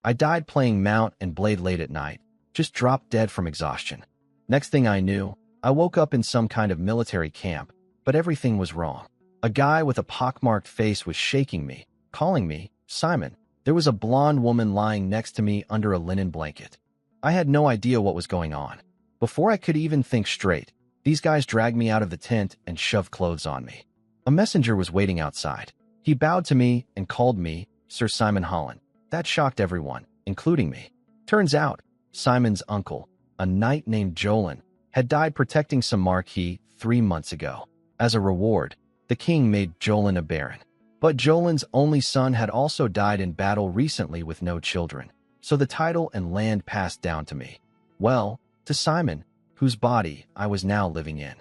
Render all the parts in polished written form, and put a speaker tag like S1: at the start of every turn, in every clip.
S1: I died playing Mount and Blade late at night, just dropped dead from exhaustion. Next thing I knew, I woke up in some kind of military camp, but everything was wrong. A guy with a pockmarked face was shaking me, calling me Simon. There was a blonde woman lying next to me under a linen blanket. I had no idea what was going on. Before I could even think straight, these guys dragged me out of the tent and shoved clothes on me. A messenger was waiting outside. He bowed to me and called me Sir Simon Holland. That shocked everyone, including me. Turns out, Simon's uncle, a knight named Jolin, had died protecting some marquis 3 months ago. As a reward, the king made Jolin a baron. But Jolin's only son had also died in battle recently with no children, so the title and land passed down to me. Well, to Simon, whose body I was now living in.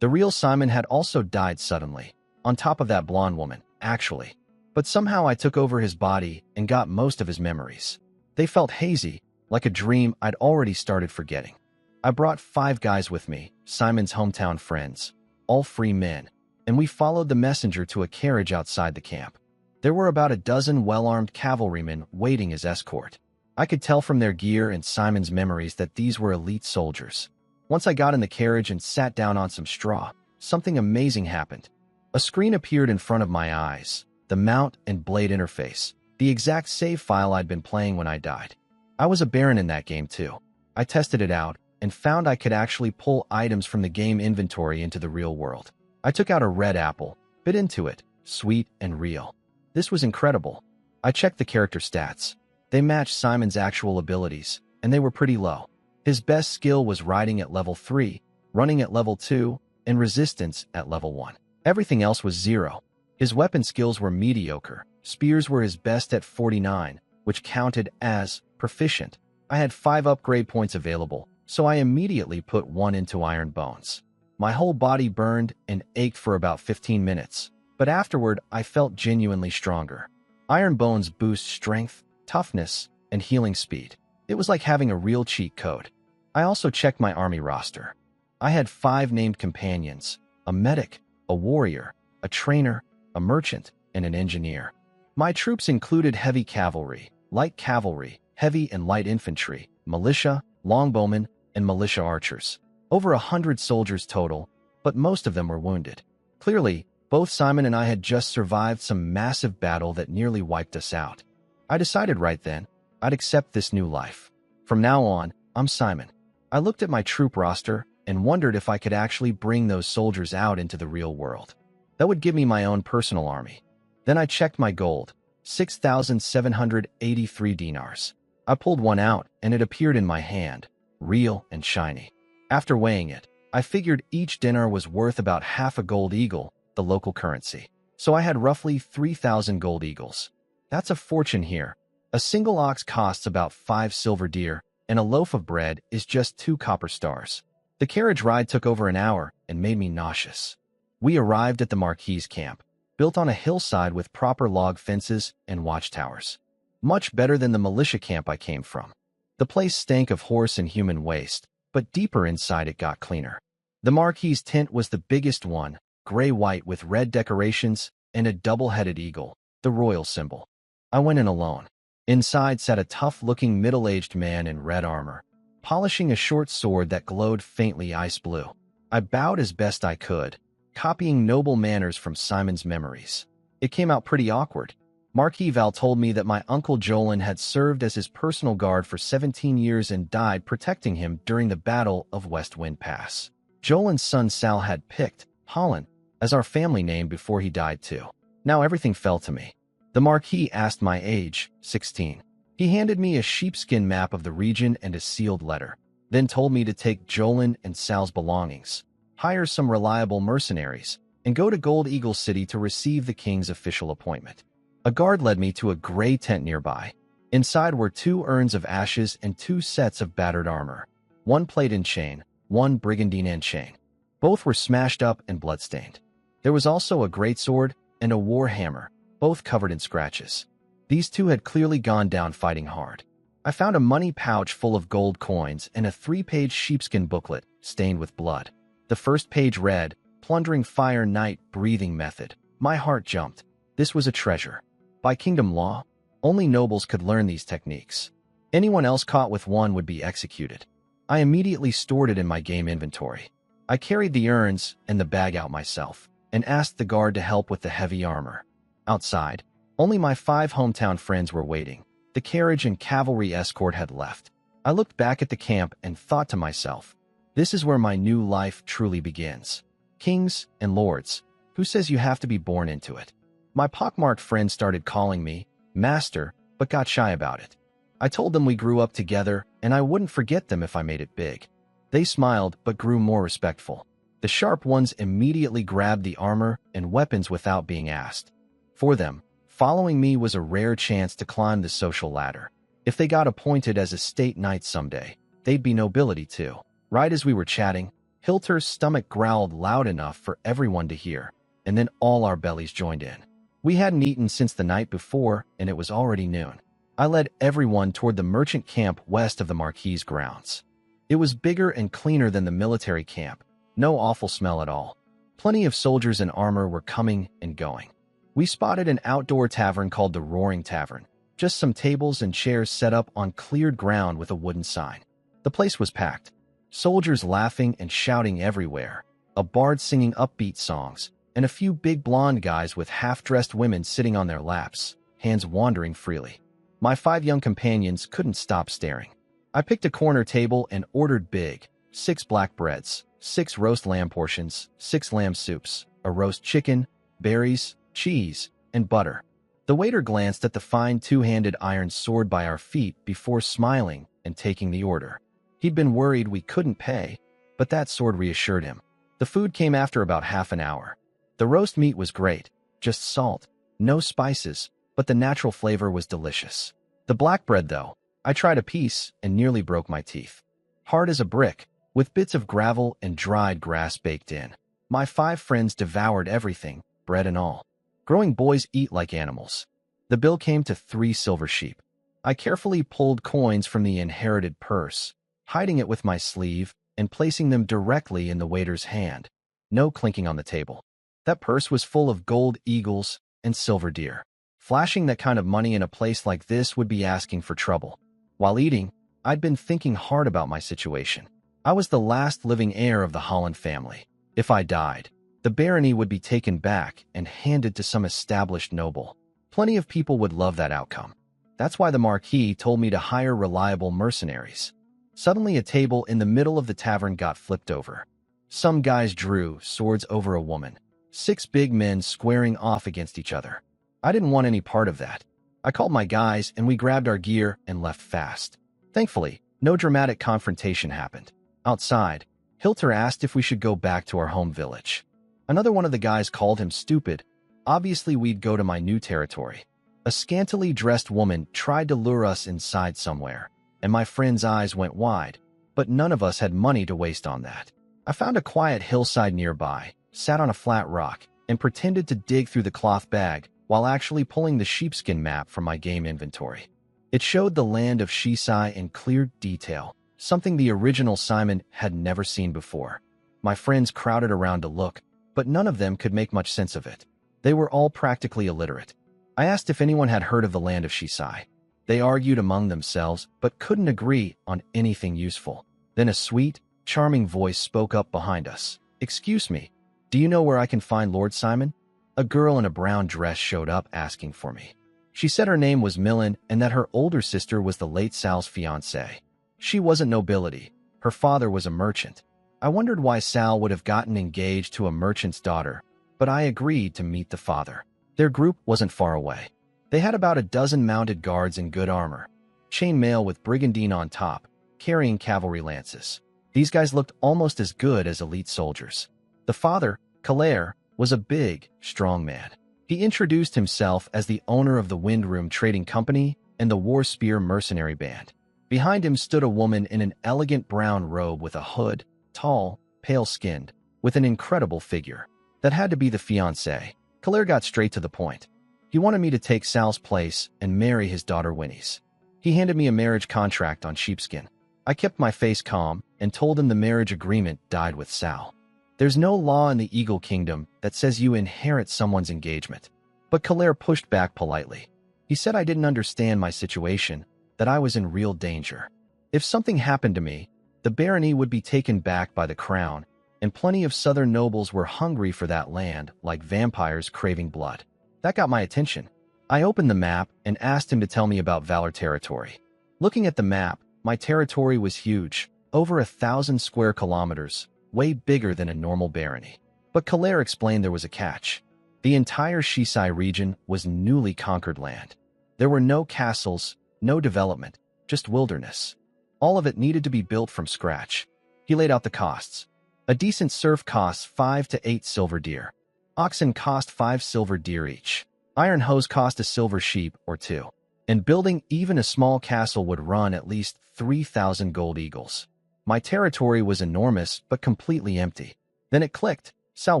S1: The real Simon had also died suddenly, on top of that blonde woman, actually. But somehow I took over his body and got most of his memories. They felt hazy, like a dream I'd already started forgetting. I brought 5 guys with me, Simon's hometown friends, all free men, and we followed the messenger to a carriage outside the camp. There were about a dozen well-armed cavalrymen waiting as escort. I could tell from their gear and Simon's memories that these were elite soldiers. Once I got in the carriage and sat down on some straw, something amazing happened. A screen appeared in front of my eyes, the Mount and Blade interface, the exact save file I'd been playing when I died. I was a baron in that game too. I tested it out and found I could actually pull items from the game inventory into the real world. I took out a red apple, bit into it, sweet and real. This was incredible. I checked the character stats. They matched Simon's actual abilities, and they were pretty low. His best skill was riding at level 3, running at level 2, and resistance at level 1. Everything else was 0. His weapon skills were mediocre. Spears were his best at 49, which counted as proficient. I had 5 upgrade points available, so I immediately put 1 into Iron Bones. My whole body burned and ached for about 15 minutes, but afterward I felt genuinely stronger. Iron Bones boost strength, toughness, and healing speed. It was like having a real cheat code. I also checked my army roster. I had 5 named companions, a medic, a warrior, a trainer, a merchant, and an engineer. My troops included heavy cavalry, light cavalry, heavy and light infantry, militia, longbowmen, and militia archers. Over 100 soldiers total, but most of them were wounded. Clearly, both Simon and I had just survived some massive battle that nearly wiped us out. I decided right then, I'd accept this new life. From now on, I'm Simon. I looked at my troop roster and wondered if I could actually bring those soldiers out into the real world. That would give me my own personal army. Then I checked my gold, 6,783 dinars. I pulled one out and it appeared in my hand, real and shiny. After weighing it, I figured each dinar was worth about half a gold eagle, the local currency. So I had roughly 3,000 gold eagles. That's a fortune here. A single ox costs about 5 silver deer, and a loaf of bread is just 2 copper stars. The carriage ride took over an hour and made me nauseous. We arrived at the Marquis camp, built on a hillside with proper log fences and watchtowers. Much better than the militia camp I came from. The place stank of horse and human waste, but deeper inside it got cleaner. The Marquis tent was the biggest one, gray-white with red decorations and a double-headed eagle, the royal symbol. I went in alone. Inside sat a tough-looking middle-aged man in red armor, polishing a short sword that glowed faintly ice blue. I bowed as best I could, copying noble manners from Simon's memories. It came out pretty awkward. Marquis Val told me that my uncle Jolin had served as his personal guard for 17 years and died protecting him during the Battle of West Wind Pass. Jolin's son Sal had picked Holland as our family name before he died too. Now everything fell to me. The Marquis asked my age, 16. He handed me a sheepskin map of the region and a sealed letter, then told me to take Jolin and Sal's belongings, hire some reliable mercenaries, and go to Gold Eagle City to receive the king's official appointment. A guard led me to a gray tent nearby. Inside were 2 urns of ashes and 2 sets of battered armor, 1 plate and chain, 1 brigandine and chain. Both were smashed up and bloodstained. There was also a greatsword and a war hammer, both covered in scratches. These 2 had clearly gone down fighting hard. I found a money pouch full of gold coins and a 3-page sheepskin booklet stained with blood. The first page read, Plundering Fire Night Breathing Method. My heart jumped. This was a treasure. By kingdom law, Only nobles could learn these techniques. Anyone else caught with one would be executed. I immediately stored it in my game inventory. I carried the urns and the bag out myself, and asked the guard to help with the heavy armor. Outside, only my 5 hometown friends were waiting. The carriage and cavalry escort had left. I looked back at the camp and thought to myself, this is where my new life truly begins. Kings and lords, who says you have to be born into it? My pockmarked friends started calling me Master, but got shy about it. I told them we grew up together and I wouldn't forget them if I made it big. They smiled but grew more respectful. The sharp ones immediately grabbed the armor and weapons without being asked. For them, following me was a rare chance to climb the social ladder. If they got appointed as a state knight someday, they'd be nobility too. Right as we were chatting, Hilter's stomach growled loud enough for everyone to hear, and then all our bellies joined in. We hadn't eaten since the night before, and it was already noon. I led everyone toward the merchant camp west of the Marquis' grounds. It was bigger and cleaner than the military camp. No awful smell at all. Plenty of soldiers in armor were coming and going. We spotted an outdoor tavern called the Roaring Tavern. Just some tables and chairs set up on cleared ground with a wooden sign. The place was packed. Soldiers laughing and shouting everywhere. A bard singing upbeat songs. And a few big blonde guys with half-dressed women sitting on their laps, hands wandering freely. My 5 young companions couldn't stop staring. I picked a corner table and ordered big, 6 black breads, 6 roast lamb portions, 6 lamb soups, a roast chicken, berries, cheese, and butter. The waiter glanced at the fine 2-handed iron sword by our feet before smiling and taking the order. He'd been worried we couldn't pay, but that sword reassured him. The food came after about half an hour. The roast meat was great, just salt, no spices, but the natural flavor was delicious. The black bread, though, I tried a piece and nearly broke my teeth. Hard as a brick, with bits of gravel and dried grass baked in. My 5 friends devoured everything, bread and all. Growing boys eat like animals. The bill came to 3 silver sheep. I carefully pulled coins from the inherited purse, hiding it with my sleeve and placing them directly in the waiter's hand. No clinking on the table. That purse was full of gold eagles and silver deer. Flashing that kind of money in a place like this would be asking for trouble. While eating, I'd been thinking hard about my situation. I was the last living heir of the Holland family. If I died, the barony would be taken back and handed to some established noble. Plenty of people would love that outcome. That's why the Marquis told me to hire reliable mercenaries. Suddenly, a table in the middle of the tavern got flipped over. Some guys drew swords over a woman. 6 big men squaring off against each other. I didn't want any part of that. I called my guys and we grabbed our gear and left fast. Thankfully, no dramatic confrontation happened. Outside, Hilter asked if we should go back to our home village. Another one of the guys called him stupid. Obviously, we'd go to my new territory. A scantily dressed woman tried to lure us inside somewhere, and my friend's eyes went wide, but none of us had money to waste on that. I found a quiet hillside nearby, sat on a flat rock, and pretended to dig through the cloth bag while actually pulling the sheepskin map from my game inventory. It showed the land of Shisai in clear detail, something the original Simon had never seen before. My friends crowded around to look, but none of them could make much sense of it. They were all practically illiterate. I asked if anyone had heard of the land of Shisai. They argued among themselves, but couldn't agree on anything useful. Then a sweet, charming voice spoke up behind us. "Excuse me. Do you know where I can find Lord Simon?" A girl in a brown dress showed up asking for me. She said her name was Millen and that her older sister was the late Sal's fiancée. She wasn't nobility. Her father was a merchant. I wondered why Sal would have gotten engaged to a merchant's daughter, but I agreed to meet the father. Their group wasn't far away. They had about a dozen mounted guards in good armor, chainmail with brigandine on top, carrying cavalry lances. These guys looked almost as good as elite soldiers. The father, Claire, was a big, strong man. He introduced himself as the owner of the Windroom Trading Company and the War Spear Mercenary Band. Behind him stood a woman in an elegant brown robe with a hood, tall, pale-skinned, with an incredible figure. That had to be the fiancée. Claire got straight to the point. He wanted me to take Sal's place and marry his daughter Winnie's. He handed me a marriage contract on sheepskin. I kept my face calm and told him the marriage agreement died with Sal. There's no law in the Eagle Kingdom that says you inherit someone's engagement. But Claire pushed back politely. He said I didn't understand my situation, that I was in real danger. If something happened to me, the barony would be taken back by the crown, and plenty of southern nobles were hungry for that land, like vampires craving blood. That got my attention. I opened the map and asked him to tell me about Valor territory. Looking at the map, my territory was huge, over 1,000 square kilometers, way bigger than a normal barony. But Kalair explained there was a catch. The entire Shisai region was newly conquered land. There were no castles, no development, just wilderness. All of it needed to be built from scratch. He laid out the costs. A decent serf costs 5 to 8 silver deer. Oxen cost 5 silver deer each. Iron hose cost a silver sheep or 2. And building even a small castle would run at least 3,000 gold eagles. My territory was enormous but completely empty. Then it clicked. Sal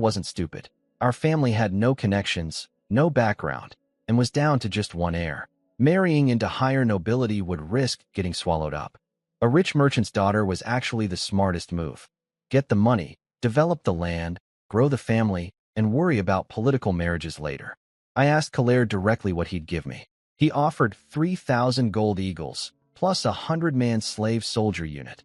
S1: wasn't stupid. Our family had no connections, no background, and was down to just one heir. Marrying into higher nobility would risk getting swallowed up. A rich merchant's daughter was actually the smartest move. Get the money, develop the land, grow the family, and worry about political marriages later. I asked Kalair directly what he'd give me. He offered 3,000 gold eagles, plus a 100-man slave soldier unit,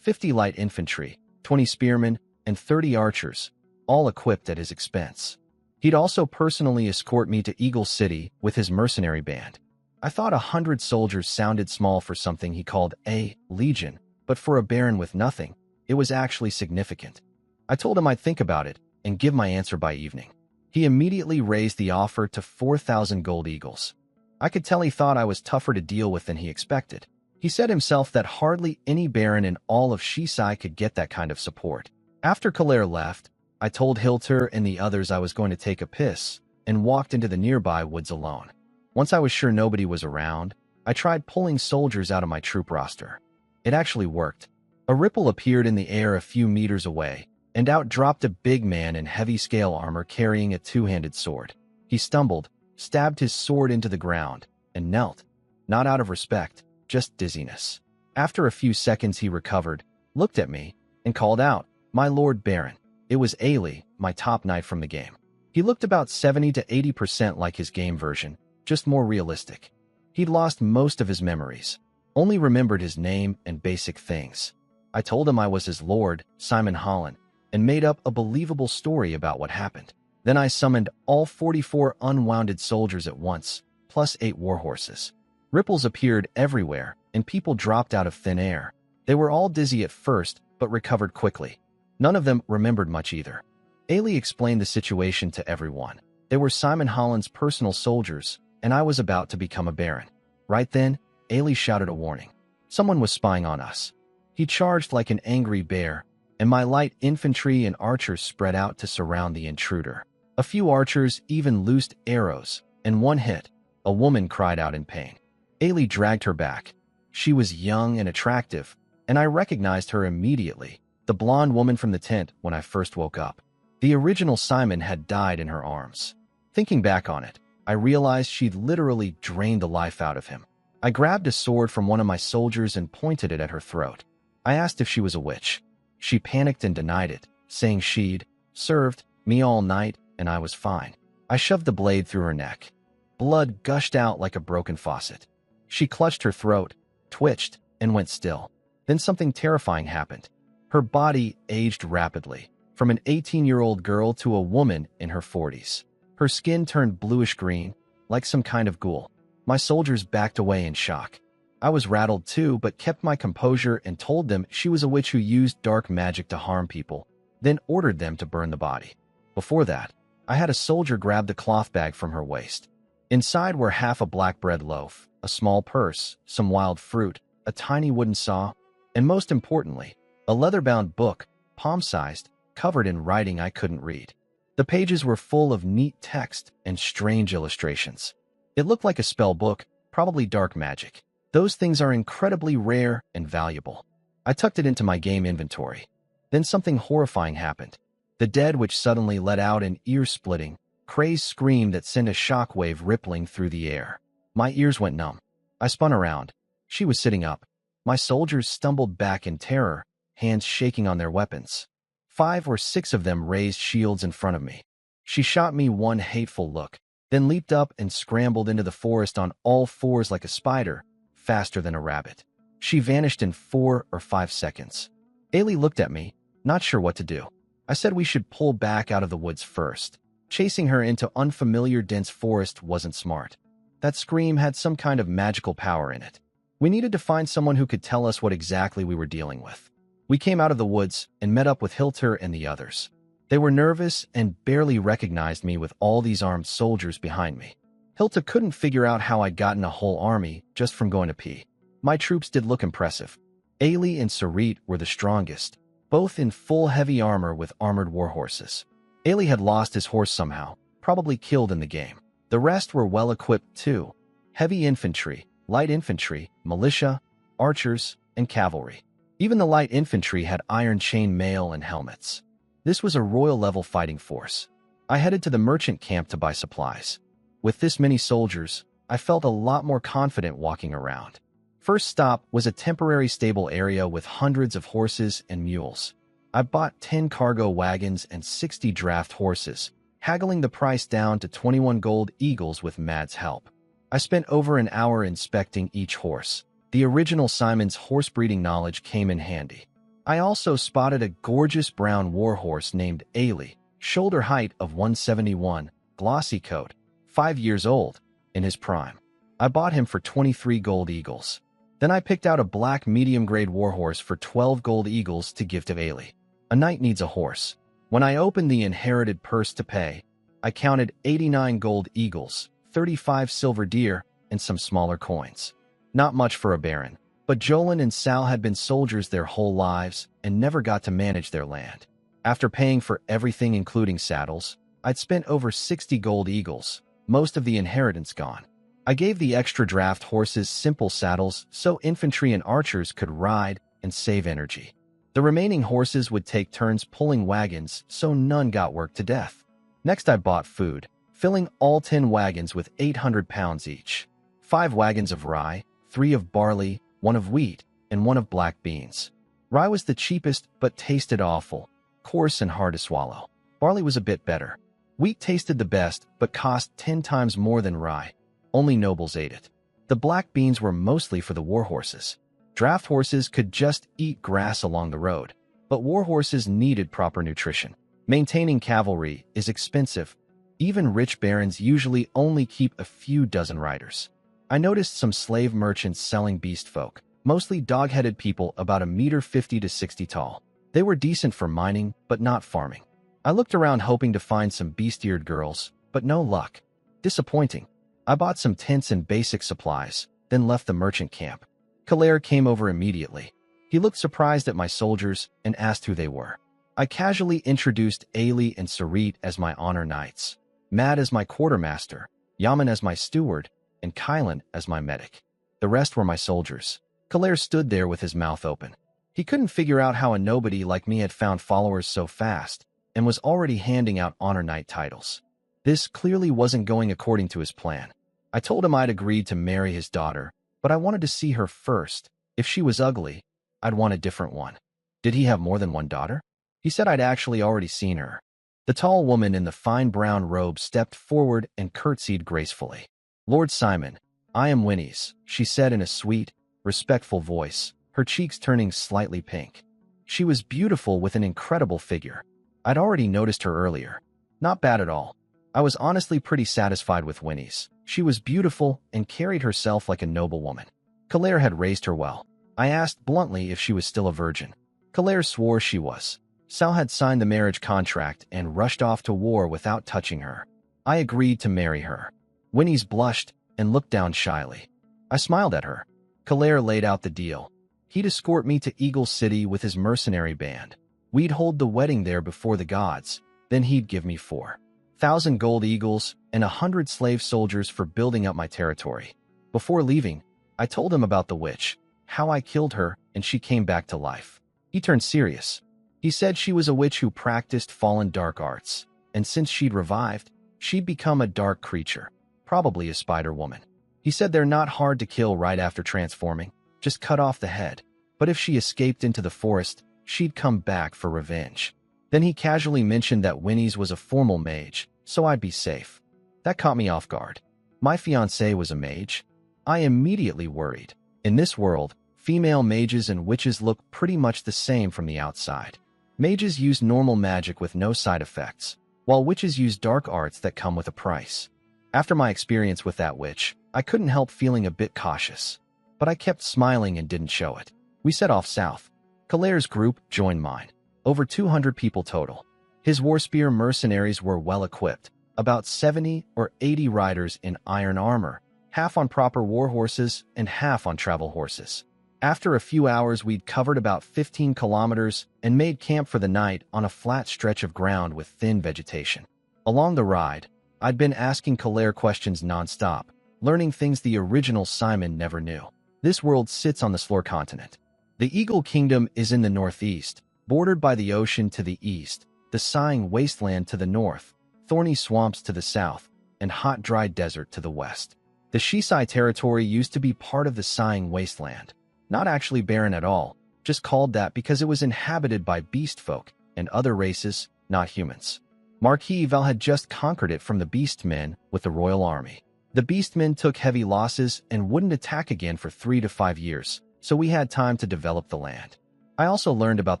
S1: 50 light infantry, 20 spearmen, and 30 archers, all equipped at his expense. He'd also personally escort me to Eagle City with his mercenary band. I thought 100 soldiers sounded small for something he called a legion, but for a baron with nothing, it was actually significant. I told him I'd think about it and give my answer by evening. He immediately raised the offer to 4,000 gold eagles. I could tell he thought I was tougher to deal with than he expected. He said himself that hardly any baron in all of Shisai could get that kind of support. After Kalair left, I told Hilter and the others I was going to take a piss and walked into the nearby woods alone. Once I was sure nobody was around, I tried pulling soldiers out of my troop roster. It actually worked. A ripple appeared in the air a few meters away, and out dropped a big man in heavy scale armor carrying a two-handed sword. He stumbled, stabbed his sword into the ground, and knelt. Not out of respect, just dizziness. After a few seconds he recovered, looked at me, and called out, "My Lord Baron." It was Ailey, my top knight from the game. He looked about 70 to 80% like his game version, just more realistic. He'd lost most of his memories, only remembered his name and basic things. I told him I was his lord, Simon Holland, and made up a believable story about what happened. Then I summoned all 44 unwounded soldiers at once, plus 8 warhorses. Ripples appeared everywhere, and people dropped out of thin air. They were all dizzy at first, but recovered quickly. None of them remembered much either. Ailey explained the situation to everyone. They were Simon Holland's personal soldiers, and I was about to become a baron. Right then, Ailey shouted a warning. Someone was spying on us. He charged like an angry bear, and my light infantry and archers spread out to surround the intruder. A few archers even loosed arrows, and one hit. A woman cried out in pain. Ailey dragged her back. She was young and attractive, and I recognized her immediately, the blonde woman from the tent when I first woke up. The original Simon had died in her arms. Thinking back on it, I realized she'd literally drained the life out of him. I grabbed a sword from one of my soldiers and pointed it at her throat. I asked if she was a witch. She panicked and denied it, saying she'd served me all night and I was fine. I shoved the blade through her neck. Blood gushed out like a broken faucet. She clutched her throat, twitched, and went still. Then something terrifying happened. Her body aged rapidly, from an 18-year-old girl to a woman in her 40s. Her skin turned bluish-green, like some kind of ghoul. My soldiers backed away in shock. I was rattled too, but kept my composure and told them she was a witch who used dark magic to harm people, then ordered them to burn the body. Before that, I had a soldier grab the cloth bag from her waist. Inside were half a black bread loaf, a small purse, some wild fruit, a tiny wooden saw, and most importantly, a leather-bound book, palm-sized, covered in writing I couldn't read. The pages were full of neat text and strange illustrations. It looked like a spell book, probably dark magic. Those things are incredibly rare and valuable. I tucked it into my game inventory. Then something horrifying happened. The dead witch suddenly let out an ear-splitting, crazed scream that sent a shockwave rippling through the air. My ears went numb. I spun around. She was sitting up. My soldiers stumbled back in terror, hands shaking on their weapons. 5 or 6 of them raised shields in front of me. She shot me one hateful look, then leaped up and scrambled into the forest on all fours like a spider, faster than a rabbit. She vanished in 4 or 5 seconds. Ailey looked at me, not sure what to do. I said we should pull back out of the woods first. Chasing her into unfamiliar dense forest wasn't smart. That scream had some kind of magical power in it. We needed to find someone who could tell us what exactly we were dealing with. We came out of the woods and met up with Hilter and the others. They were nervous and barely recognized me with all these armed soldiers behind me. Hilter couldn't figure out how I'd gotten a whole army just from going to pee. My troops did look impressive. Ailey and Sarit were the strongest, both in full heavy armor with armored warhorses. Ailey had lost his horse somehow, probably killed in the game. The rest were well-equipped too. Heavy infantry, light infantry, militia, archers, and cavalry. Even the light infantry had iron chain mail and helmets. This was a royal-level fighting force. I headed to the merchant camp to buy supplies. With this many soldiers, I felt a lot more confident walking around. First stop was a temporary stable area with hundreds of horses and mules. I bought 10 cargo wagons and 60 draft horses, haggling the price down to 21 gold eagles with Mad's help. I spent over an hour inspecting each horse. The original Simon's horse breeding knowledge came in handy. I also spotted a gorgeous brown warhorse named Ailey, shoulder height of 171, glossy coat, 5 years old, in his prime. I bought him for 23 gold eagles. Then I picked out a black medium-grade warhorse for 12 gold eagles to give to Ailey. A knight needs a horse. When I opened the inherited purse to pay, I counted 89 gold eagles, 35 silver deer, and some smaller coins. Not much for a baron. But Jolin and Sal had been soldiers their whole lives and never got to manage their land. After paying for everything including saddles, I'd spent over 60 gold eagles, most of the inheritance gone. I gave the extra draft horses simple saddles so infantry and archers could ride and save energy. The remaining horses would take turns pulling wagons so none got worked to death. Next I bought food, filling all 10 wagons with 800 pounds each. 5 wagons of rye, 3 of barley, 1 of wheat, and 1 of black beans. Rye was the cheapest but tasted awful, coarse and hard to swallow. Barley was a bit better. Wheat tasted the best but cost 10 times more than rye. Only nobles ate it. The black beans were mostly for the warhorses. Draft horses could just eat grass along the road, but warhorses needed proper nutrition. Maintaining cavalry is expensive. Even rich barons usually only keep a few dozen riders. I noticed some slave merchants selling beast folk, mostly dog-headed people about 1.50 to 60 tall. They were decent for mining, but not farming. I looked around hoping to find some beast-eared girls, but no luck. Disappointing. I bought some tents and basic supplies, then left the merchant camp. Kalair came over immediately. He looked surprised at my soldiers and asked who they were. I casually introduced Ailey and Sarit as my honor knights, Mad as my quartermaster, Yaman as my steward, and Kylan as my medic. The rest were my soldiers. Kalair stood there with his mouth open. He couldn't figure out how a nobody like me had found followers so fast and was already handing out honor knight titles. This clearly wasn't going according to his plan. I told him I'd agreed to marry his daughter, but I wanted to see her first. If she was ugly, I'd want a different one. Did he have more than one daughter? He said I'd actually already seen her. The tall woman in the fine brown robe stepped forward and curtsied gracefully. Lord Simon, I am Winnie's, she said in a sweet, respectful voice, her cheeks turning slightly pink. She was beautiful with an incredible figure. I'd already noticed her earlier. Not bad at all. I was honestly pretty satisfied with Winnie's. She was beautiful and carried herself like a noble woman. Kalair had raised her well. I asked bluntly if she was still a virgin. Kalair swore she was. Sal had signed the marriage contract and rushed off to war without touching her. I agreed to marry her. Winnie's blushed and looked down shyly. I smiled at her. Kalair laid out the deal. He'd escort me to Eagle City with his mercenary band. We'd hold the wedding there before the gods. Then he'd give me 4,000 gold eagles and 100 slave soldiers for building up my territory. Before leaving, I told him about the witch, how I killed her and she came back to life. He turned serious. He said she was a witch who practiced fallen dark arts, and since she'd revived, she'd become a dark creature, probably a spider woman. He said they're not hard to kill right after transforming, just cut off the head. But if she escaped into the forest, she'd come back for revenge. Then he casually mentioned that Winnie's was a formal mage, so I'd be safe. That caught me off guard. My fiancée was a mage. I immediately worried. In this world, female mages and witches look pretty much the same from the outside. Mages use normal magic with no side effects, while witches use dark arts that come with a price. After my experience with that witch, I couldn't help feeling a bit cautious. But I kept smiling and didn't show it. We set off south. Kalaire's group joined mine. Over 200 people total. His Warspear mercenaries were well-equipped, about 70 or 80 riders in iron armor, half on proper war horses and half on travel horses. After a few hours, we'd covered about 15 kilometers and made camp for the night on a flat stretch of ground with thin vegetation. Along the ride, I'd been asking Kalaire questions nonstop, learning things the original Simon never knew. This world sits on the Slore continent. The Eagle Kingdom is in the northeast, bordered by the ocean to the east, the sighing wasteland to the north, thorny swamps to the south, and hot, dry desert to the west. The Shisai territory used to be part of the sighing wasteland. Not actually barren at all, just called that because it was inhabited by beast folk and other races, not humans. Marquis Val had just conquered it from the Beastmen with the royal army. The Beastmen took heavy losses and wouldn't attack again for 3 to 5 years, so we had time to develop the land. I also learned about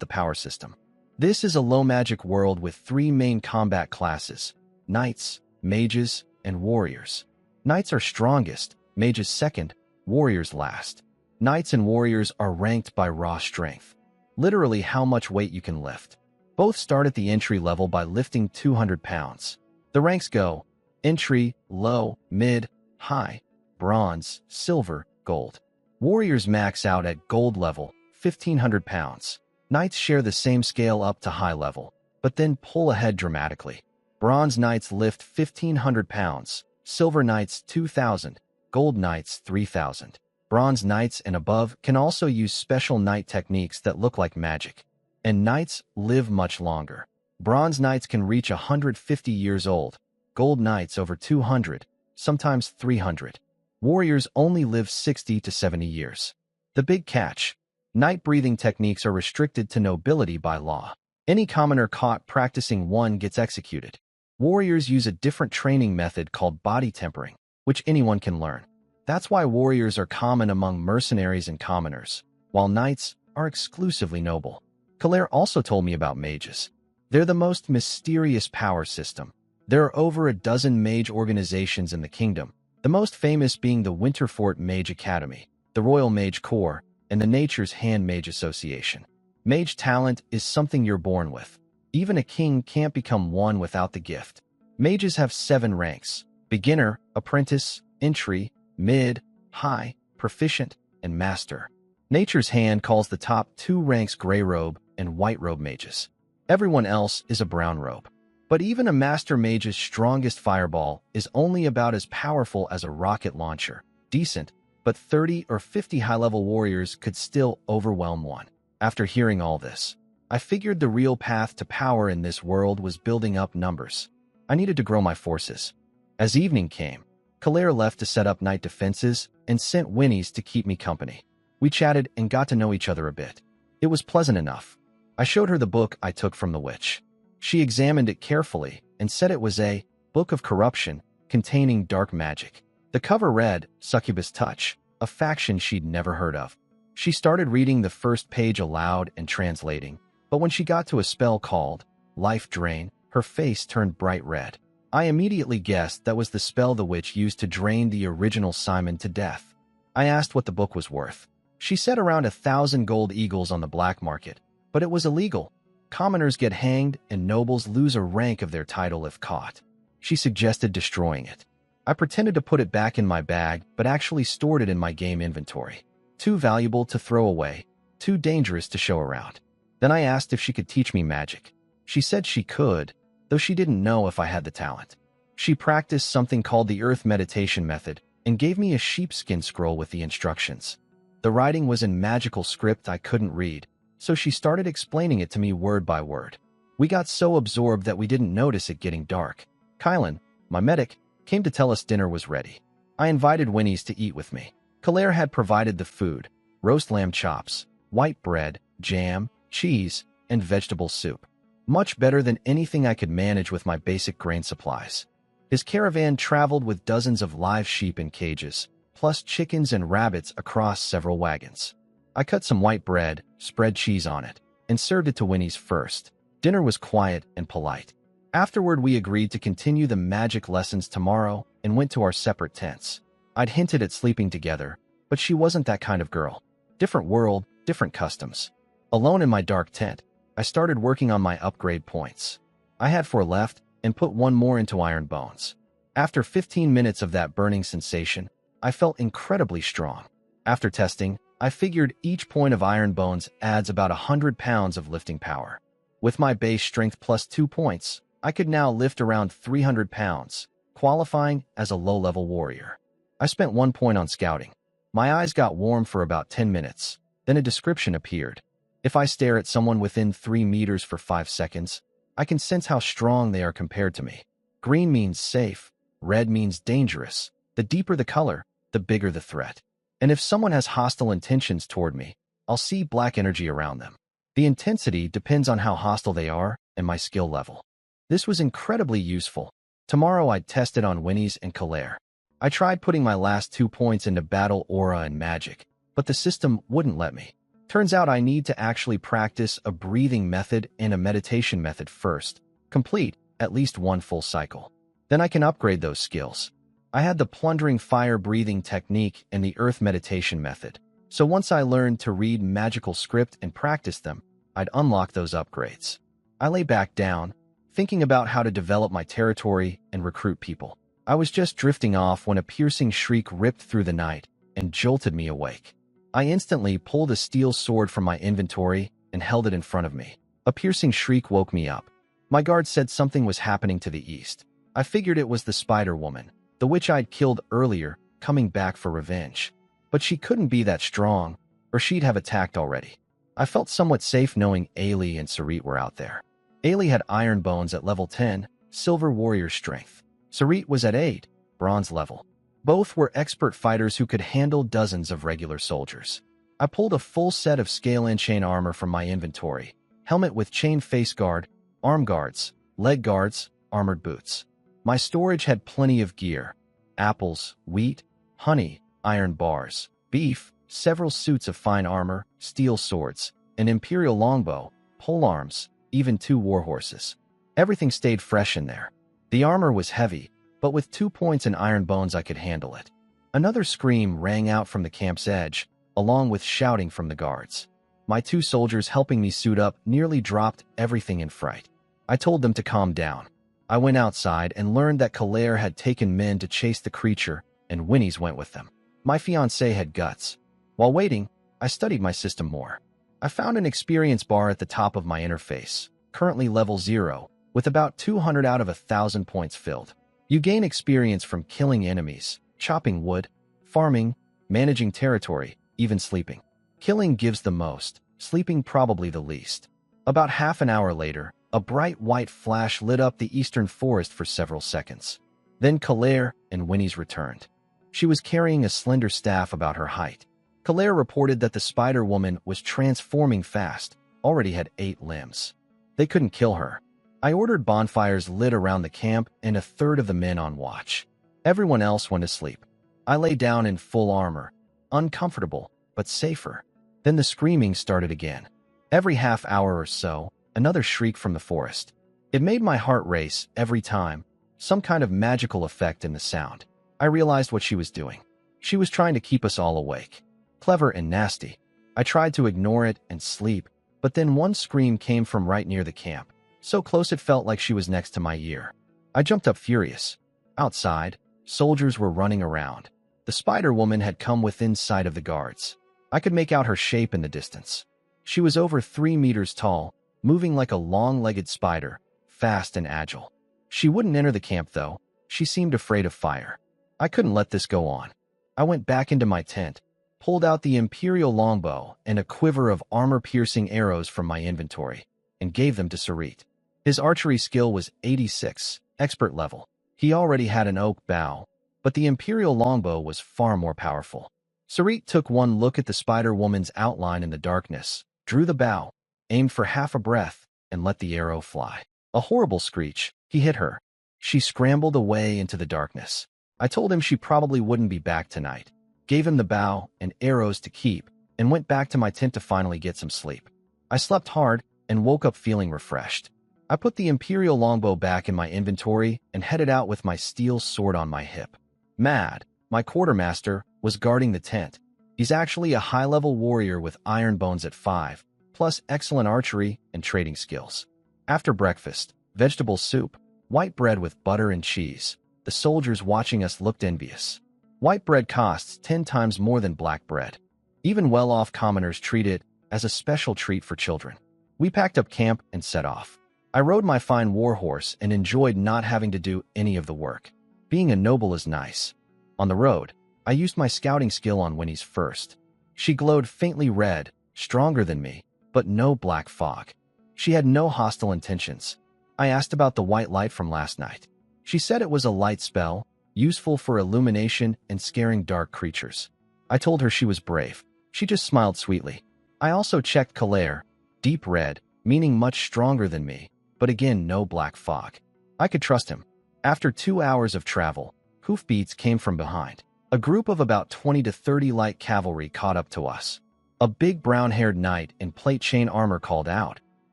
S1: the power system. This is a low-magic world with 3 main combat classes: knights, mages, and warriors. Knights are strongest, mages second, warriors last. Knights and warriors are ranked by raw strength, literally how much weight you can lift. Both start at the entry level by lifting 200 pounds. The ranks go entry, low, mid, high, bronze, silver, gold. Warriors max out at gold level, 1,500 pounds. Knights share the same scale up to high level, but then pull ahead dramatically. Bronze knights lift 1,500 pounds, silver knights 2,000, gold knights 3,000. Bronze knights and above can also use special knight techniques that look like magic. And knights live much longer. Bronze knights can reach 150 years old, gold knights over 200, sometimes 300. Warriors only live 60 to 70 years. The big catch: knight breathing techniques are restricted to nobility by law. Any commoner caught practicing one gets executed. Warriors use a different training method called body tempering, which anyone can learn. That's why warriors are common among mercenaries and commoners, while knights are exclusively noble. Kalaire also told me about mages. They're the most mysterious power system. There are over a dozen mage organizations in the kingdom, the most famous being the Winterfort Mage Academy, the Royal Mage Corps, and the Nature's Hand Mage Association. Mage talent is something you're born with. Even a king can't become one without the gift. Mages have 7 ranks: beginner, apprentice, entry, mid, high, proficient, and master. Nature's Hand calls the top 2 ranks gray robe and white robe mages. Everyone else is a brown robe. But even a master mage's strongest fireball is only about as powerful as a rocket launcher. Decent, but 30 or 50 high-level warriors could still overwhelm one. After hearing all this, I figured the real path to power in this world was building up numbers. I needed to grow my forces. As evening came, Kalaire left to set up night defenses and sent Winnies to keep me company. We chatted and got to know each other a bit. It was pleasant enough. I showed her the book I took from the witch. She examined it carefully and said it was a book of corruption containing dark magic. The cover read, Succubus Touch, a faction she'd never heard of. She started reading the first page aloud and translating, but when she got to a spell called Life Drain, her face turned bright red. I immediately guessed that was the spell the witch used to drain the original Simon to death. I asked what the book was worth. She said around 1,000 gold eagles on the black market, but it was illegal. Commoners get hanged and nobles lose a rank of their title if caught. She suggested destroying it. I pretended to put it back in my bag, but actually stored it in my game inventory. Too valuable to throw away, too dangerous to show around. Then I asked if she could teach me magic. She said she could, though she didn't know if I had the talent. She practiced something called the Earth Meditation Method and gave me a sheepskin scroll with the instructions. The writing was in magical script I couldn't read, so she started explaining it to me word by word. We got so absorbed that we didn't notice it getting dark. Kylan, my medic, came to tell us dinner was ready. I invited Winnies to eat with me. Kalaire had provided the food: roast lamb chops, white bread, jam, cheese, and vegetable soup. Much better than anything I could manage with my basic grain supplies. His caravan traveled with dozens of live sheep in cages, plus chickens and rabbits across several wagons. I cut some white bread, spread cheese on it, and served it to Winnie's first. Dinner was quiet and polite. Afterward, we agreed to continue the magic lessons tomorrow and went to our separate tents. I'd hinted at sleeping together, but she wasn't that kind of girl. Different world, different customs. Alone in my dark tent, I started working on my upgrade points. I had 4 left and put 1 more into iron bones. After 15 minutes of that burning sensation, I felt incredibly strong. After testing, I figured each point of iron bones adds about 100 pounds of lifting power. With my base strength plus 2 points, I could now lift around 300 pounds, qualifying as a low-level warrior. I spent 1 point on scouting. My eyes got warm for about 10 minutes. Then a description appeared. If I stare at someone within 3 meters for 5 seconds, I can sense how strong they are compared to me. Green means safe, red means dangerous. The deeper the color, the bigger the threat. And if someone has hostile intentions toward me, I'll see black energy around them. The intensity depends on how hostile they are and my skill level. This was incredibly useful. Tomorrow I'd test it on Winnie's and Claire. I tried putting my last 2 points into battle aura and magic, but the system wouldn't let me. Turns out I need to actually practice a breathing method and a meditation method first, complete at least 1 full cycle. Then I can upgrade those skills. I had the plundering fire breathing technique and the earth meditation method, so once I learned to read magical script and practice them, I'd unlock those upgrades. I lay back down, thinking about how to develop my territory and recruit people. I was just drifting off when a piercing shriek ripped through the night and jolted me awake. I instantly pulled a steel sword from my inventory and held it in front of me. A piercing shriek woke me up. My guard said something was happening to the east. I figured it was the Spider Woman, the witch I'd killed earlier, coming back for revenge. But she couldn't be that strong, or she'd have attacked already. I felt somewhat safe knowing Ailey and Sarit were out there. Ailey had iron bones at level 10, silver warrior strength. Sarit was at 8, bronze level. Both were expert fighters who could handle dozens of regular soldiers. I pulled a full set of scale and chain armor from my inventory, helmet with chain face guard, arm guards, leg guards, armored boots. My storage had plenty of gear: apples, wheat, honey, iron bars, beef, several suits of fine armor, steel swords, an imperial longbow, polearms, even 2 warhorses. Everything stayed fresh in there. The armor was heavy, but with 2 points in iron bones I could handle it. Another scream rang out from the camp's edge, along with shouting from the guards. My 2 soldiers helping me suit up nearly dropped everything in fright. I told them to calm down. I went outside and learned that Claire had taken men to chase the creature, and Winnie's went with them. My fiancé had guts. While waiting, I studied my system more. I found an experience bar at the top of my interface, currently level 0, with about 200 out of 1,000 points filled. You gain experience from killing enemies, chopping wood, farming, managing territory, even sleeping. Killing gives the most, sleeping probably the least. About half an hour later, a bright white flash lit up the eastern forest for several seconds. Then Claire and Winnie's returned. She was carrying a slender staff about her height. Claire reported that the Spider Woman was transforming fast, already had 8 limbs. They couldn't kill her. I ordered bonfires lit around the camp and a third of the men on watch. Everyone else went to sleep. I lay down in full armor, uncomfortable, but safer. Then the screaming started again. Every half hour or so, another shriek from the forest. It made my heart race every time, some kind of magical effect in the sound. I realized what she was doing. She was trying to keep us all awake. Clever and nasty. I tried to ignore it and sleep, but then one scream came from right near the camp. So close it felt like she was next to my ear. I jumped up furious. Outside, soldiers were running around. The Spider Woman had come within sight of the guards. I could make out her shape in the distance. She was over 3 meters tall, moving like a long-legged spider, fast and agile. She wouldn't enter the camp, though. She seemed afraid of fire. I couldn't let this go on. I went back into my tent, pulled out the imperial longbow and a quiver of armor-piercing arrows from my inventory, and gave them to Sarit. His archery skill was 86, expert level. He already had an oak bow, but the imperial longbow was far more powerful. Sarit took one look at the Spider Woman's outline in the darkness, drew the bow, aimed for half a breath, and let the arrow fly. A horrible screech, he hit her. She scrambled away into the darkness. I told him she probably wouldn't be back tonight, gave him the bow and arrows to keep, and went back to my tent to finally get some sleep. I slept hard and woke up feeling refreshed. I put the Imperial longbow back in my inventory and headed out with my steel sword on my hip. Mad, my quartermaster, was guarding the tent. He's actually a high-level warrior with iron bones at 5, plus excellent archery and trading skills. After breakfast, vegetable soup, white bread with butter and cheese. The soldiers watching us looked envious. White bread costs 10 times more than black bread. Even well-off commoners treat it as a special treat for children. We packed up camp and set off. I rode my fine warhorse and enjoyed not having to do any of the work. Being a noble is nice. On the road, I used my scouting skill on Winnie's first. She glowed faintly red, stronger than me, but no black fog. She had no hostile intentions. I asked about the white light from last night. She said it was a light spell, useful for illumination and scaring dark creatures. I told her she was brave. She just smiled sweetly. I also checked Claire, deep red, meaning much stronger than me, but again no black fog. I could trust him. After 2 hours of travel, hoofbeats came from behind. A group of about 20 to 30 light cavalry caught up to us. A big brown-haired knight in plate chain armor called out,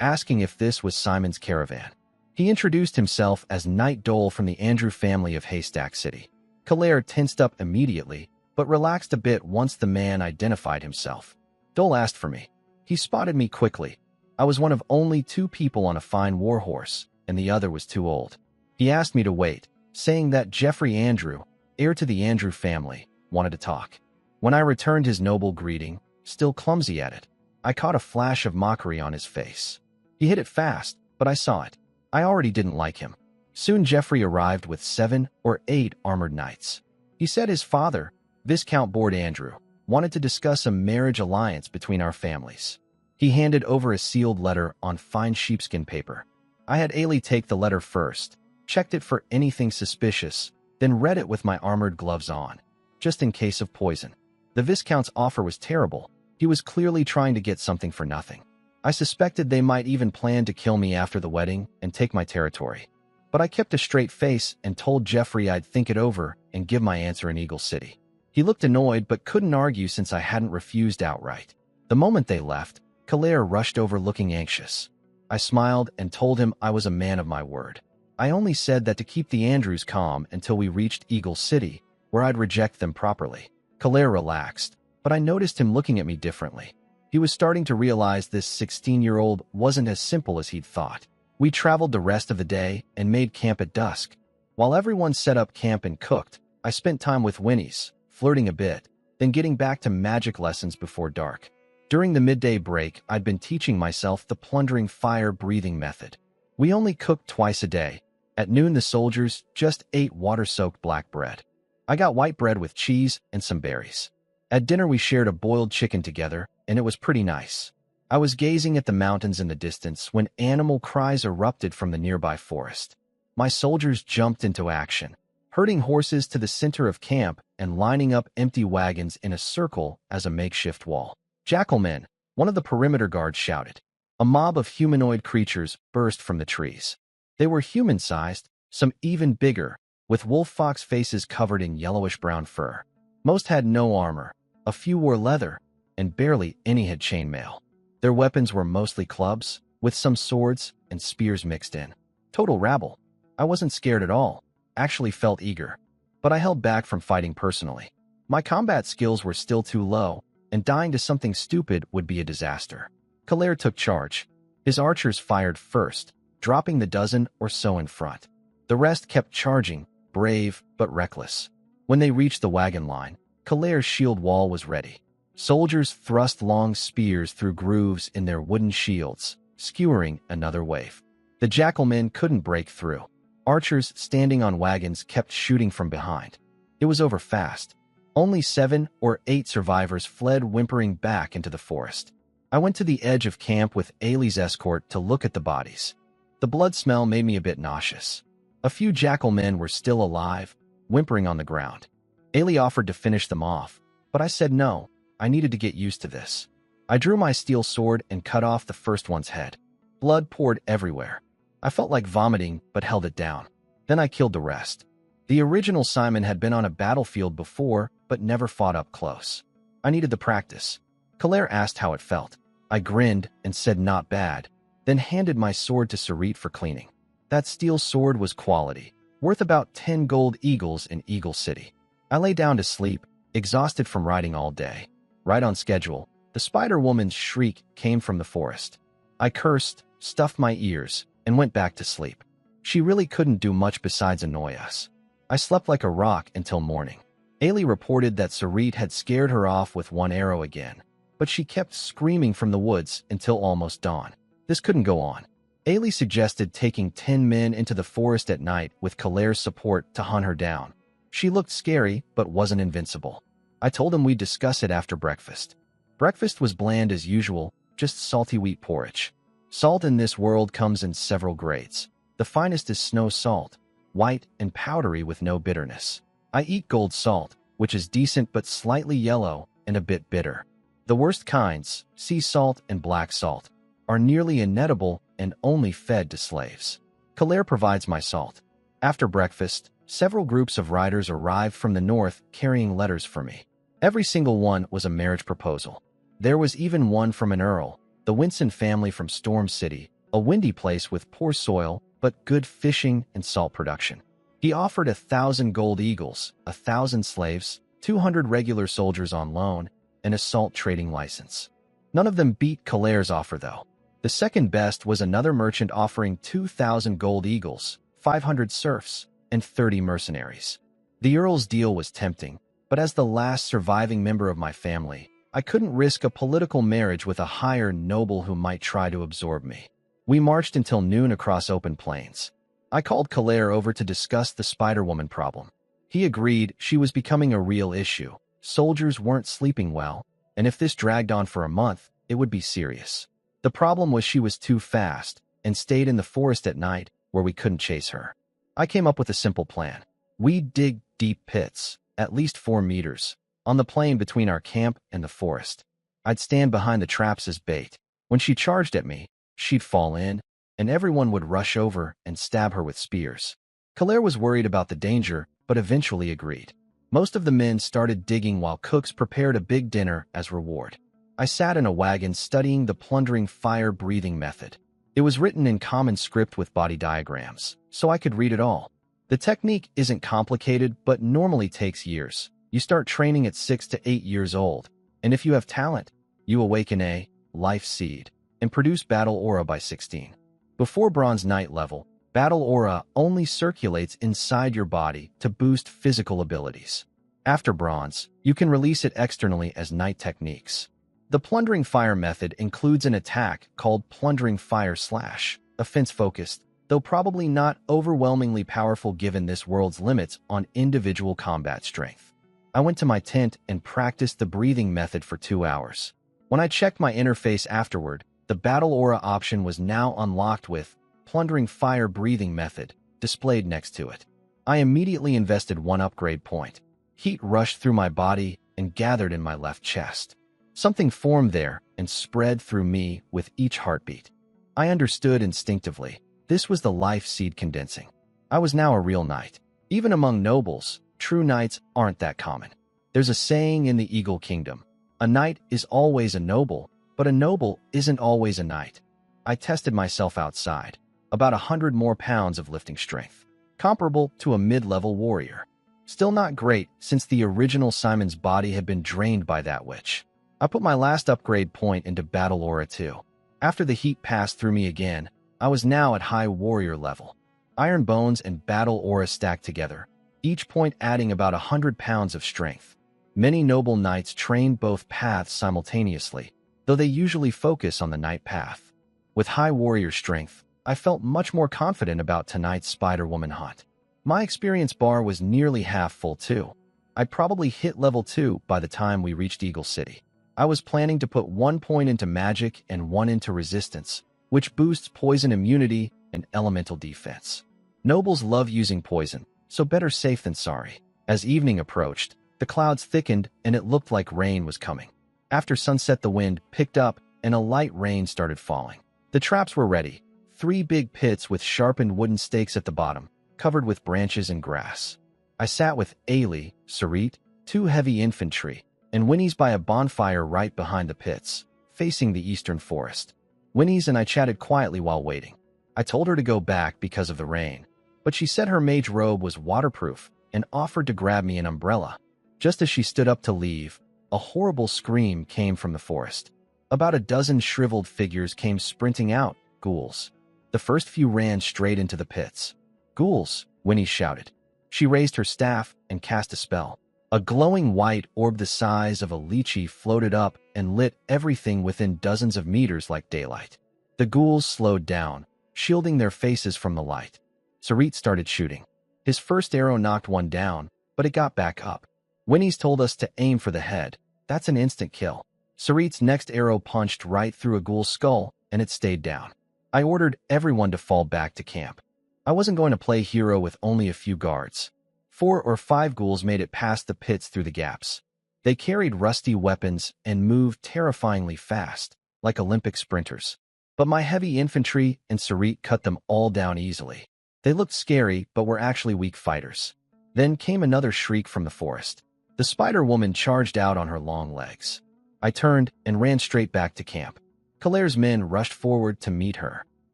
S1: asking if this was Simon's caravan. He introduced himself as Knight Dole from the Andrew family of Haystack City. Claire tensed up immediately, but relaxed a bit once the man identified himself. Dole asked for me. He spotted me quickly. I was one of only 2 people on a fine warhorse, and the other was too old. He asked me to wait, saying that Jeffrey Andrew, heir to the Andrew family, wanted to talk. When I returned his noble greeting, still clumsy at it, I caught a flash of mockery on his face. He hit it fast, but I saw it. I already didn't like him. Soon Jeffrey arrived with 7 or 8 armored knights. He said his father, Viscount Board Andrew, wanted to discuss a marriage alliance between our families. He handed over a sealed letter on fine sheepskin paper. I had Ailey take the letter first, checked it for anything suspicious, then read it with my armored gloves on, just in case of poison. The Viscount's offer was terrible. He was clearly trying to get something for nothing. I suspected they might even plan to kill me after the wedding and take my territory. But I kept a straight face and told Jeffrey I'd think it over and give my answer in Eagle City. He looked annoyed but couldn't argue since I hadn't refused outright. The moment they left, Claire rushed over looking anxious. I smiled and told him I was a man of my word. I only said that to keep the Andrews calm until we reached Eagle City, where I'd reject them properly. Claire relaxed, but I noticed him looking at me differently. He was starting to realize this 16-year-old wasn't as simple as he'd thought. We traveled the rest of the day and made camp at dusk. While everyone set up camp and cooked, I spent time with Winnie's, flirting a bit, then getting back to magic lessons before dark. During the midday break, I'd been teaching myself the plundering fire-breathing method. We only cooked twice a day. At noon, the soldiers just ate water-soaked black bread. I got white bread with cheese and some berries. At dinner, we shared a boiled chicken together, and it was pretty nice. I was gazing at the mountains in the distance when animal cries erupted from the nearby forest. My soldiers jumped into action, herding horses to the center of camp and lining up empty wagons in a circle as a makeshift wall. "Jackalmen," one of the perimeter guards shouted. A mob of humanoid creatures burst from the trees. They were human-sized, some even bigger, with wolf-fox faces covered in yellowish-brown fur. Most had no armor, a few wore leather, and barely any had chainmail. Their weapons were mostly clubs, with some swords and spears mixed in. Total rabble. I wasn't scared at all, actually felt eager. But I held back from fighting personally. My combat skills were still too low, and dying to something stupid would be a disaster. Claire took charge. His archers fired first, dropping the dozen or so in front. The rest kept charging, brave but reckless. When they reached the wagon line, Claire's shield wall was ready. Soldiers thrust long spears through grooves in their wooden shields, skewering another wave. The jackalmen couldn't break through. Archers standing on wagons kept shooting from behind. It was over fast. Only 7 or 8 survivors fled whimpering back into the forest. I went to the edge of camp with Ailey's escort to look at the bodies. The blood smell made me a bit nauseous. A few jackalmen were still alive, whimpering on the ground. Ailey offered to finish them off, but I said no. I needed to get used to this. I drew my steel sword and cut off the first one's head. Blood poured everywhere. I felt like vomiting, but held it down. Then I killed the rest. The original Simon had been on a battlefield before, but never fought up close. I needed the practice. Claire asked how it felt. I grinned and said not bad, then handed my sword to Sarit for cleaning. That steel sword was quality, worth about 10 gold eagles in Eagle City. I lay down to sleep, exhausted from riding all day. Right on schedule, the Spider-Woman's shriek came from the forest. I cursed, stuffed my ears, and went back to sleep. She really couldn't do much besides annoy us. I slept like a rock until morning. Ailey reported that Sarit had scared her off with one arrow again, but she kept screaming from the woods until almost dawn. This couldn't go on. Ailey suggested taking 10 men into the forest at night with Claire's support to hunt her down. She looked scary, but wasn't invincible. I told him we'd discuss it after breakfast. Breakfast was bland as usual, just salty wheat porridge. Salt in this world comes in several grades. The finest is snow salt, white and powdery with no bitterness. I eat gold salt, which is decent but slightly yellow and a bit bitter. The worst kinds, sea salt and black salt, are nearly inedible and only fed to slaves. Claire provides my salt. After breakfast, several groups of riders arrived from the north carrying letters for me. Every single one was a marriage proposal. There was even one from an earl, the Winson family from Storm City, a windy place with poor soil but good fishing and salt production. He offered 1,000 gold eagles, 1,000 slaves, 200 regular soldiers on loan, and a salt trading license. None of them beat Claire's offer, though. The second best was another merchant offering 2,000 gold eagles, 500 serfs, and 30 mercenaries. The earl's deal was tempting, but as the last surviving member of my family, I couldn't risk a political marriage with a higher noble who might try to absorb me. We marched until noon across open plains. I called Claire over to discuss the Spider-Woman problem. He agreed she was becoming a real issue. Soldiers weren't sleeping well, and if this dragged on for a month, it would be serious. The problem was she was too fast and stayed in the forest at night where we couldn't chase her. I came up with a simple plan. We'd dig deep pits, at least 4 meters, on the plain between our camp and the forest. I'd stand behind the traps as bait. When she charged at me, she'd fall in, and everyone would rush over and stab her with spears. Claire was worried about the danger, but eventually agreed. Most of the men started digging while cooks prepared a big dinner as reward. I sat in a wagon studying the plundering fire-breathing method. It was written in common script with body diagrams, so I could read it all. The technique isn't complicated, but normally takes years. You start training at 6 to 8 years old, and if you have talent, you awaken a life seed and produce battle aura by 16. Before Bronze Knight level, battle aura only circulates inside your body to boost physical abilities. After Bronze, you can release it externally as Knight techniques. The plundering fire method includes an attack called plundering fire slash, offense-focused, though probably not overwhelmingly powerful given this world's limits on individual combat strength. I went to my tent and practiced the breathing method for 2 hours. When I checked my interface afterward, the battle aura option was now unlocked with plundering fire breathing method displayed next to it. I immediately invested 1 upgrade point. Heat rushed through my body and gathered in my left chest. Something formed there and spread through me with each heartbeat. I understood instinctively. This was the life seed condensing. I was now a real knight. Even among nobles, true knights aren't that common. There's a saying in the Eagle Kingdom, a knight is always a noble, but a noble isn't always a knight. I tested myself outside. About 100 more pounds of lifting strength. Comparable to a mid-level warrior. Still not great since the original Simon's body had been drained by that witch. I put my last upgrade point into Battle Aura 2. After the heat passed through me again, I was now at high warrior level. Iron Bones and Battle Aura stacked together, each point adding about 100 pounds of strength. Many noble knights train both paths simultaneously, though they usually focus on the knight path. With high warrior strength, I felt much more confident about tonight's Spider-Woman hunt. My experience bar was nearly half full too. I'd probably hit level 2 by the time we reached Eagle City. I was planning to put 1 point into magic and 1 into resistance, which boosts poison immunity and elemental defense. Nobles love using poison, so better safe than sorry. As evening approached, the clouds thickened and it looked like rain was coming. After sunset, the wind picked up and a light rain started falling. The traps were ready. 3 big pits with sharpened wooden stakes at the bottom. covered with branches and grass. I sat with Ailey, Sarit, two heavy infantry, and Winnie's by a bonfire right behind the pits, facing the eastern forest. Winnie's and I chatted quietly while waiting. I told her to go back because of the rain, but she said her mage robe was waterproof and offered to grab me an umbrella. Just as she stood up to leave, a horrible scream came from the forest. About a dozen shriveled figures came sprinting out, ghouls. The first few ran straight into the pits. "Ghouls," Winnie shouted. She raised her staff and cast a spell. A glowing white orb the size of a lychee floated up and lit everything within dozens of meters like daylight. The ghouls slowed down, shielding their faces from the light. Sarit started shooting. His first arrow knocked one down, but it got back up. Winnie's told us to aim for the head. That's an instant kill. Sarit's next arrow punched right through a ghoul's skull, and it stayed down. I ordered everyone to fall back to camp. I wasn't going to play hero with only a few guards. 4 or 5 ghouls made it past the pits through the gaps. They carried rusty weapons and moved terrifyingly fast, like Olympic sprinters. But my heavy infantry and Sarit cut them all down easily. They looked scary, but were actually weak fighters. Then came another shriek from the forest. The Spider-Woman charged out on her long legs. I turned and ran straight back to camp. Claire's men rushed forward to meet her.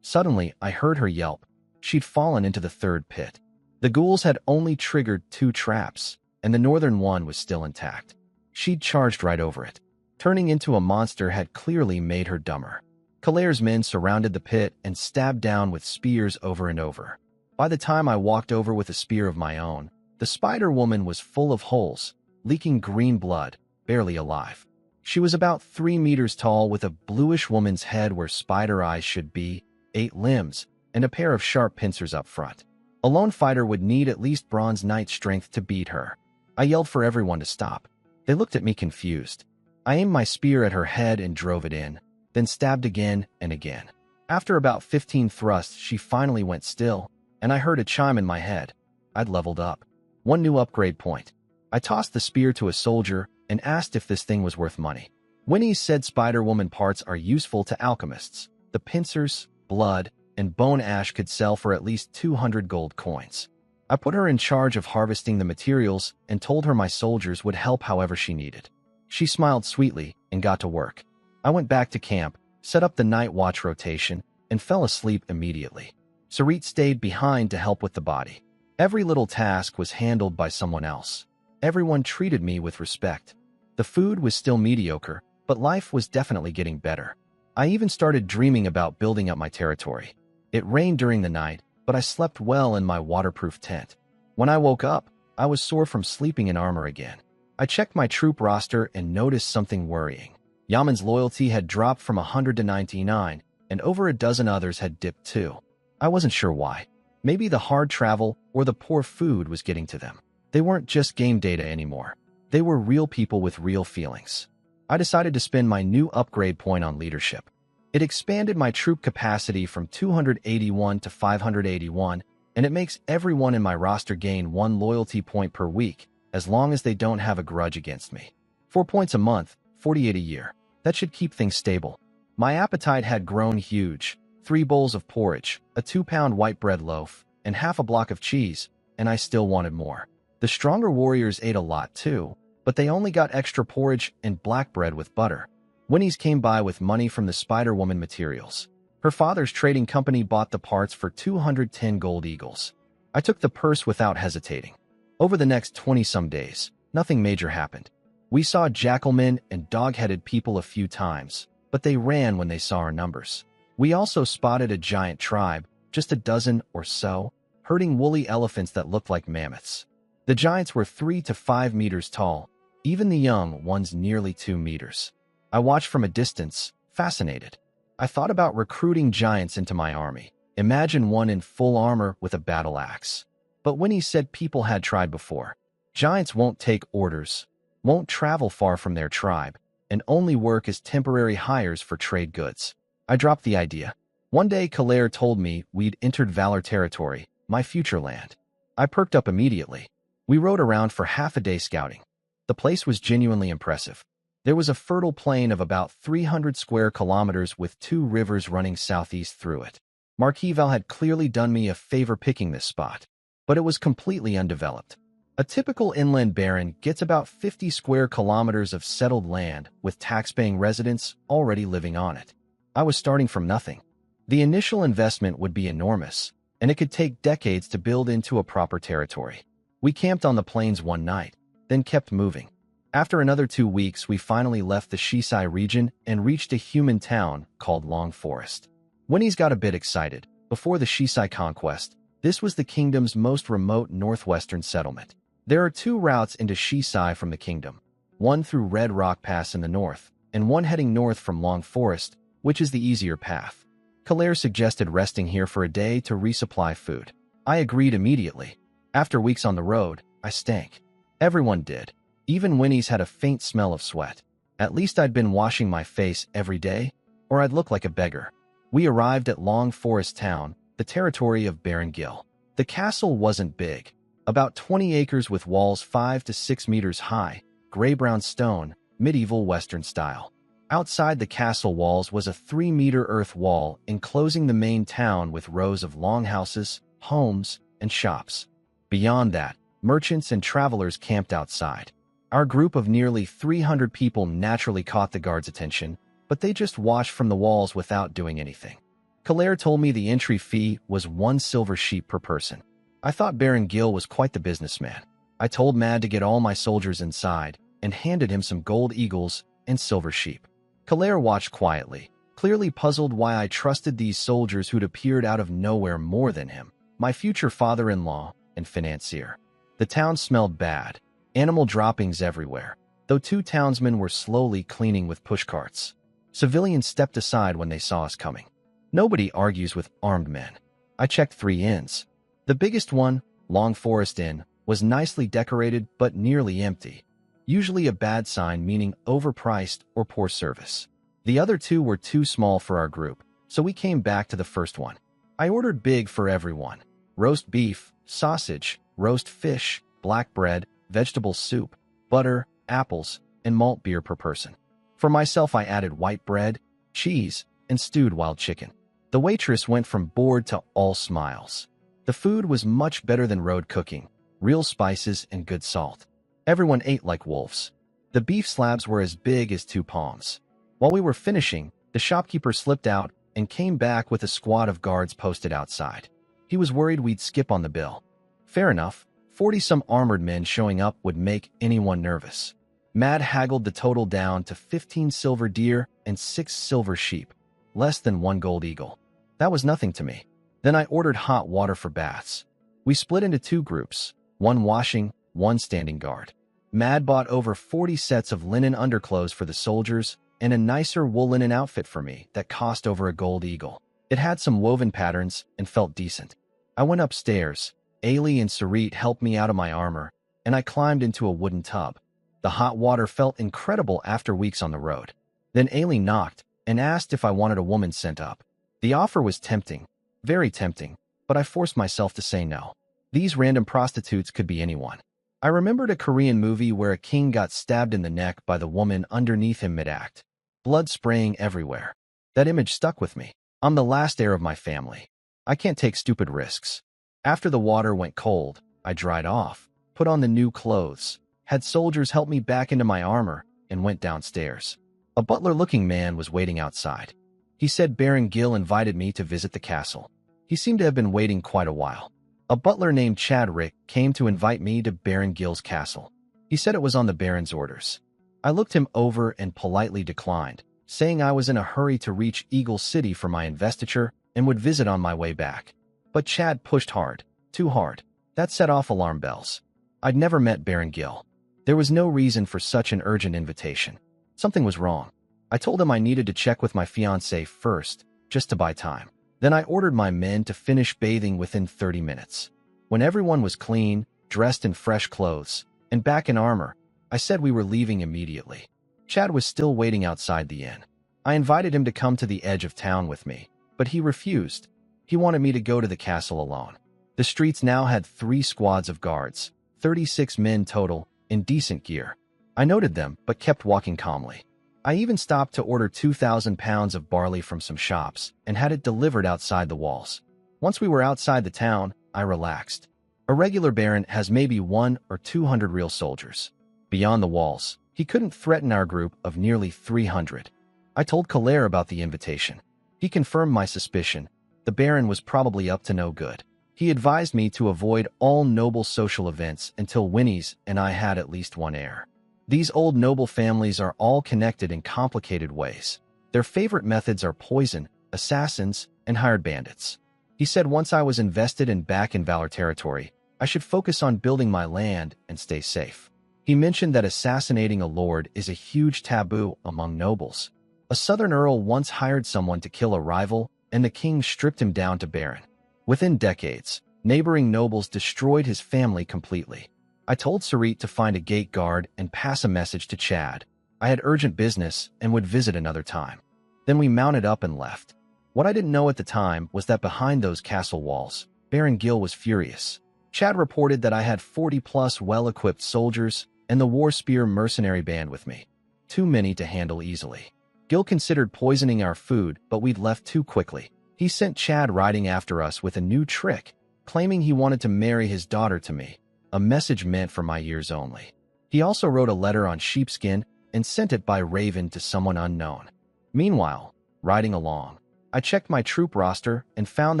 S1: Suddenly, I heard her yelp. She'd fallen into the third pit. The ghouls had only triggered 2 traps, and the northern one was still intact. She'd charged right over it. Turning into a monster had clearly made her dumber. Claire's men surrounded the pit and stabbed down with spears over and over. By the time I walked over with a spear of my own, the Spider-Woman was full of holes, leaking green blood, barely alive. She was about 3 meters tall with a bluish woman's head where spider eyes should be, 8 limbs, and a pair of sharp pincers up front. A lone fighter would need at least bronze knight strength to beat her. I yelled for everyone to stop. They looked at me confused. I aimed my spear at her head and drove it in, then stabbed again and again. After about 15 thrusts, she finally went still, and I heard a chime in my head. I'd leveled up. 1 new upgrade point. I tossed the spear to a soldier and asked if this thing was worth money. Winnie said Spider-Woman parts are useful to alchemists. The pincers, blood, and bone ash could sell for at least 200 gold coins. I put her in charge of harvesting the materials and told her my soldiers would help however she needed. She smiled sweetly and got to work. I went back to camp, set up the night watch rotation, and fell asleep immediately. Sarit stayed behind to help with the body. Every little task was handled by someone else. Everyone treated me with respect. The food was still mediocre, but life was definitely getting better. I even started dreaming about building up my territory. It rained during the night, but I slept well in my waterproof tent. When I woke up, I was sore from sleeping in armor again. I checked my troop roster and noticed something worrying. Yaman's loyalty had dropped from 100 to 99, and over a dozen others had dipped too. I wasn't sure why. Maybe the hard travel or the poor food was getting to them. They weren't just game data anymore. They were real people with real feelings. I decided to spend my new upgrade point on leadership. It expanded my troop capacity from 281 to 581, and it makes everyone in my roster gain 1 loyalty point per week, as long as they don't have a grudge against me. 4 points a month, 48 a year. That should keep things stable. My appetite had grown huge. 3 bowls of porridge, a 2-pound white bread loaf, and half a block of cheese, and I still wanted more. The stronger warriors ate a lot too, but they only got extra porridge and black bread with butter. Winnie's came by with money from the Spider-Woman materials. Her father's trading company bought the parts for 210 gold eagles. I took the purse without hesitating. Over the next 20-some days, nothing major happened. We saw jackalmen and dog-headed people a few times, but they ran when they saw our numbers. We also spotted a giant tribe, just a dozen or so, herding woolly elephants that looked like mammoths. The giants were 3 to 5 meters tall, even the young ones nearly 2 meters. I watched from a distance, fascinated. I thought about recruiting giants into my army. Imagine one in full armor with a battle axe. But Winnie said people had tried before. Giants won't take orders, won't travel far from their tribe, and only work as temporary hires for trade goods. I dropped the idea. One day Claire told me we'd entered Valor territory, my future land. I perked up immediately. We rode around for half a day scouting. The place was genuinely impressive. There was a fertile plain of about 300 square kilometers with 2 rivers running southeast through it. Marquis Val had clearly done me a favor picking this spot. but it was completely undeveloped. A typical inland baron gets about 50 square kilometers of settled land with tax-paying residents already living on it. I was starting from nothing. The initial investment would be enormous, and it could take decades to build into a proper territory. We camped on the plains one night, then kept moving. After another 2 weeks, we finally left the Shisai region and reached a human town called Long Forest. Winnie's got a bit excited. Before the Shisai conquest, this was the kingdom's most remote northwestern settlement. There are 2 routes into Shisai from the kingdom, one through Red Rock Pass in the north, and one heading north from Long Forest, which is the easier path. Claire suggested resting here for a day to resupply food. I agreed immediately. After weeks on the road, I stank. Everyone did. Even Winnie's had a faint smell of sweat. At least I'd been washing my face every day, or I'd look like a beggar. We arrived at Long Forest Town, the territory of Baron Gil. The castle wasn't big. About 20 acres with walls 5 to 6 meters high, gray-brown stone, medieval Western style. Outside the castle walls was a 3-meter earth wall enclosing the main town with rows of longhouses, homes, and shops. Beyond that, merchants and travelers camped outside. Our group of nearly 300 people naturally caught the guards' attention, but they just watched from the walls without doing anything. Claire told me the entry fee was 1 silver sheep per person. I thought Baron Gil was quite the businessman. I told Mad to get all my soldiers inside and handed him some gold eagles and silver sheep. Claire watched quietly, clearly puzzled why I trusted these soldiers who'd appeared out of nowhere more than him, my future father-in-law and financier. The town smelled bad, animal droppings everywhere, though 2 townsmen were slowly cleaning with pushcarts. Civilians stepped aside when they saw us coming. Nobody argues with armed men. I checked 3 inns. The biggest one, Long Forest Inn, was nicely decorated but nearly empty, usually a bad sign meaning overpriced or poor service. The other 2 were too small for our group, so we came back to the first one. I ordered big for everyone: roast beef, sausage, roast fish, black bread, vegetable soup, butter, apples, and malt beer per person. For myself, I added white bread, cheese, and stewed wild chicken. The waitress went from bored to all smiles. The food was much better than road cooking, real spices and good salt. Everyone ate like wolves. The beef slabs were as big as 2 palms. While we were finishing, the shopkeeper slipped out and came back with a squad of guards posted outside. He was worried we'd skip on the bill. Fair enough, 40-some armored men showing up would make anyone nervous. Mad haggled the total down to 15 silver deer and 6 silver sheep, less than 1 gold eagle. That was nothing to me. Then I ordered hot water for baths. We split into 2 groups, 1 washing, 1 standing guard. Mad bought over 40 sets of linen underclothes for the soldiers and a nicer wool linen outfit for me that cost over a gold eagle. It had some woven patterns and felt decent. I went upstairs. Ailey and Sarit helped me out of my armor, and I climbed into a wooden tub. The hot water felt incredible after weeks on the road. Then Ailey knocked and asked if I wanted a woman sent up. The offer was tempting, very tempting, but I forced myself to say no. These random prostitutes could be anyone. I remembered a Korean movie where a king got stabbed in the neck by the woman underneath him mid-act. Blood spraying everywhere. That image stuck with me. I'm the last heir of my family. I can't take stupid risks. After the water went cold, I dried off, put on the new clothes, had soldiers help me back into my armor, and went downstairs. A butler-looking man was waiting outside. He said Baron Gil invited me to visit the castle. He seemed to have been waiting quite a while. A butler named Chadrick came to invite me to Baron Gil's castle. He said it was on the Baron's orders. I looked him over and politely declined, saying I was in a hurry to reach Eagle City for my investiture and would visit on my way back. But Chad pushed hard, too hard. That set off alarm bells. I'd never met Baron Gil. There was no reason for such an urgent invitation. Something was wrong. I told him I needed to check with my fiancée first, just to buy time. Then I ordered my men to finish bathing within 30 minutes. When everyone was clean, dressed in fresh clothes, and back in armor, I said we were leaving immediately. Chad was still waiting outside the inn. I invited him to come to the edge of town with me, but he refused. He wanted me to go to the castle alone. The streets now had 3 squads of guards, 36 men total, in decent gear. I noted them, but kept walking calmly. I even stopped to order 2,000 pounds of barley from some shops and had it delivered outside the walls. Once we were outside the town, I relaxed. A regular baron has maybe 1 or 200 real soldiers. Beyond the walls, he couldn't threaten our group of nearly 300. I told Claire about the invitation. He confirmed my suspicion. The baron was probably up to no good. He advised me to avoid all noble social events until Winnie's and I had at least one heir. These old noble families are all connected in complicated ways. Their favorite methods are poison, assassins, and hired bandits. He said once I was invested and back in Valor territory, I should focus on building my land and stay safe. He mentioned that assassinating a lord is a huge taboo among nobles. A southern earl once hired someone to kill a rival, and the king stripped him down to baron. Within decades, neighboring nobles destroyed his family completely. I told Sarit to find a gate guard and pass a message to Chad. I had urgent business and would visit another time. Then we mounted up and left. What I didn't know at the time was that behind those castle walls, Baron Gil was furious. Chad reported that I had 40-plus well-equipped soldiers and the War Spear mercenary band with me. Too many to handle easily. Gil considered poisoning our food, but we'd left too quickly. He sent Chad riding after us with a new trick, claiming he wanted to marry his daughter to me, a message meant for my ears only. He also wrote a letter on sheepskin and sent it by raven to someone unknown. Meanwhile, riding along, I checked my troop roster and found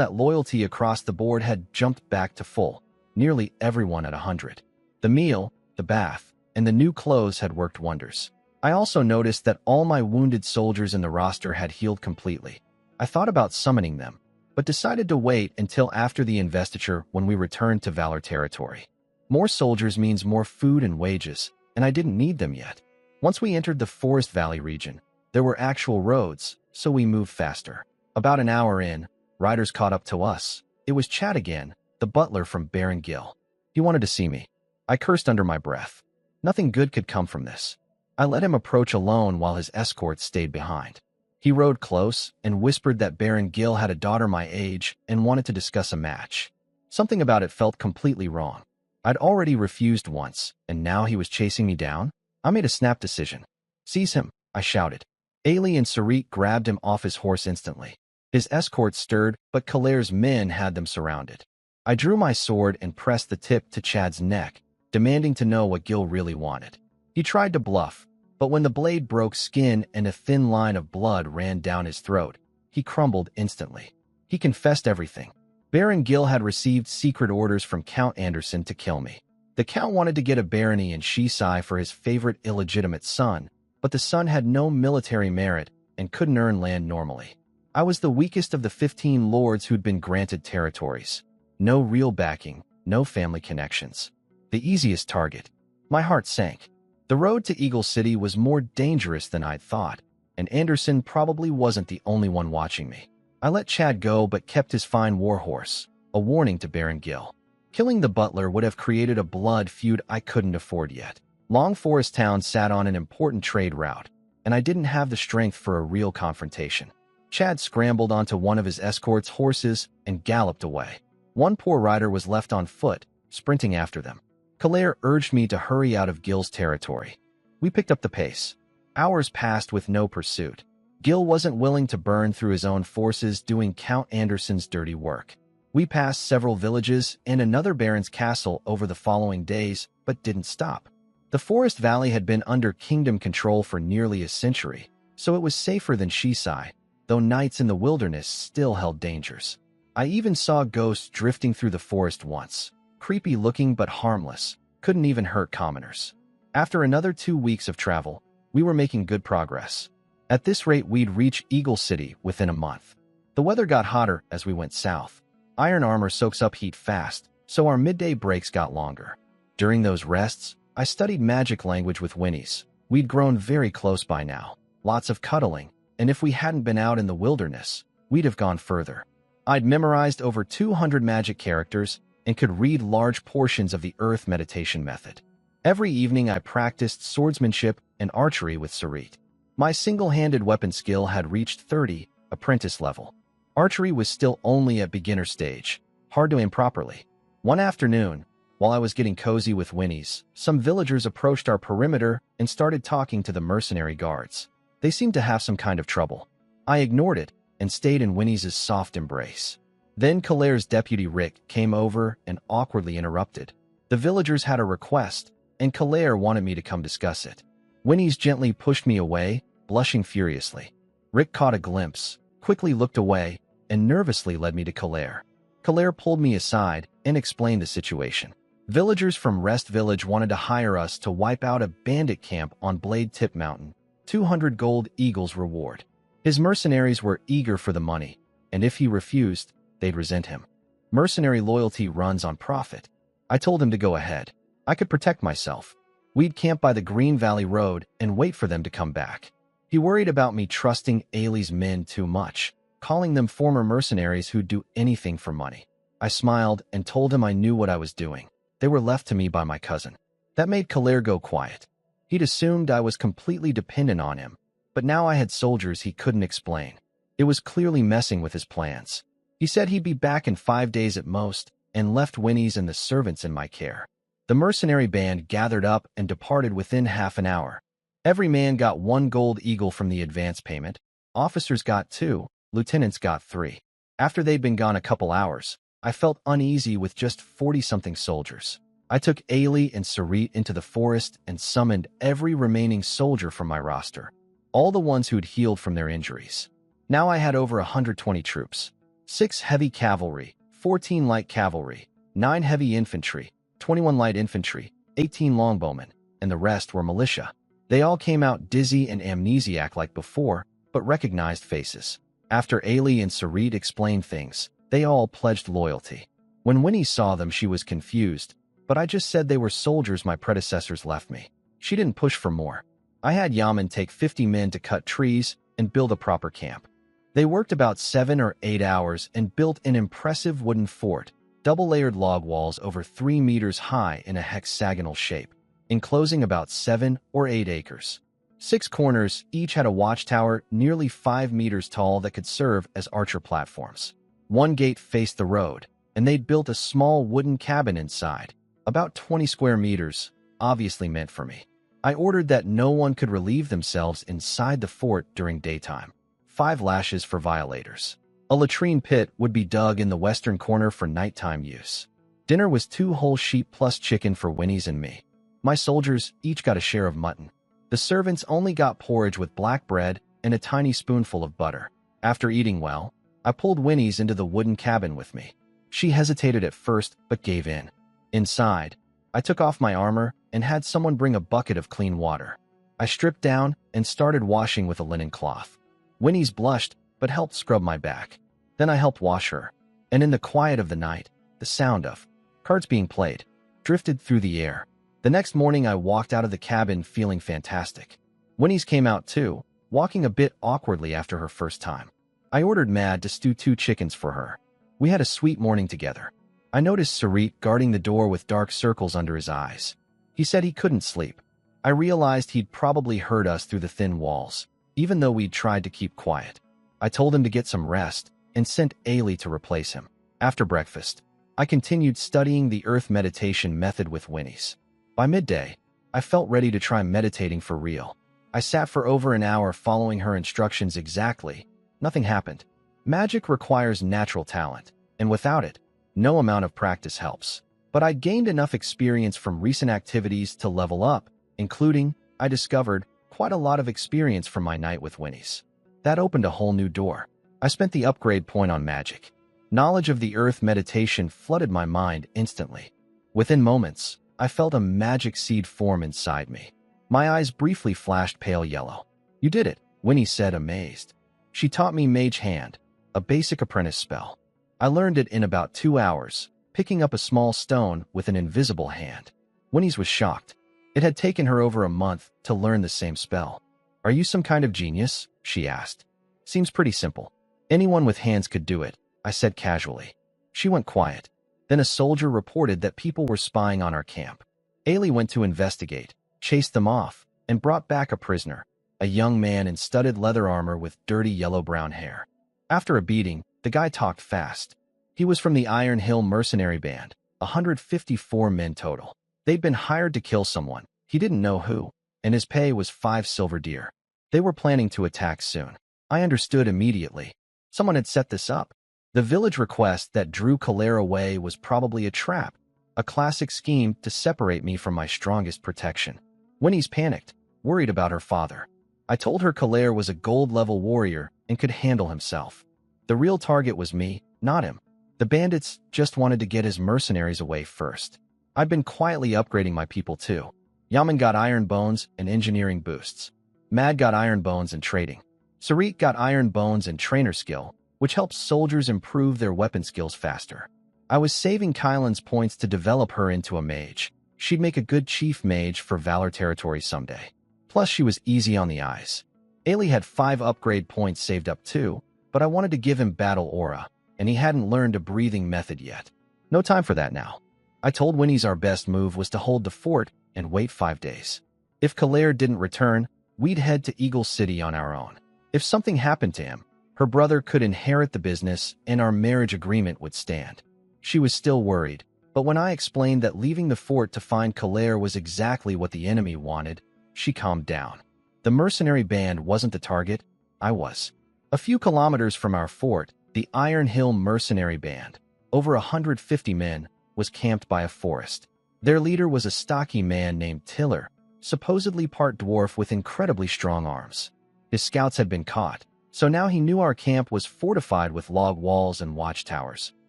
S1: that loyalty across the board had jumped back to full, nearly everyone at 100. The meal, the bath, and the new clothes had worked wonders. I also noticed that all my wounded soldiers in the roster had healed completely. I thought about summoning them, but decided to wait until after the investiture when we returned to Valor territory. More soldiers means more food and wages, and I didn't need them yet. Once we entered the Forest Valley region, there were actual roads, so we moved faster. About an hour in, riders caught up to us. It was Chad again, the butler from Baron Gil. He wanted to see me. I cursed under my breath. Nothing good could come from this. I let him approach alone while his escort stayed behind. He rode close and whispered that Baron Gil had a daughter my age and wanted to discuss a match. Something about it felt completely wrong. I'd already refused once, and now he was chasing me down? I made a snap decision. "Seize him," I shouted. Ailey and Sarit grabbed him off his horse instantly. His escort stirred, but Claire's men had them surrounded. I drew my sword and pressed the tip to Chad's neck, demanding to know what Gil really wanted. He tried to bluff, but when the blade broke skin and a thin line of blood ran down his throat, he crumbled instantly. He confessed everything. Baron Gil had received secret orders from Count Anderson to kill me. The Count wanted to get a barony in Shisai for his favorite illegitimate son, but the son had no military merit and couldn't earn land normally. I was the weakest of the 15 lords who'd been granted territories. No real backing, no family connections. The easiest target. My heart sank. The road to Eagle City was more dangerous than I'd thought, and Anderson probably wasn't the only one watching me. I let Chad go but kept his fine warhorse, a warning to Baron Gil. Killing the butler would have created a blood feud I couldn't afford yet. Long Forest Town sat on an important trade route, and I didn't have the strength for a real confrontation. Chad scrambled onto one of his escort's horses and galloped away. One poor rider was left on foot, sprinting after them. Claire urged me to hurry out of Gil's territory. We picked up the pace. Hours passed with no pursuit. Gil wasn't willing to burn through his own forces doing Count Anderson's dirty work. We passed several villages and another baron's castle over the following days, but didn't stop. The Forest Valley had been under kingdom control for nearly a century, so it was safer than Shisai, though nights in the wilderness still held dangers. I even saw ghosts drifting through the forest once. Creepy looking but harmless, couldn't even hurt commoners. After another 2 weeks of travel, we were making good progress. At this rate, we'd reach Eagle City within a month. The weather got hotter as we went south. Iron armor soaks up heat fast, so our midday breaks got longer. During those rests, I studied magic language with Winnie's. We'd grown very close by now, lots of cuddling, and if we hadn't been out in the wilderness, we'd have gone further. I'd memorized over 200 magic characters and could read large portions of the Earth meditation method. Every evening I practiced swordsmanship and archery with Sarit. My single-handed weapon skill had reached 30, apprentice level. Archery was still only at beginner stage, hard to aim properly. One afternoon, while I was getting cozy with Winnie's, some villagers approached our perimeter and started talking to the mercenary guards. They seemed to have some kind of trouble. I ignored it and stayed in Winnie's soft embrace. Then Kalaire's deputy Rick came over and awkwardly interrupted. The villagers had a request, and Kalaire wanted me to come discuss it. Winnie's gently pushed me away, blushing furiously. Rick caught a glimpse, quickly looked away, and nervously led me to Kalaire. Kalaire pulled me aside and explained the situation. Villagers from Rest Village wanted to hire us to wipe out a bandit camp on Blade Tip Mountain. 200 gold eagles reward. His mercenaries were eager for the money, and if he refused, they'd resent him. Mercenary loyalty runs on profit. I told him to go ahead. I could protect myself. We'd camp by the Green Valley Road and wait for them to come back. He worried about me trusting Ailey's men too much, calling them former mercenaries who'd do anything for money. I smiled and told him I knew what I was doing. They were left to me by my cousin. That made Kalaire go quiet. He'd assumed I was completely dependent on him, but now I had soldiers he couldn't explain. It was clearly messing with his plans. He said he'd be back in 5 days at most, and left Winnie's and the servants in my care. The mercenary band gathered up and departed within half an hour. Every man got 1 gold eagle from the advance payment. Officers got 2, lieutenants got 3. After they'd been gone a couple hours, I felt uneasy with just 40-something soldiers. I took Ailey and Sarit into the forest and summoned every remaining soldier from my roster, all the ones who'd healed from their injuries. Now I had over 120 troops. 6 heavy cavalry, 14 light cavalry, 9 heavy infantry, 21 light infantry, 18 longbowmen, and the rest were militia. They all came out dizzy and amnesiac like before, but recognized faces. After Ailey and Sarit explained things, they all pledged loyalty. When Winnie saw them, she was confused, but I just said they were soldiers my predecessors left me. She didn't push for more. I had Yaman take 50 men to cut trees and build a proper camp. They worked about 7 or 8 hours and built an impressive wooden fort, double-layered log walls over 3 meters high in a hexagonal shape, enclosing about 7 or 8 acres. 6 corners each had a watchtower nearly 5 meters tall that could serve as archer platforms. 1 gate faced the road, and they'd built a small wooden cabin inside, about 20 square meters, obviously meant for me. I ordered that no one could relieve themselves inside the fort during daytime. 5 lashes for violators. A latrine pit would be dug in the western corner for nighttime use. Dinner was 2 whole sheep plus chicken for Winnie's and me. My soldiers each got a share of mutton. The servants only got porridge with black bread and a tiny spoonful of butter. After eating well, I pulled Winnie's into the wooden cabin with me. She hesitated at first, but gave in. Inside, I took off my armor and had someone bring a bucket of clean water. I stripped down and started washing with a linen cloth. Winnie's blushed, but helped scrub my back. Then I helped wash her, and in the quiet of the night, the sound of cards being played drifted through the air. The next morning I walked out of the cabin feeling fantastic. Winnie's came out too, walking a bit awkwardly after her first time. I ordered Mad to stew 2 chickens for her. We had a sweet morning together. I noticed Sarit guarding the door with dark circles under his eyes. He said he couldn't sleep. I realized he'd probably heard us through the thin walls, even though we'd tried to keep quiet. I told him to get some rest and sent Ailey to replace him. After breakfast, I continued studying the earth meditation method with Winnie's. By midday, I felt ready to try meditating for real. I sat for over an hour following her instructions exactly. Nothing happened. Magic requires natural talent, and without it, no amount of practice helps. But I gained enough experience from recent activities to level up, including, I discovered, quite a lot of experience from my night with Winnie's. That opened a whole new door. I spent the upgrade point on magic. Knowledge of the earth meditation flooded my mind instantly. Within moments, I felt a magic seed form inside me. My eyes briefly flashed pale yellow. "You did it," Winnie said, amazed. She taught me Mage Hand, a basic apprentice spell. I learned it in about 2 hours, picking up a small stone with an invisible hand. Winnie's was shocked. It had taken her over a month to learn the same spell. "Are you some kind of genius?" she asked. "Seems pretty simple. Anyone with hands could do it," I said casually. She went quiet. Then a soldier reported that people were spying on our camp. Ailey went to investigate, chased them off, and brought back a prisoner, a young man in studded leather armor with dirty yellow-brown hair. After a beating, the guy talked fast. He was from the Iron Hill mercenary band, 154 men total. They'd been hired to kill someone, he didn't know who, and his pay was 5 silver deer. They were planning to attack soon. I understood immediately. Someone had set this up. The village request that drew Claire away was probably a trap, a classic scheme to separate me from my strongest protection. Winnie's panicked, worried about her father. I told her Claire was a gold-level warrior and could handle himself. The real target was me, not him. The bandits just wanted to get his mercenaries away first. I'd been quietly upgrading my people too. Yaman got iron bones and engineering boosts. Mad got iron bones and trading. Sarit got iron bones and trainer skill, which helps soldiers improve their weapon skills faster. I was saving Kylan's points to develop her into a mage. She'd make a good chief mage for Valor territory someday. Plus, she was easy on the eyes. Ailey had 5 upgrade points saved up too, but I wanted to give him battle aura, and he hadn't learned a breathing method yet. No time for that now. I told Winnie's our best move was to hold the fort and wait 5 days. If Claire didn't return, we'd head to Eagle City on our own. If something happened to him, her brother could inherit the business and our marriage agreement would stand. She was still worried, but when I explained that leaving the fort to find Claire was exactly what the enemy wanted, she calmed down. The mercenary band wasn't the target, I was. A few kilometers from our fort, the Iron Hill mercenary band, over 150 men, was camped by a forest. Their leader was a stocky man named Tiller, supposedly part dwarf with incredibly strong arms. His scouts had been caught, so now he knew our camp was fortified with log walls and watchtowers,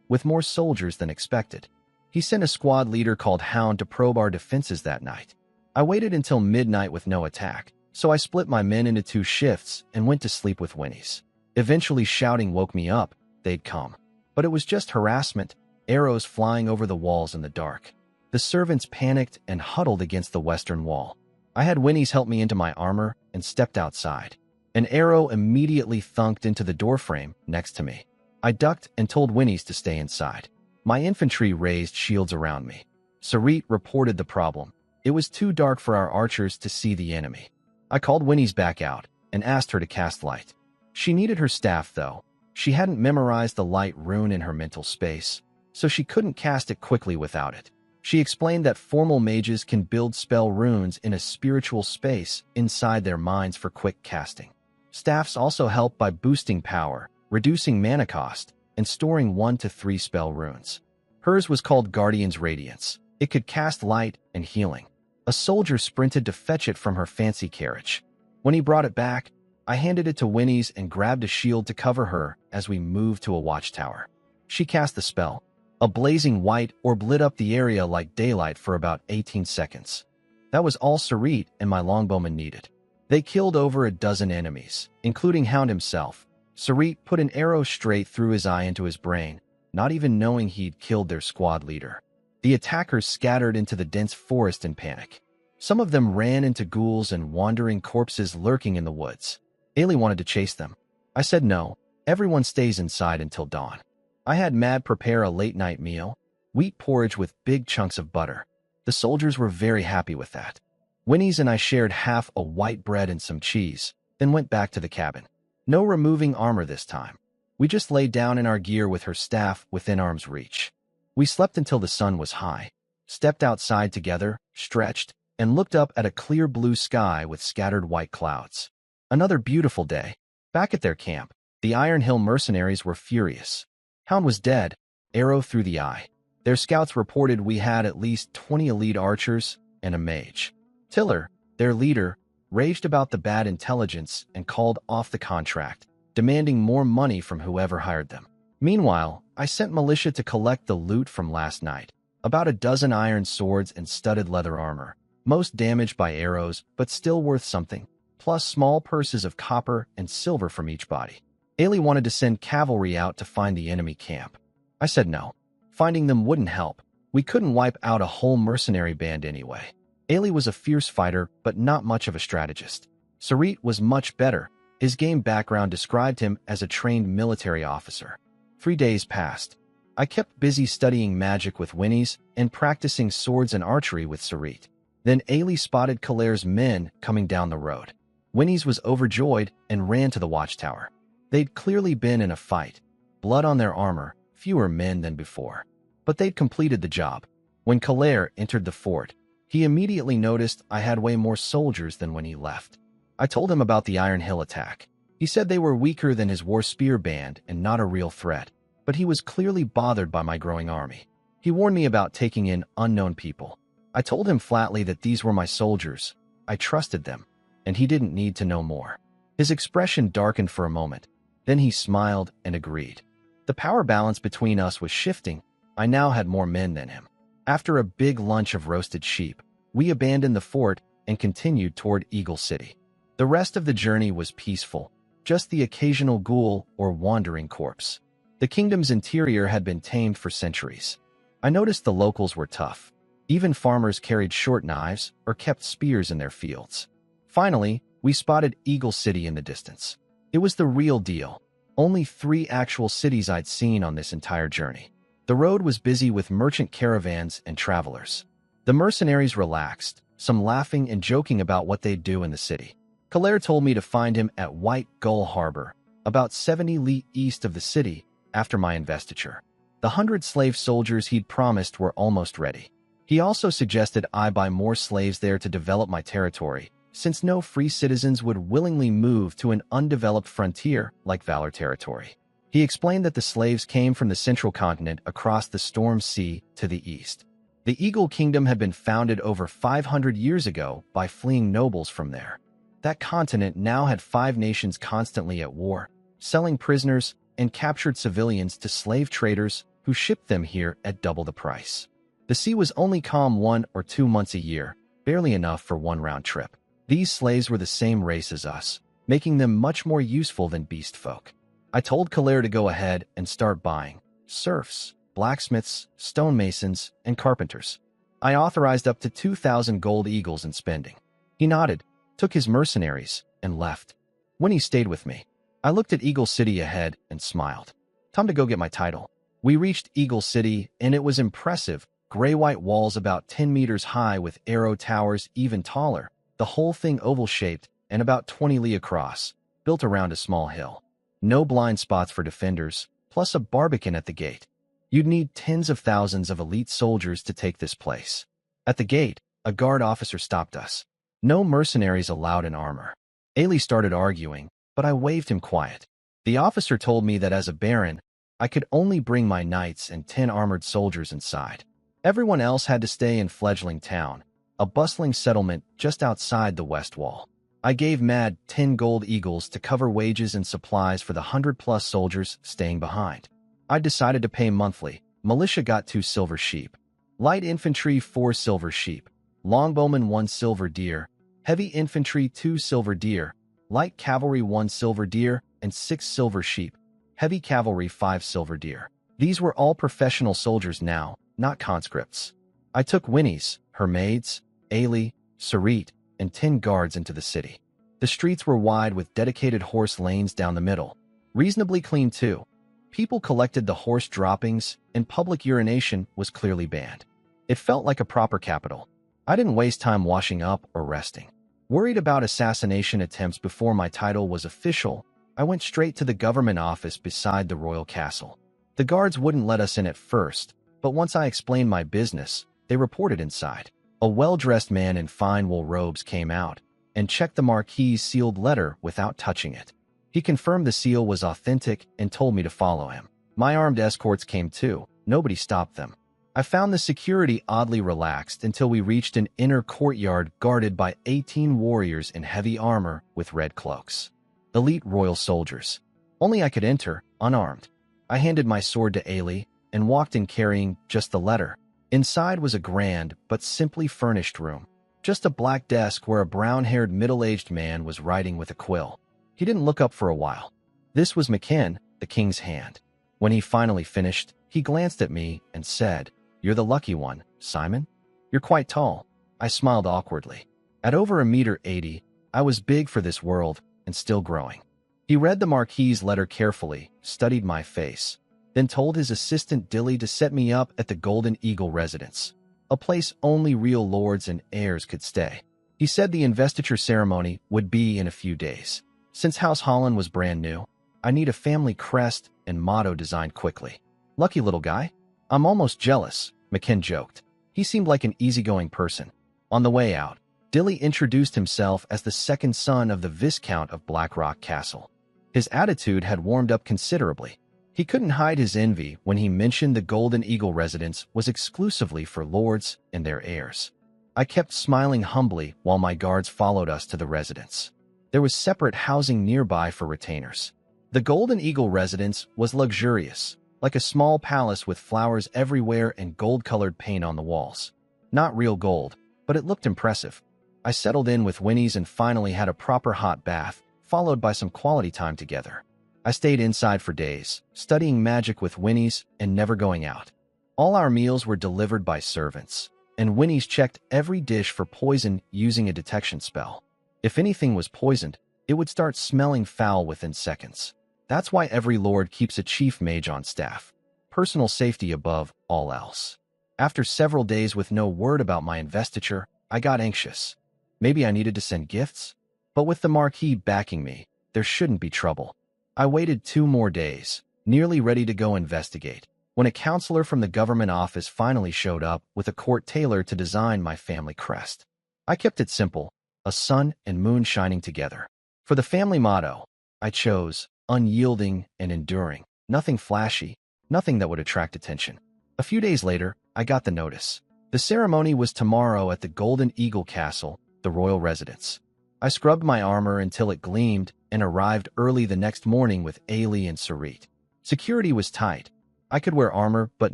S1: with more soldiers than expected. He sent a squad leader called Hound to probe our defenses that night. I waited until midnight with no attack, so I split my men into 2 shifts and went to sleep with Winnie's. Eventually shouting woke me up, they'd come. But it was just harassment, arrows flying over the walls in the dark. The servants panicked and huddled against the western wall. I had Winnie's help me into my armor and stepped outside. An arrow immediately thunked into the doorframe next to me. I ducked and told Winnie's to stay inside. My infantry raised shields around me. Sarit reported the problem. It was too dark for our archers to see the enemy. I called Winnie's back out and asked her to cast light. She needed her staff, though. She hadn't memorized the light rune in her mental space, so she couldn't cast it quickly without it. She explained that formal mages can build spell runes in a spiritual space inside their minds for quick casting. Staffs also help by boosting power, reducing mana cost, and storing 1 to 3 spell runes. Hers was called Guardian's Radiance. It could cast light and healing. A soldier sprinted to fetch it from her fancy carriage. When he brought it back, I handed it to Winnie's and grabbed a shield to cover her as we moved to a watchtower. She cast the spell. A blazing white orb lit up the area like daylight for about 18 seconds. That was all Sarit and my longbowmen needed. They killed over a dozen enemies, including Hound himself. Sarit put an arrow straight through his eye into his brain, not even knowing he'd killed their squad leader. The attackers scattered into the dense forest in panic. Some of them ran into ghouls and wandering corpses lurking in the woods. Ailey wanted to chase them. I said no, everyone stays inside until dawn. I had Mad prepare a late-night meal, wheat porridge with big chunks of butter. The soldiers were very happy with that. Winnie's and I shared half a white bread and some cheese, then went back to the cabin. No removing armor this time. We just laid down in our gear with her staff within arm's reach. We slept until the sun was high, stepped outside together, stretched, and looked up at a clear blue sky with scattered white clouds. Another beautiful day. Back at their camp, the Iron Hill mercenaries were furious. Hound was dead, arrow through the eye. Their scouts reported we had at least 20 elite archers and a mage. Tiller, their leader, raged about the bad intelligence and called off the contract, demanding more money from whoever hired them. Meanwhile, I sent militia to collect the loot from last night. About a dozen iron swords and studded leather armor, most damaged by arrows but still worth something, plus small purses of copper and silver from each body. Ailey wanted to send cavalry out to find the enemy camp. I said no. Finding them wouldn't help. We couldn't wipe out a whole mercenary band anyway. Ailey was a fierce fighter, but not much of a strategist. Sarit was much better. His game background described him as a trained military officer. 3 days passed. I kept busy studying magic with Winnie's and practicing swords and archery with Sarit. Then Ailey spotted Claire's men coming down the road. Winnie's was overjoyed and ran to the watchtower. They'd clearly been in a fight. Blood on their armor, fewer men than before. But they'd completed the job. When Claire entered the fort, he immediately noticed I had way more soldiers than when he left. I told him about the Iron Hill attack. He said they were weaker than his war spear band and not a real threat. but he was clearly bothered by my growing army. He warned me about taking in unknown people. I told him flatly that these were my soldiers. I trusted them, and he didn't need to know more. His expression darkened for a moment. Then he smiled and agreed. The power balance between us was shifting. I now had more men than him. After a big lunch of roasted sheep, we abandoned the fort and continued toward Eagle City. The rest of the journey was peaceful, just the occasional ghoul or wandering corpse. The kingdom's interior had been tamed for centuries. I noticed the locals were tough. Even farmers carried short knives or kept spears in their fields. Finally, we spotted Eagle City in the distance. It was the real deal. Only 3 actual cities I'd seen on this entire journey. The road was busy with merchant caravans and travelers. The mercenaries relaxed, some laughing and joking about what they'd do in the city. Claire told me to find him at White Gull Harbor, about 70 li east of the city, after my investiture. The 100 slave soldiers he'd promised were almost ready. He also suggested I buy more slaves there to develop my territory, since no free citizens would willingly move to an undeveloped frontier like Valor territory. He explained that the slaves came from the central continent across the Storm Sea to the east. The Eagle Kingdom had been founded over 500 years ago by fleeing nobles from there. That continent now had 5 nations constantly at war, selling prisoners and captured civilians to slave traders who shipped them here at double the price. The sea was only calm 1 or 2 months a year, barely enough for one round trip. These slaves were the same race as us, making them much more useful than beast folk. I told Claire to go ahead and start buying serfs, blacksmiths, stonemasons, and carpenters. I authorized up to 2,000 gold eagles in spending. He nodded, took his mercenaries, and left. When he stayed with me, I looked at Eagle City ahead and smiled. Time to go get my title. We reached Eagle City, and it was impressive. Gray-white walls about 10 meters high with arrow towers even taller, the whole thing oval-shaped and about 20 li across, built around a small hill. No blind spots for defenders, plus a barbican at the gate. You'd need tens of thousands of elite soldiers to take this place. At the gate, a guard officer stopped us. No mercenaries allowed in armor. Ailey started arguing, but I waved him quiet. The officer told me that as a baron, I could only bring my knights and 10 armored soldiers inside. Everyone else had to stay in Fledgling Town, a bustling settlement just outside the West Wall. I gave Mad 10 gold eagles to cover wages and supplies for the 100-plus soldiers staying behind. I decided to pay monthly. Militia got 2 silver sheep. Light infantry 4 silver sheep. Longbowmen 1 silver deer. Heavy infantry 2 silver deer. Light cavalry 1 silver deer and 6 silver sheep. Heavy cavalry 5 silver deer. These were all professional soldiers now, not conscripts. I took Winnie's, her maids, Ailey, Sarit, and 10 guards into the city. The streets were wide with dedicated horse lanes down the middle. Reasonably clean too. People collected the horse droppings, and public urination was clearly banned. It felt like a proper capital. I didn't waste time washing up or resting. Worried about assassination attempts before my title was official, I went straight to the government office beside the royal castle. The guards wouldn't let us in at first, but once I explained my business, they reported inside. A well-dressed man in fine wool robes came out and checked the Marquis's sealed letter without touching it. He confirmed the seal was authentic and told me to follow him. My armed escorts came too. Nobody stopped them. I found the security oddly relaxed until we reached an inner courtyard guarded by 18 warriors in heavy armor with red cloaks. Elite royal soldiers. Only I could enter, unarmed. I handed my sword to Ailey and walked in carrying just the letter. Inside was a grand but simply furnished room. Just a black desk where a brown-haired middle-aged man was writing with a quill. He didn't look up for a while. This was McKen, the king's hand. When he finally finished, he glanced at me and said, "You're the lucky one, Simon. You're quite tall." I smiled awkwardly. At over 1.80 meters, I was big for this world and still growing. He read the Marquis's letter carefully, studied my face, then told his assistant Dilly to set me up at the Golden Eagle residence, a place only real lords and heirs could stay. He said the investiture ceremony would be in a few days. Since House Holland was brand new, I need a family crest and motto designed quickly. Lucky little guy. I'm almost jealous, McKen joked. He seemed like an easygoing person. On the way out, Dilly introduced himself as the second son of the Viscount of Blackrock Castle. His attitude had warmed up considerably. He couldn't hide his envy when he mentioned the Golden Eagle residence was exclusively for lords and their heirs. I kept smiling humbly while my guards followed us to the residence. There was separate housing nearby for retainers. The Golden Eagle residence was luxurious, like a small palace with flowers everywhere and gold-colored paint on the walls. Not real gold, but it looked impressive. I settled in with Winnie's and finally had a proper hot bath, followed by some quality time together. I stayed inside for days, studying magic with Winnie's and never going out. All our meals were delivered by servants, and Winnie's checked every dish for poison using a detection spell. If anything was poisoned, it would start smelling foul within seconds. That's why every lord keeps a chief mage on staff. Personal safety above all else. After several days with no word about my investiture, I got anxious. Maybe I needed to send gifts? But with the Marquis backing me, there shouldn't be trouble. I waited 2 more days, nearly ready to go investigate, when a counselor from the government office finally showed up with a court tailor to design my family crest. I kept it simple, a sun and moon shining together. For the family motto, I chose unyielding and enduring. Nothing flashy, nothing that would attract attention. A few days later, I got the notice. The ceremony was tomorrow at the Golden Eagle Castle, the royal residence. I scrubbed my armor until it gleamed and arrived early the next morning with Ailey and Sarit. Security was tight. I could wear armor but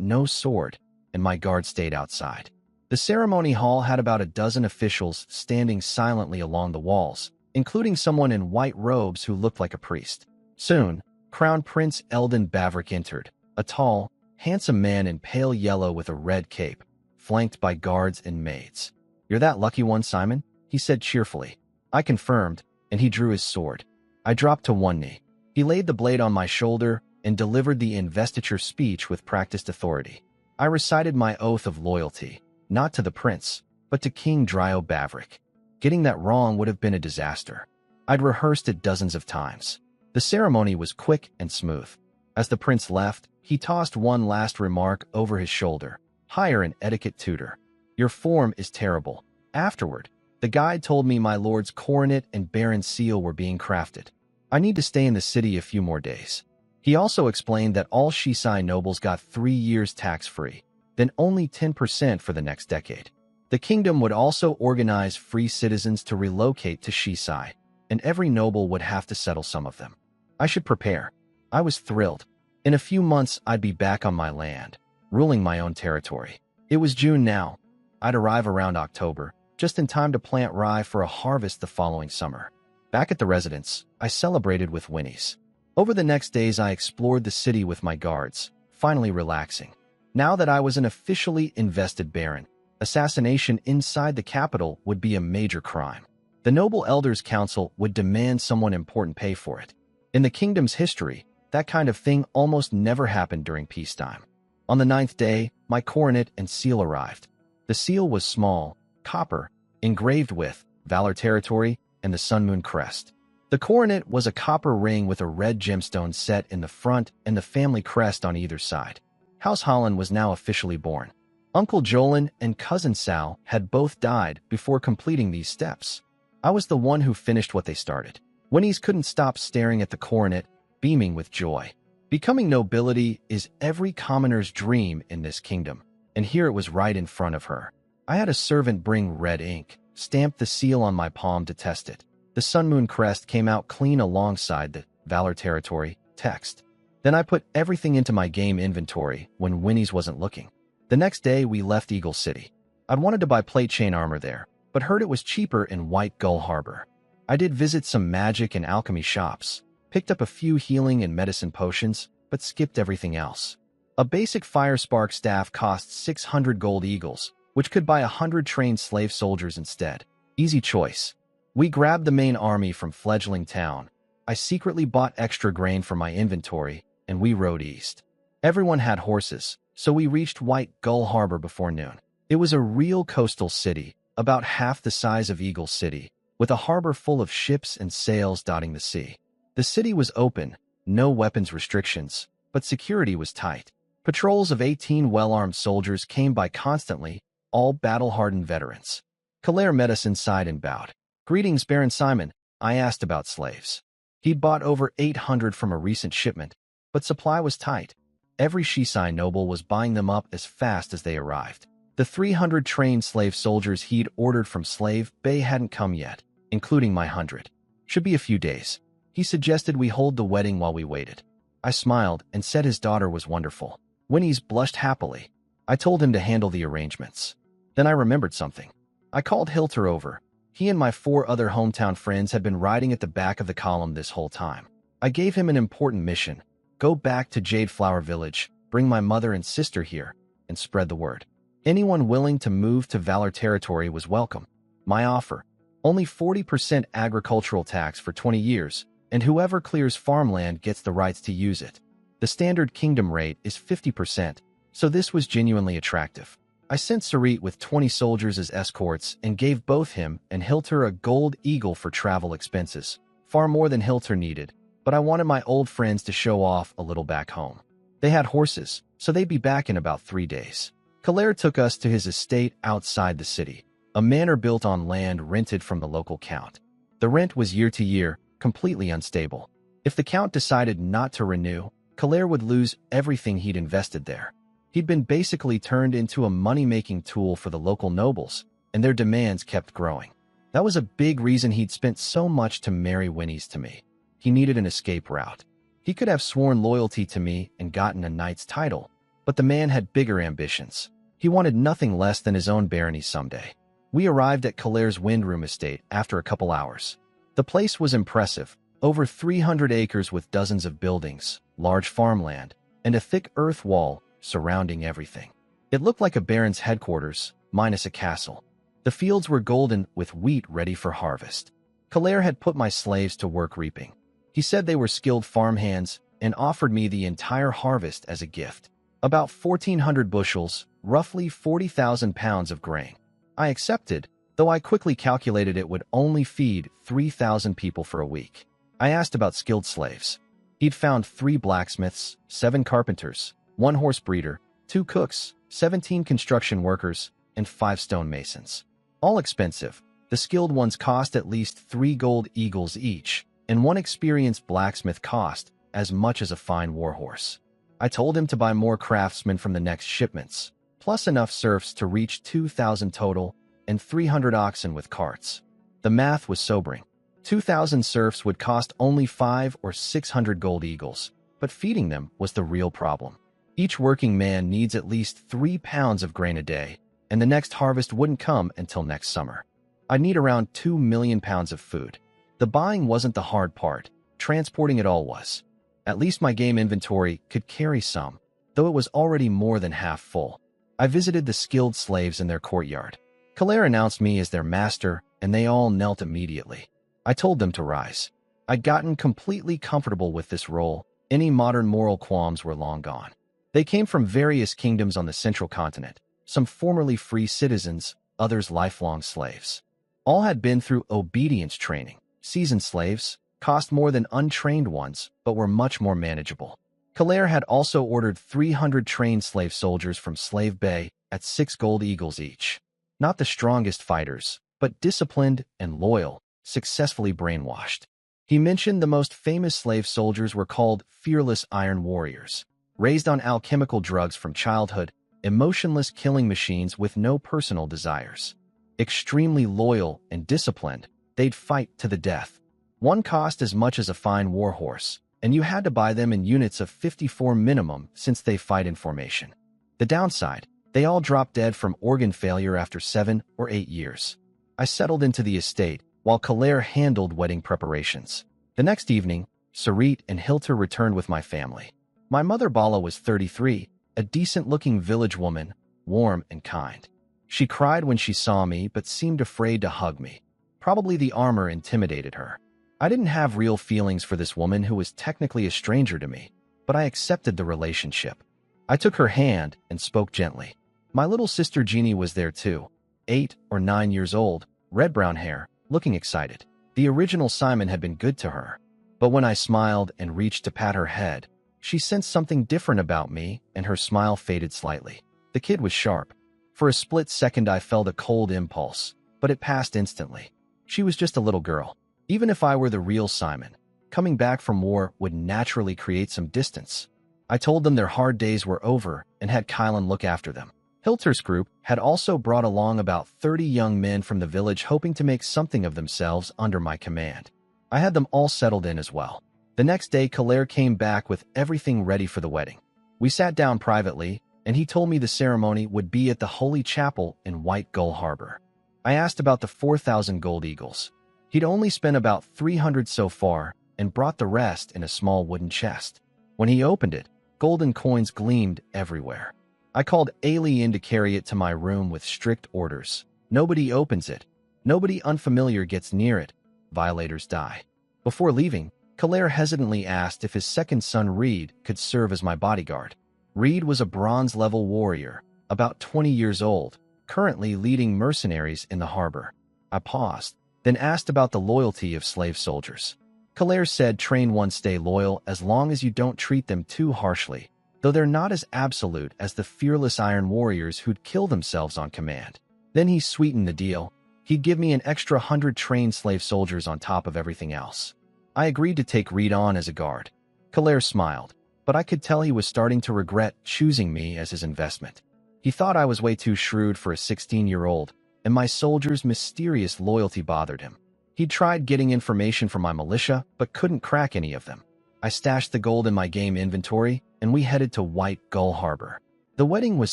S1: no sword, and my guard stayed outside. The ceremony hall had about a dozen officials standing silently along the walls, including someone in white robes who looked like a priest. Soon, Crown Prince Eldon Bavrick entered, a tall, handsome man in pale yellow with a red cape, flanked by guards and maids. "You're that lucky one, Simon?" he said cheerfully. I confirmed, and he drew his sword. I dropped to one knee. He laid the blade on my shoulder and delivered the investiture speech with practiced authority. I recited my oath of loyalty, not to the prince, but to King Dryo Bavrick. Getting that wrong would have been a disaster. I'd rehearsed it dozens of times. The ceremony was quick and smooth. As the prince left, he tossed one last remark over his shoulder. "Hire an etiquette tutor. Your form is terrible." Afterward, the guide told me my lord's coronet and baron's seal were being crafted. I need to stay in the city a few more days. He also explained that all Shisai nobles got 3 years tax-free, then only 10% for the next decade. The kingdom would also organize free citizens to relocate to Shisai, and every noble would have to settle some of them. I should prepare. I was thrilled. In a few months, I'd be back on my land, ruling my own territory. It was June now. I'd arrive around October, just in time to plant rye for a harvest the following summer. Back at the residence, I celebrated with Winnie's. Over the next days, I explored the city with my guards, finally relaxing. Now that I was an officially invested baron, assassination inside the capital would be a major crime. The Noble Elders Council would demand someone important pay for it. In the kingdom's history, that kind of thing almost never happened during peacetime. On the 9th day, my coronet and seal arrived. The seal was small, copper, engraved with Valor Territory and the Sun Moon crest. The coronet was a copper ring with a red gemstone set in the front and the family crest on either side. House Holland was now officially born. Uncle Jolin and Cousin Sal had both died before completing these steps. I was the one who finished what they started. Winnie's couldn't stop staring at the coronet, beaming with joy. Becoming nobility is every commoner's dream in this kingdom, and here it was right in front of her. I had a servant bring red ink, stamped the seal on my palm to test it. The Sun Moon crest came out clean alongside the Valor Territory text. Then I put everything into my game inventory when Winnie's wasn't looking. The next day, we left Eagle City. I'd wanted to buy plate chain armor there, but heard it was cheaper in White Gull Harbor. I did visit some magic and alchemy shops, picked up a few healing and medicine potions, but skipped everything else. A basic fire spark staff cost 600 gold eagles, which could buy 100 trained slave soldiers instead. Easy choice. We grabbed the main army from fledgling town. I secretly bought extra grain for my inventory, and we rode east. Everyone had horses, so we reached White Gull Harbor before noon. It was a real coastal city, about half the size of Eagle City, with a harbor full of ships and sails dotting the sea. The city was open, no weapons restrictions, but security was tight. Patrols of 18 well-armed soldiers came by constantly, all battle-hardened veterans. Kalair met us inside and bowed. "Greetings, Baron Simon." I asked about slaves. He'd bought over 800 from a recent shipment, but supply was tight. Every Shisai noble was buying them up as fast as they arrived. The 300 trained slave soldiers he'd ordered from Slave Bay hadn't come yet, including my 100. Should be a few days. He suggested we hold the wedding while we waited. I smiled and said his daughter was wonderful. Winnie's blushed happily. I told him to handle the arrangements. Then I remembered something. I called Hilter over. He and my 4 other hometown friends had been riding at the back of the column this whole time. I gave him an important mission. Go back to Jade Flower Village, bring my mother and sister here, and spread the word. Anyone willing to move to Valor territory was welcome. My offer: only 40% agricultural tax for 20 years, and whoever clears farmland gets the rights to use it. The standard kingdom rate is 50%, so this was genuinely attractive. I sent Sarit with 20 soldiers as escorts and gave both him and Hilter a gold eagle for travel expenses, far more than Hilter needed, but I wanted my old friends to show off a little back home. They had horses, so they'd be back in about 3 days. Kalair took us to his estate outside the city, a manor built on land rented from the local count. The rent was year to year, completely unstable. If the count decided not to renew, Kalair would lose everything he'd invested there. He'd been basically turned into a money-making tool for the local nobles, and their demands kept growing. That was a big reason he'd spent so much to marry Winnie's to me. He needed an escape route. He could have sworn loyalty to me and gotten a knight's title, but the man had bigger ambitions. He wanted nothing less than his own barony someday. We arrived at Kalair's Windroom estate after a couple hours. The place was impressive, over 300 acres with dozens of buildings, large farmland, and a thick earth wall surrounding everything. It looked like a baron's headquarters, minus a castle. The fields were golden with wheat ready for harvest. Kalair had put my slaves to work reaping. He said they were skilled farmhands and offered me the entire harvest as a gift. About 1,400 bushels, roughly 40,000 pounds of grain. I accepted, though I quickly calculated it would only feed 3,000 people for a week. I asked about skilled slaves. He'd found 3 blacksmiths, 7 carpenters, 1 horse breeder, 2 cooks, 17 construction workers, and 5 stonemasons. All expensive. The skilled ones cost at least 3 gold eagles each, and 1 experienced blacksmith cost as much as a fine warhorse. I told him to buy more craftsmen from the next shipments, plus enough serfs to reach 2,000 total and 300 oxen with carts. The math was sobering. 2,000 serfs would cost only 500 or 600 gold eagles, but feeding them was the real problem. Each working man needs at least 3 pounds of grain a day, and the next harvest wouldn't come until next summer. I'd need around 2 million pounds of food. The buying wasn't the hard part, transporting it all was. At least my game inventory could carry some, though it was already more than half full. I visited the skilled slaves in their courtyard. Kalair announced me as their master, and they all knelt immediately. I told them to rise. I'd gotten completely comfortable with this role. Any modern moral qualms were long gone. They came from various kingdoms on the central continent, some formerly free citizens, others lifelong slaves. All had been through obedience training. Seasoned slaves cost more than untrained ones, but were much more manageable. Kalair had also ordered 300 trained slave soldiers from Slave Bay at 6 gold eagles each. Not the strongest fighters, but disciplined and loyal, successfully brainwashed. He mentioned the most famous slave soldiers were called fearless iron warriors, raised on alchemical drugs from childhood, emotionless killing machines with no personal desires. Extremely loyal and disciplined, they'd fight to the death. One cost as much as a fine warhorse, and you had to buy them in units of 54 minimum since they fight in formation. The downside, they all dropped dead from organ failure after 7 or 8 years. I settled into the estate, while Kalair handled wedding preparations. The next evening, Sarit and Hilter returned with my family. My mother Bala was 33, a decent-looking village woman, warm and kind. She cried when she saw me but seemed afraid to hug me. Probably the armor intimidated her. I didn't have real feelings for this woman who was technically a stranger to me, but I accepted the relationship. I took her hand and spoke gently. My little sister Jeannie was there too, 8 or 9 years old, red-brown hair, looking excited. The original Simon had been good to her, but when I smiled and reached to pat her head, she sensed something different about me and her smile faded slightly. The kid was sharp. For a split second I felt a cold impulse, but it passed instantly. She was just a little girl. Even if I were the real Simon, coming back from war would naturally create some distance. I told them their hard days were over and had Kylan look after them. Hilter's group had also brought along about 30 young men from the village hoping to make something of themselves under my command. I had them all settled in as well. The next day, Kalair came back with everything ready for the wedding. We sat down privately, and he told me the ceremony would be at the Holy Chapel in White Gull Harbor. I asked about the 4,000 gold eagles. He'd only spent about 300 so far and brought the rest in a small wooden chest. When he opened it, golden coins gleamed everywhere. I called Ailey in to carry it to my room with strict orders. Nobody opens it. Nobody unfamiliar gets near it. Violators die. Before leaving, Kalair hesitantly asked if his second son Reed could serve as my bodyguard. Reed was a bronze-level warrior, about 20 years old, currently leading mercenaries in the harbor. I paused, then asked about the loyalty of slave soldiers. Kalair said train one stay loyal as long as you don't treat them too harshly, though they're not as absolute as the fearless iron warriors who'd kill themselves on command. Then he sweetened the deal. He'd give me an extra 100 trained slave soldiers on top of everything else. I agreed to take Reed on as a guard. Kalair smiled, but I could tell he was starting to regret choosing me as his investment. He thought I was way too shrewd for a 16-year-old, and my soldiers' mysterious loyalty bothered him. He'd tried getting information from my militia, but couldn't crack any of them. I stashed the gold in my game inventory, and we headed to White Gull Harbor. The wedding was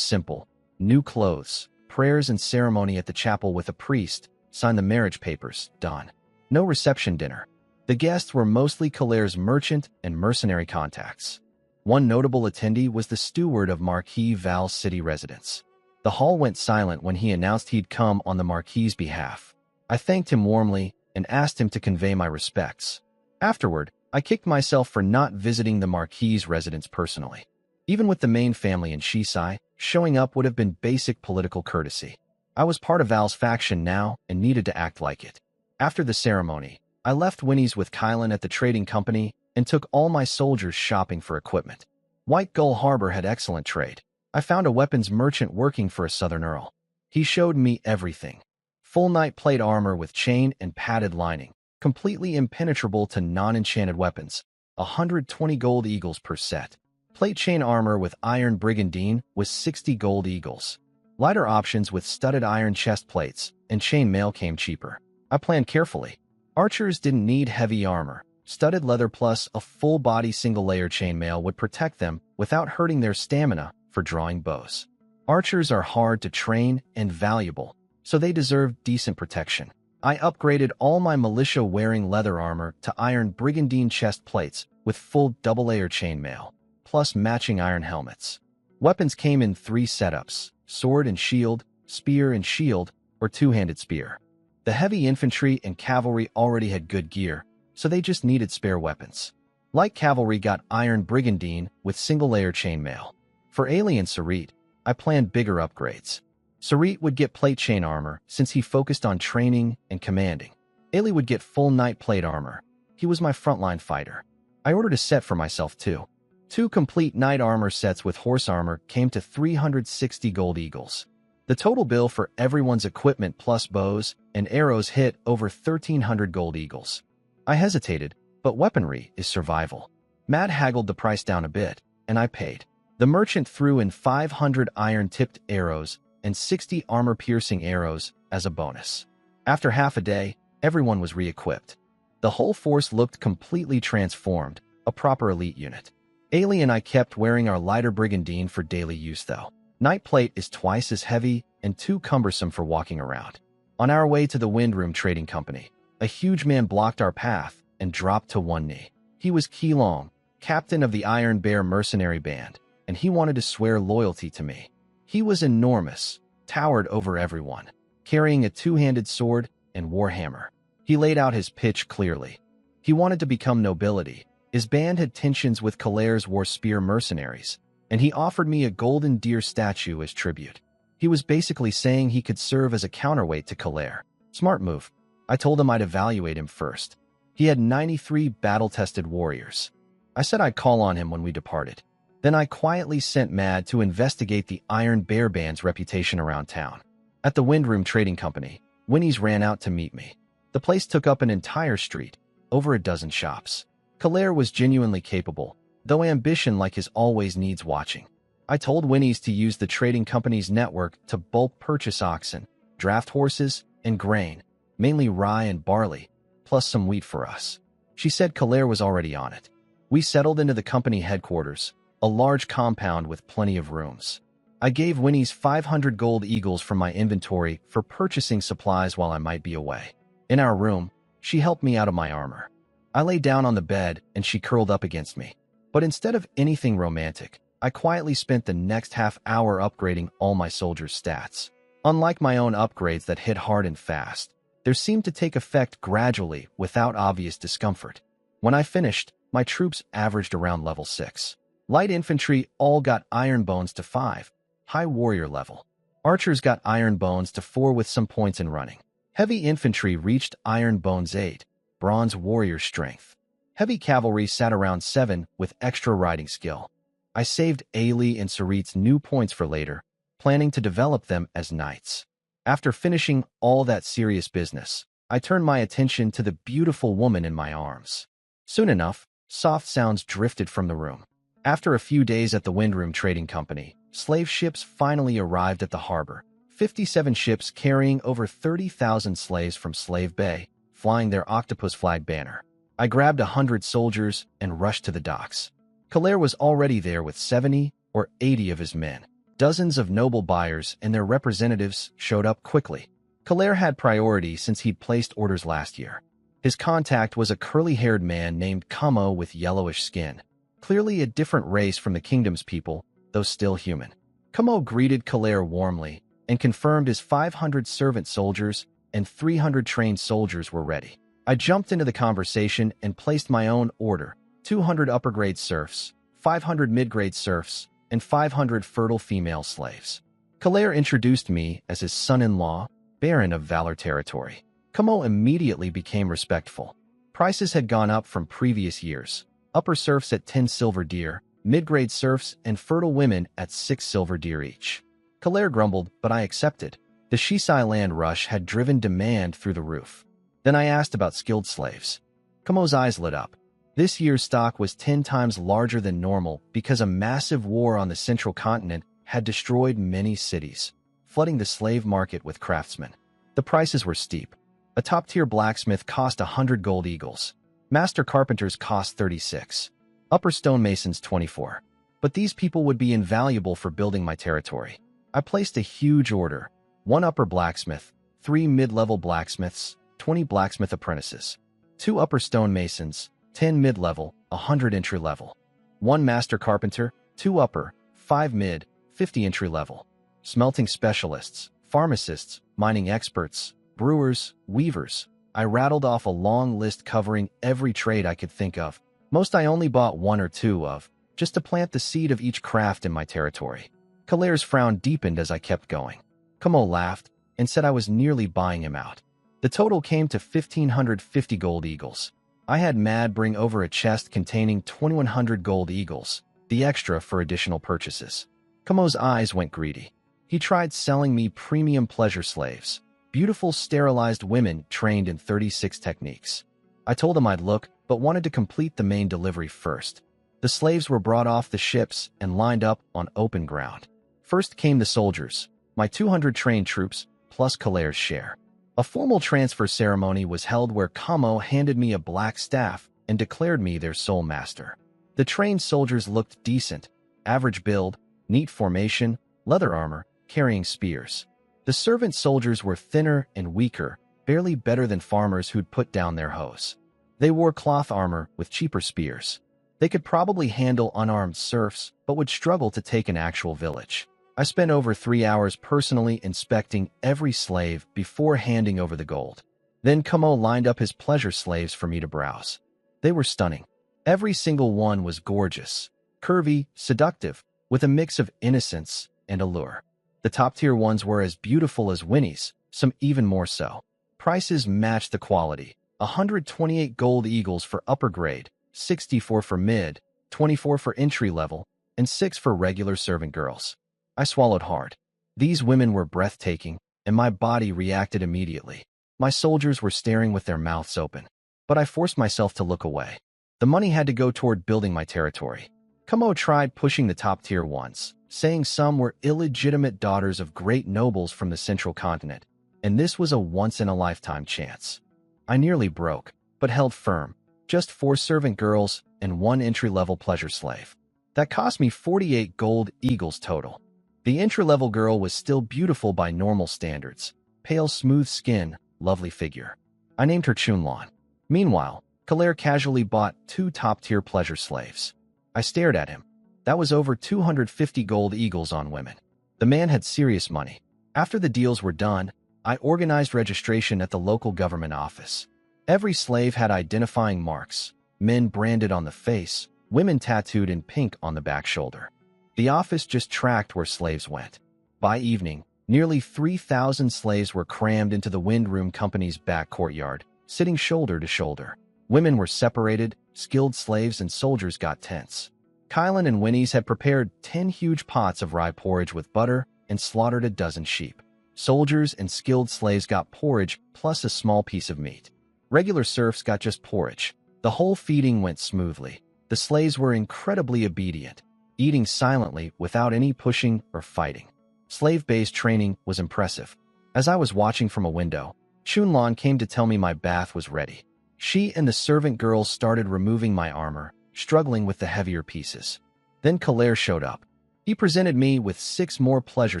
S1: simple: new clothes, prayers and ceremony at the chapel with a priest, sign the marriage papers, done. No reception dinner. The guests were mostly Kalair's merchant and mercenary contacts. One notable attendee was the steward of Marquis Val's city residence. The hall went silent when he announced he'd come on the Marquis's behalf. I thanked him warmly and asked him to convey my respects. Afterward, I kicked myself for not visiting the Marquis's residence personally. Even with the main family in Shisai, showing up would have been basic political courtesy. I was part of Val's faction now and needed to act like it. After the ceremony, I left Winnie's with Kylan at the trading company and took all my soldiers shopping for equipment. White Gull Harbor had excellent trade. I found a weapons merchant working for a southern earl. He showed me everything. Full knight plate armor with chain and padded lining, completely impenetrable to non-enchanted weapons, 120 gold eagles per set. Plate chain armor with iron brigandine was 60 gold eagles. Lighter options with studded iron chest plates and chain mail came cheaper. I planned carefully. Archers didn't need heavy armor. Studded leather plus a full-body single-layer chainmail would protect them without hurting their stamina for drawing bows. Archers are hard to train and valuable, so they deserve decent protection. I upgraded all my militia wearing leather armor to iron brigandine chest plates with full double-layer chainmail, plus matching iron helmets. Weapons came in 3 setups: sword and shield, spear and shield, or two-handed spear. The heavy infantry and cavalry already had good gear, so they just needed spare weapons. Light cavalry got iron brigandine with single-layer chainmail. For Alien Sarit, I planned bigger upgrades. Sarit would get plate chain armor since he focused on training and commanding. Ailey would get full knight plate armor. He was my frontline fighter. I ordered a set for myself too. 2 complete knight armor sets with horse armor came to 360 gold eagles. The total bill for everyone's equipment plus bows and arrows hit over 1,300 gold eagles. I hesitated, but weaponry is survival. Matt haggled the price down a bit, and I paid. The merchant threw in 500 iron-tipped arrows and 60 armor-piercing arrows as a bonus. After half a day, everyone was re-equipped. The whole force looked completely transformed, a proper elite unit. Ailey and I kept wearing our lighter brigandine for daily use though. Knight plate is twice as heavy and too cumbersome for walking around. On our way to the Windroom Trading Company, a huge man blocked our path and dropped to one knee. He was Keelong, captain of the Iron Bear mercenary band, and he wanted to swear loyalty to me. He was enormous, towered over everyone, carrying a two-handed sword and warhammer. He laid out his pitch clearly. He wanted to become nobility. His band had tensions with Kalair's war spear mercenaries, and he offered me a golden deer statue as tribute. He was basically saying he could serve as a counterweight to Kalair. Smart move. I told him I'd evaluate him first. He had 93 battle-tested warriors. I said I'd call on him when we departed. Then I quietly sent Mad to investigate the Iron Bear Band's reputation around town. At the Windroom Trading Company, Winnie's ran out to meet me. The place took up an entire street, over a dozen shops. Kalair was genuinely capable, though ambition like his always needs watching. I told Winnie's to use the trading company's network to bulk purchase oxen, draft horses, and grain, mainly rye and barley, plus some wheat for us. She said Kalair was already on it. We settled into the company headquarters, a large compound with plenty of rooms. I gave Winnie's 500 gold eagles from my inventory for purchasing supplies while I might be away. In our room, she helped me out of my armor. I lay down on the bed and she curled up against me. But instead of anything romantic, I quietly spent the next half hour upgrading all my soldiers' stats. Unlike my own upgrades that hit hard and fast, they seemed to take effect gradually without obvious discomfort. When I finished, my troops averaged around level 6. Light infantry all got iron bones to 5, high warrior level. Archers got iron bones to 4 with some points in running. Heavy infantry reached iron bones 8, bronze warrior strength. Heavy cavalry sat around 7 with extra riding skill. I saved Ailey and Sarit's new points for later, planning to develop them as knights. After finishing all that serious business, I turned my attention to the beautiful woman in my arms. Soon enough, soft sounds drifted from the room. After a few days at the Windroom Trading Company, slave ships finally arrived at the harbor. 57 ships carrying over 30,000 slaves from Slave Bay, flying their octopus flag banner. I grabbed 100 soldiers and rushed to the docks. Kalair was already there with 70 or 80 of his men. Dozens of noble buyers and their representatives showed up quickly. Kalair had priority since he'd placed orders last year. His contact was a curly-haired man named Kamo with yellowish skin. Clearly a different race from the kingdom's people, though still human. Kamo greeted Kalair warmly and confirmed his 500 servant soldiers and 300 trained soldiers were ready. I jumped into the conversation and placed my own order: 200 upper-grade serfs, 500 mid-grade serfs, and 500 fertile female slaves. Kalair introduced me as his son-in-law, Baron of Valor Territory. Kamo immediately became respectful. Prices had gone up from previous years. Upper serfs at 10 silver deer, mid-grade serfs and fertile women at 6 silver deer each. Kalair grumbled, but I accepted. The Shisai land rush had driven demand through the roof. Then I asked about skilled slaves. Kamo's eyes lit up. This year's stock was 10 times larger than normal because a massive war on the central continent had destroyed many cities, flooding the slave market with craftsmen. The prices were steep. A top-tier blacksmith cost 100 gold eagles. Master carpenters cost 36. Upper stonemasons 24. But these people would be invaluable for building my territory. I placed a huge order: 1 upper blacksmith, 3 mid-level blacksmiths, 20 blacksmith apprentices, 2 upper stonemasons, 10 mid-level, 100 entry-level, 1 master carpenter, 2 upper, 5 mid, 50 entry-level, smelting specialists, pharmacists, mining experts, brewers, weavers. I rattled off a long list covering every trade I could think of. Most I only bought 1 or 2 of, just to plant the seed of each craft in my territory. Kalair's frown deepened as I kept going. Kamo laughed and said I was nearly buying him out. The total came to 1,550 gold eagles. I had Mad bring over a chest containing 2,100 gold eagles, the extra for additional purchases. Kamo's eyes went greedy. He tried selling me premium pleasure slaves, beautiful sterilized women trained in 36 techniques. I told him I'd look, but wanted to complete the main delivery first. The slaves were brought off the ships and lined up on open ground. First came the soldiers, my 200 trained troops, plus Kalair's share. A formal transfer ceremony was held where Kamo handed me a black staff and declared me their sole master. The trained soldiers looked decent: average build, neat formation, leather armor, carrying spears. The servant soldiers were thinner and weaker, barely better than farmers who'd put down their hoes. They wore cloth armor with cheaper spears. They could probably handle unarmed serfs, but would struggle to take an actual village. I spent over 3 hours personally inspecting every slave before handing over the gold. Then Kamo lined up his pleasure slaves for me to browse. They were stunning. Every single one was gorgeous, curvy, seductive, with a mix of innocence and allure. The top-tier ones were as beautiful as Winnie's, some even more so. Prices matched the quality: 128 gold eagles for upper grade, 64 for mid, 24 for entry level, and 6 for regular servant girls. I swallowed hard. These women were breathtaking, and my body reacted immediately. My soldiers were staring with their mouths open, but I forced myself to look away. The money had to go toward building my territory. Kamo tried pushing the top tier ones, saying some were illegitimate daughters of great nobles from the central continent, and this was a once-in-a-lifetime chance. I nearly broke, but held firm. Just 4 servant girls and 1 entry-level pleasure slave. That cost me 48 gold eagles total. The entry-level girl was still beautiful by normal standards. Pale, smooth skin, lovely figure. I named her Chunlan. Meanwhile, Kalair casually bought 2 top-tier pleasure slaves. I stared at him. That was over 250 gold eagles on women. The man had serious money. After the deals were done, I organized registration at the local government office. Every slave had identifying marks, men branded on the face, women tattooed in pink on the back shoulder. The office just tracked where slaves went. By evening, nearly 3,000 slaves were crammed into the Windroom Company's back courtyard, sitting shoulder to shoulder. Women were separated, skilled slaves and soldiers got tents. Kylan and Winnie's had prepared 10 huge pots of rye porridge with butter and slaughtered a dozen sheep. Soldiers and skilled slaves got porridge plus a small piece of meat. Regular serfs got just porridge. The whole feeding went smoothly. The slaves were incredibly obedient, eating silently without any pushing or fighting. Slave-based training was impressive. As I was watching from a window, Chunlan came to tell me my bath was ready. She and the servant girls started removing my armor, struggling with the heavier pieces. Then Kalair showed up. He presented me with 6 more pleasure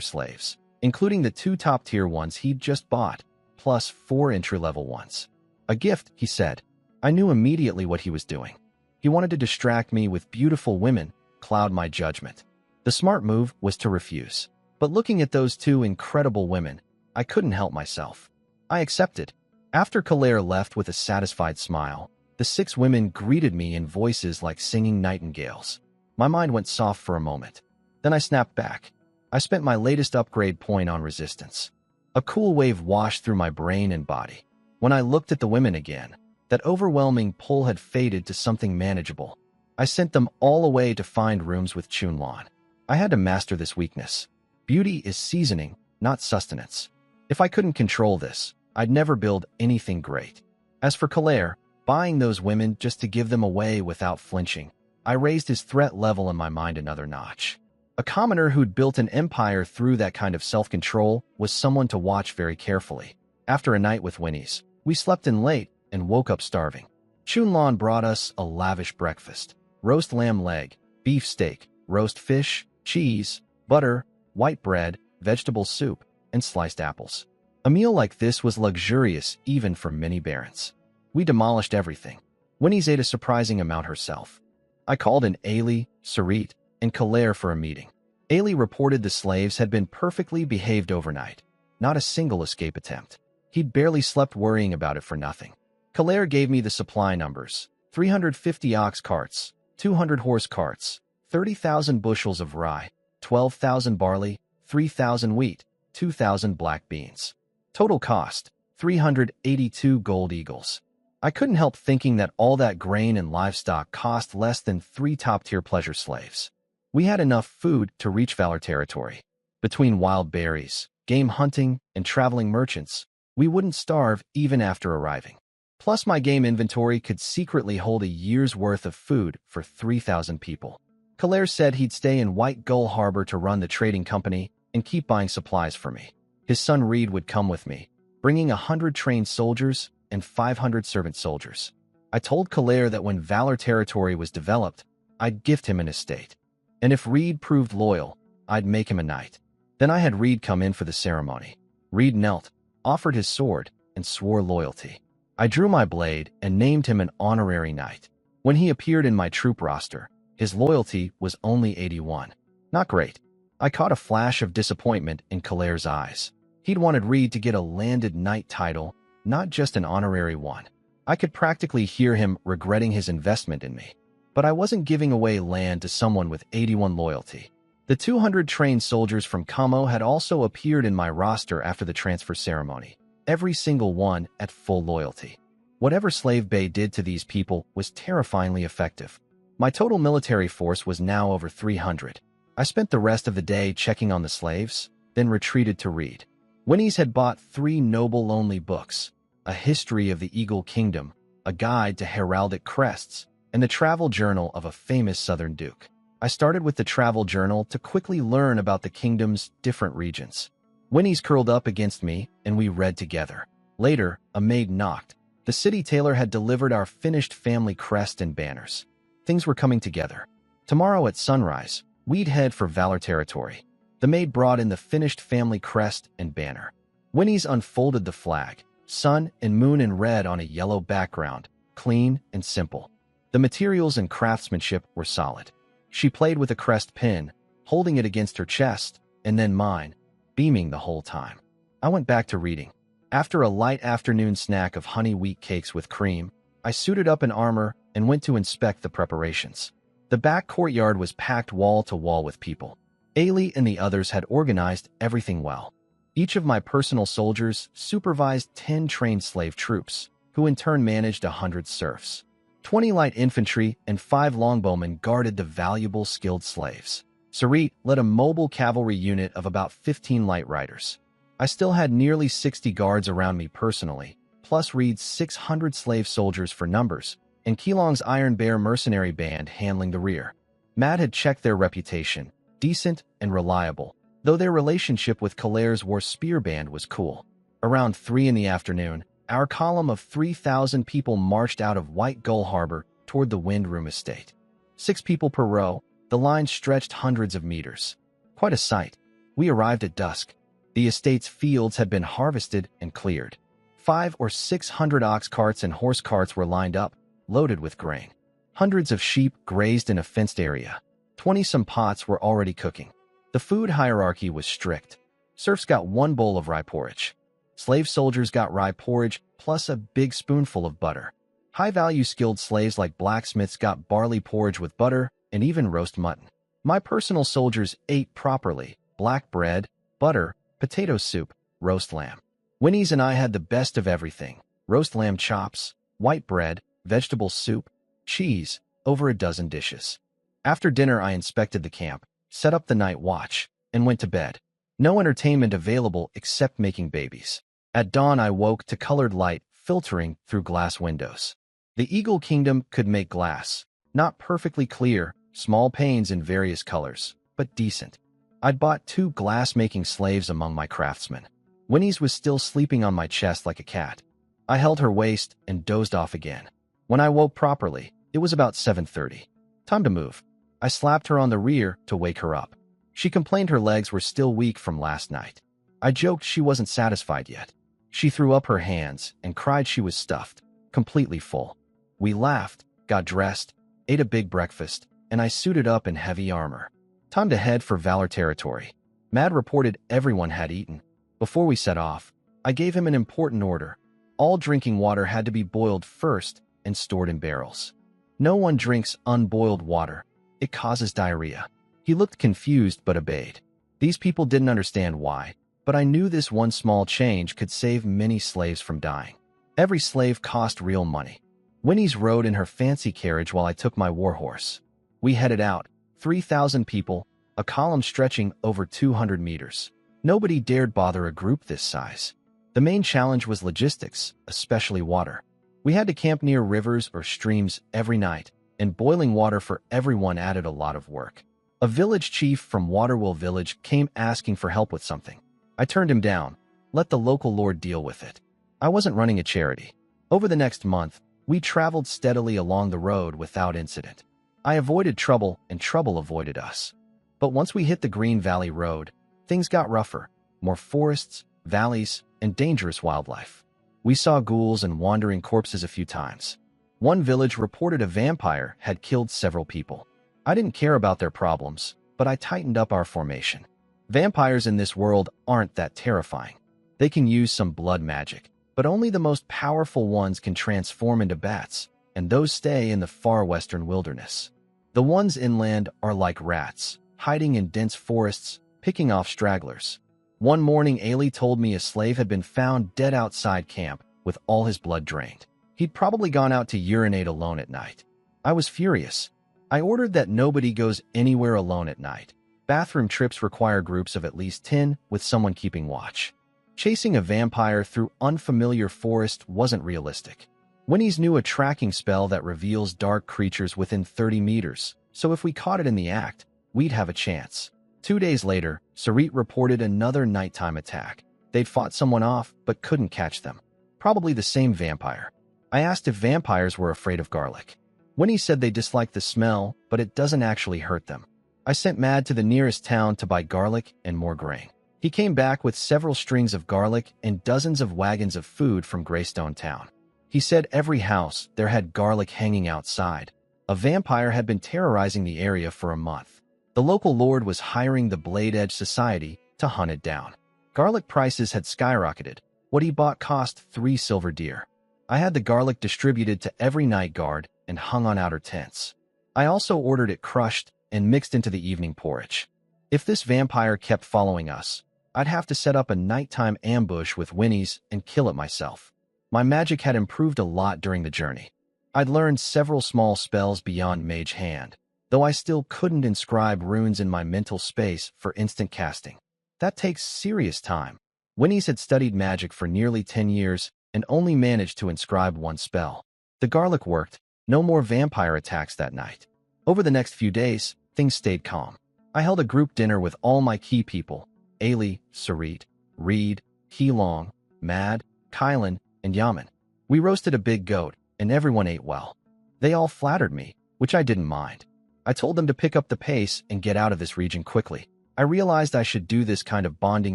S1: slaves, including the 2 top-tier ones he'd just bought, plus 4 entry-level ones. A gift, he said. I knew immediately what he was doing. He wanted to distract me with beautiful women, cloud my judgment. The smart move was to refuse. But looking at those 2 incredible women, I couldn't help myself. I accepted. After Kalair left with a satisfied smile, the 6 women greeted me in voices like singing nightingales. My mind went soft for a moment. Then I snapped back. I spent my latest upgrade point on resistance. A cool wave washed through my brain and body. When I looked at the women again, that overwhelming pull had faded to something manageable. I sent them all away to find rooms with Chunlan. I had to master this weakness. Beauty is seasoning, not sustenance. If I couldn't control this, I'd never build anything great. As for Kalair, buying those women just to give them away without flinching, I raised his threat level in my mind another notch. A commoner who'd built an empire through that kind of self-control was someone to watch very carefully. After a night with Winnie's, we slept in late and woke up starving. Chunlan brought us a lavish breakfast. Roast lamb leg, beef steak, roast fish, cheese, butter, white bread, vegetable soup, and sliced apples. A meal like this was luxurious even for many barons. We demolished everything. Winnie's ate a surprising amount herself. I called in Ailey, Sarit, and Kalair for a meeting. Ailey reported the slaves had been perfectly behaved overnight. Not a single escape attempt. He'd barely slept worrying about it for nothing. Kalair gave me the supply numbers. 350 ox carts, 200 horse carts, 30,000 bushels of rye, 12,000 barley, 3,000 wheat, 2,000 black beans. Total cost, 382 gold eagles. I couldn't help thinking that all that grain and livestock cost less than 3 top-tier pleasure slaves. We had enough food to reach Valor territory. Between wild berries, game hunting, and traveling merchants, we wouldn't starve even after arriving. Plus, my game inventory could secretly hold a year's worth of food for 3,000 people. Kalair said he'd stay in White Gull Harbor to run the trading company and keep buying supplies for me. His son Reed would come with me, bringing 100 trained soldiers and 500 servant soldiers. I told Kalair that when Valor territory was developed, I'd gift him an estate. And if Reed proved loyal, I'd make him a knight. Then I had Reed come in for the ceremony. Reed knelt, offered his sword, and swore loyalty. I drew my blade and named him an honorary knight. When he appeared in my troop roster, his loyalty was only 81. Not great. I caught a flash of disappointment in Kalair's eyes. He'd wanted Reed to get a landed knight title, not just an honorary one. I could practically hear him regretting his investment in me. But I wasn't giving away land to someone with 81 loyalty. The 200 trained soldiers from Kamo had also appeared in my roster after the transfer ceremony. Every single one at full loyalty. Whatever Slave Bay did to these people was terrifyingly effective. My total military force was now over 300. I spent the rest of the day checking on the slaves, then retreated to read. Winnie's had bought 3 noble-only books, A History of the Eagle Kingdom, A Guide to Heraldic Crests, and the travel journal of a famous southern duke. I started with the travel journal to quickly learn about the kingdom's different regions. Winnie's curled up against me, and we read together. Later, a maid knocked. The city tailor had delivered our finished family crest and banners. Things were coming together. Tomorrow at sunrise, we'd head for Valor territory. The maid brought in the finished family crest and banner. Winnie's unfolded the flag, sun and moon in red on a yellow background, clean and simple. The materials and craftsmanship were solid. She played with a crest pin, holding it against her chest, and then mine, beaming the whole time. I went back to reading. After a light afternoon snack of honey wheat cakes with cream, I suited up in armor and went to inspect the preparations. The back courtyard was packed wall to wall with people. Ailey and the others had organized everything well. Each of my personal soldiers supervised 10 trained slave troops, who in turn managed 100 serfs. 20 light infantry and 5 longbowmen guarded the valuable skilled slaves. Sarit led a mobile cavalry unit of about 15 light riders. I still had nearly 60 guards around me personally, plus Reed's 600 slave soldiers for numbers, and Keelong's Iron Bear mercenary band handling the rear. Matt had checked their reputation, decent and reliable, though their relationship with Kalaire's war spear band was cool. Around 3 in the afternoon, our column of 3,000 people marched out of White Gull Harbor toward the Wind Room estate. 6 people per row, the line stretched hundreds of meters. Quite a sight. We arrived at dusk. The estate's fields had been harvested and cleared. 500 or 600 ox carts and horse carts were lined up, loaded with grain. Hundreds of sheep grazed in a fenced area. 20-some pots were already cooking. The food hierarchy was strict. Serfs got 1 bowl of rye porridge. Slave soldiers got rye porridge plus a big spoonful of butter. High-value skilled slaves like blacksmiths got barley porridge with butter and even roast mutton. My personal soldiers ate properly: black bread, butter, potato soup, roast lamb. Winnie's and I had the best of everything: roast lamb chops, white bread, vegetable soup, cheese, over a dozen dishes. After dinner, I inspected the camp, set up the night watch, and went to bed. No entertainment available except making babies. At dawn, I woke to colored light filtering through glass windows. The Eagle Kingdom could make glass. Not perfectly clear, small panes in various colors, but decent. I'd bought 2 glass-making slaves among my craftsmen. Winnie's was still sleeping on my chest like a cat. I held her waist and dozed off again. When I woke properly, it was about 7:30. Time to move. I slapped her on the rear to wake her up. She complained her legs were still weak from last night. I joked she wasn't satisfied yet. She threw up her hands and cried she was stuffed, completely full. We laughed, got dressed, ate a big breakfast, and I suited up in heavy armor. Time to head for Valor territory. Mad reported everyone had eaten. Before we set off, I gave him an important order. All drinking water had to be boiled first and stored in barrels. No one drinks unboiled water. It causes diarrhea. He looked confused but obeyed. These people didn't understand why, but I knew this one small change could save many slaves from dying. Every slave cost real money. Winnie's rode in her fancy carriage while I took my warhorse. We headed out, 3,000 people, a column stretching over 200 meters. Nobody dared bother a group this size. The main challenge was logistics, especially water. We had to camp near rivers or streams every night, and boiling water for everyone added a lot of work. A village chief from Waterwell village came asking for help with something. I turned him down. Let the local lord deal with it. I wasn't running a charity. Over the next month, we traveled steadily along the road without incident. I avoided trouble, and trouble avoided us. But once we hit the Green Valley Road, things got rougher. More forests, valleys, and dangerous wildlife. We saw ghouls and wandering corpses a few times. One village reported a vampire had killed several people. I didn't care about their problems, but I tightened up our formation. Vampires in this world aren't that terrifying. They can use some blood magic, but only the most powerful ones can transform into bats, and those stay in the far western wilderness. The ones inland are like rats, hiding in dense forests, picking off stragglers. One morning, Ailey told me a slave had been found dead outside camp with all his blood drained. He'd probably gone out to urinate alone at night. I was furious. I ordered that nobody goes anywhere alone at night. Bathroom trips require groups of at least 10 with someone keeping watch. Chasing a vampire through unfamiliar forest wasn't realistic. Winnie's knew a tracking spell that reveals dark creatures within 30 meters, so if we caught it in the act, we'd have a chance. 2 days later, Sarit reported another nighttime attack. They'd fought someone off, but couldn't catch them. Probably the same vampire. I asked if vampires were afraid of garlic. Winnie said they disliked the smell, but it doesn't actually hurt them. I sent Mad to the nearest town to buy garlic and more grain. He came back with several strings of garlic and dozens of wagons of food from Greystone Town. He said every house there had garlic hanging outside. A vampire had been terrorizing the area for a month. The local lord was hiring the Blade Edge Society to hunt it down. Garlic prices had skyrocketed. What he bought cost 3 silver deer. I had the garlic distributed to every night guard and hung on outer tents. I also ordered it crushed and mixed into the evening porridge. If this vampire kept following us, I'd have to set up a nighttime ambush with Winnie's and kill it myself. My magic had improved a lot during the journey. I'd learned several small spells beyond Mage Hand, though I still couldn't inscribe runes in my mental space for instant casting. That takes serious time. Winnie's had studied magic for nearly 10 years and only managed to inscribe one spell. The garlic worked. No more vampire attacks that night. Over the next few days, things stayed calm. I held a group dinner with all my key people: Ailey, Sarit, Reed, Heelong, Mad, Kylan, and Yaman. We roasted a big goat, and everyone ate well. They all flattered me, which I didn't mind. I told them to pick up the pace and get out of this region quickly. I realized I should do this kind of bonding